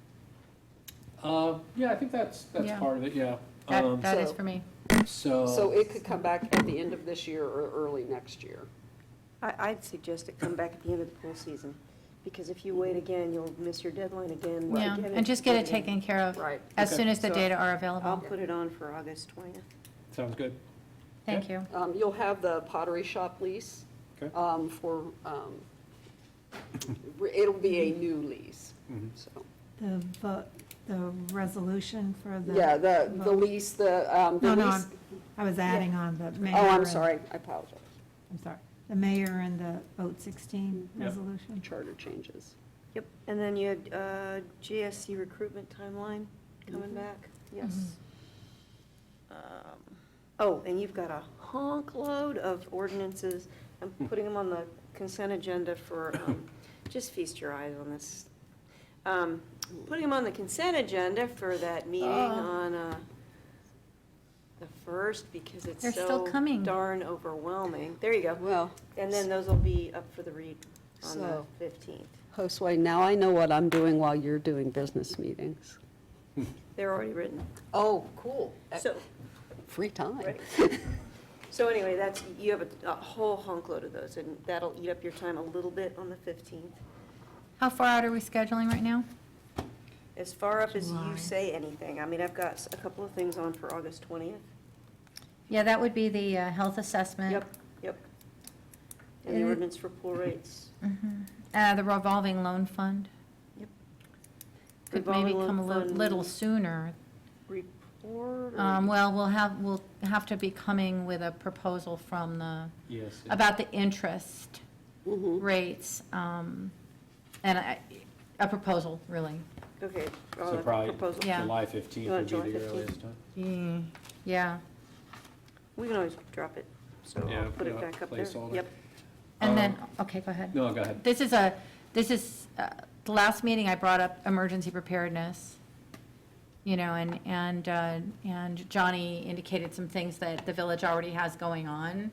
Yeah, I think that's Yeah. part of it, yeah. That is for me. So it could come back at the end of this year or early next year. I'd suggest it come back at the end of the pool season, because if you wait again, you'll miss your deadline again. Yeah, and just get it taken care of Right. as Okay. soon as the So data are I'll available. put it on for August 20th. Sounds good. Thank you. You'll have the pottery shop lease Okay. it'll be a new lease, Mhm. so. The resolution for the. Yeah, the vote? lease, the No, lease. I was adding on the mayor. Oh, I'm and- sorry, I apologize. I'm sorry. The mayor and the vote 16 Yep. resolution. Charter changes. Yep, and then you had GSC recruitment timeline coming back, yes. Oh, and you've got a honk load of ordinances. I'm putting them on the consent agenda for, just feast your eyes on this. Putting them on the consent agenda for that meeting on the 1st, because it's They're still so coming. darn overwhelming. There you go. Well, And then those will be up for the read on the So- 15th. Josue, now I know what I'm doing while you're doing business meetings. They're already written. Oh, cool. So, Free time. right. So anyway, you have a whole hunk load of those, and that'll eat up your time a little bit on the 15th. How far out are we scheduling right now? As far up as July. you say anything. I mean, I've got a couple of things on for August 20th. Yeah, that would be the health assessment. Yep. And the ordinance for pool rates. The revolving loan fund. Yep. Could maybe Revolving come a loan fund little sooner. Report. board? or- Well, we'll have to be coming with a proposal from the, Yes. about the interest Mhm. rates, a proposal, really. Okay. So the probably proposal. Yeah. July 15th You would want be July the 15th? earliest time. Yeah. We can always drop it, so Yeah, I'll put it put a back up there. placeholder. Yep. And then, okay, go ahead. No, go ahead. This is, the last meeting I brought up emergency preparedness, and Johnny indicated some things that the village already has going on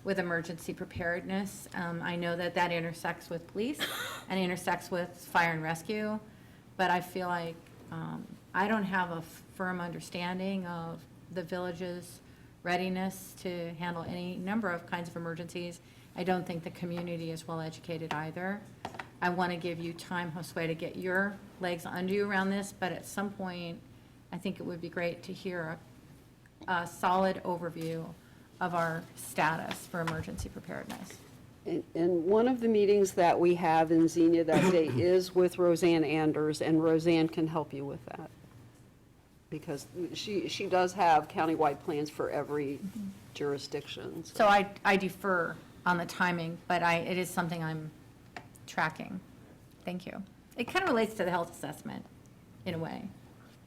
with emergency preparedness. I know that intersects with police and intersects with fire and rescue, but I feel like I don't have a firm understanding of the village's readiness to handle any number of kinds of emergencies. I don't think the community is well educated either. I want to give you time, Josue, to get your legs under you around this, but at some point, I think it would be great to hear a solid overview of our status for emergency preparedness. And one of the meetings that we have in Xenia that day is with Roseanne Anders, and Roseanne can help you with that. Because she does have countywide plans for every jurisdiction. So I defer on the timing, but it is something I'm tracking. Thank you. It kind of relates to the health assessment, in a way.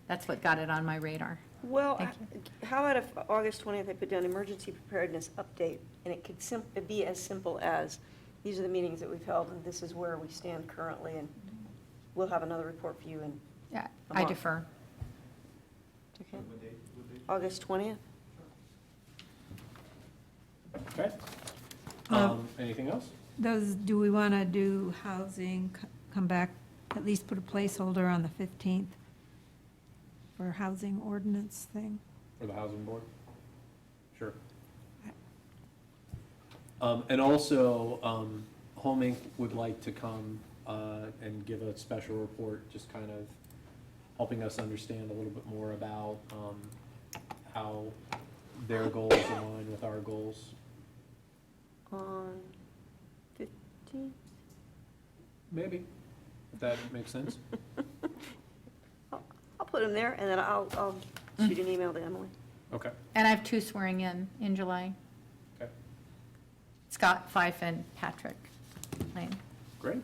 That's what got it on my radar. Well, Thank how about if August 20th, I put down emergency preparedness update, and it could be as simple as, these are the meetings that we've held, and this is where we stand currently, and we'll have another report for you in Yeah, a I month. defer. Okay. August 20th? Okay. Anything else? Do we want to do housing, come back, at least put a placeholder on the 15th for housing ordinance thing? For the housing board? Sure. And also, Home Inc. would like to come and give a special report, just kind of helping us understand a little bit more about how their goals align with our goals. On 15th? Maybe, if that makes sense. I'll put them there, and then I'll shoot an email to Emily. Okay. And I have 2 swearing in July. Okay. Scott Fife and Patrick Lane. Great.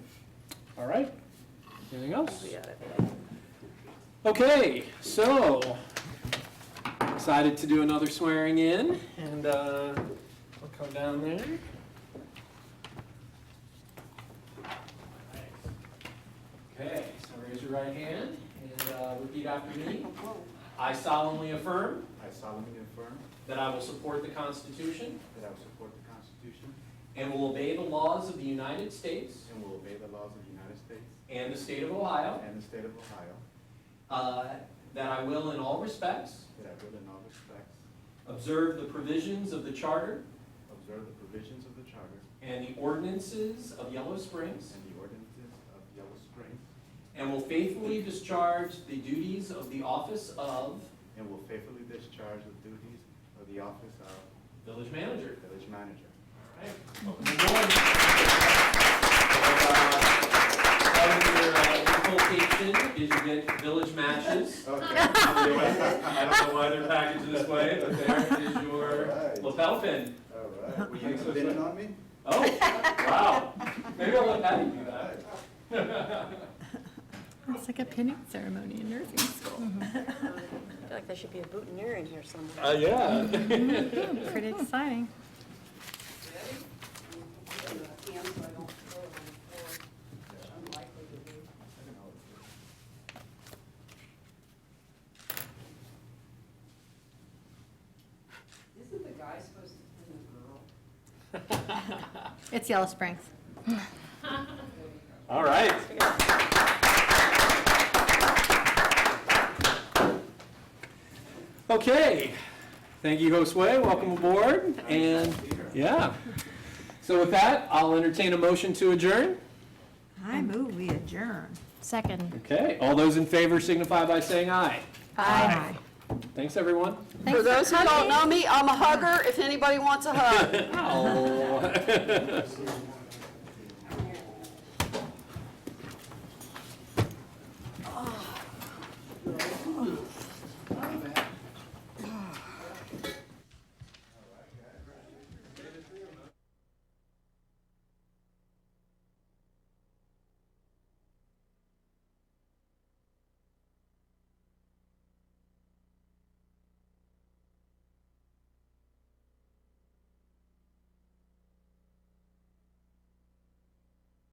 All right. Anything else? We got it. Okay, so excited to do another swearing in, and I'll come down there. Okay, so raise your right hand and repeat after me. I solemnly affirm I solemnly affirm that I will support the Constitution that I will support the Constitution and will obey the laws of the United States and will obey the laws of the United States and the state of Ohio, and the state of Ohio, that I will in all respects that I will in all respects observe the provisions of the Charter observe the provisions of the Charter and the ordinances of Yellow Springs, and the ordinances of Yellow Springs, and will faithfully discharge the duties of the office of and will faithfully discharge the duties of the office of village manager. village manager. Welcome aboard. Part of your inculcation is you get village matches. Okay. I don't know why they're packaged this way, but there is your Alright. lapel pin. All right. Will you use a pin on me? Oh, wow. Maybe I'll let Patty do that. It's like a pinning ceremony in nursing school. I feel like there should be a boutonniere in here somewhere. Yeah. Pretty exciting. Isn't the guy supposed to pin the girl? It's Yellow Springs. All right. Okay, thank you, Josue, welcome aboard, and, yeah. So with that, I'll entertain a motion to adjourn. I move we adjourn. Second. Okay, all those in favor signify by saying aye. Aye. Thanks, everyone. For those who don't know me, I'm a hugger, if anybody wants a hug. Oh.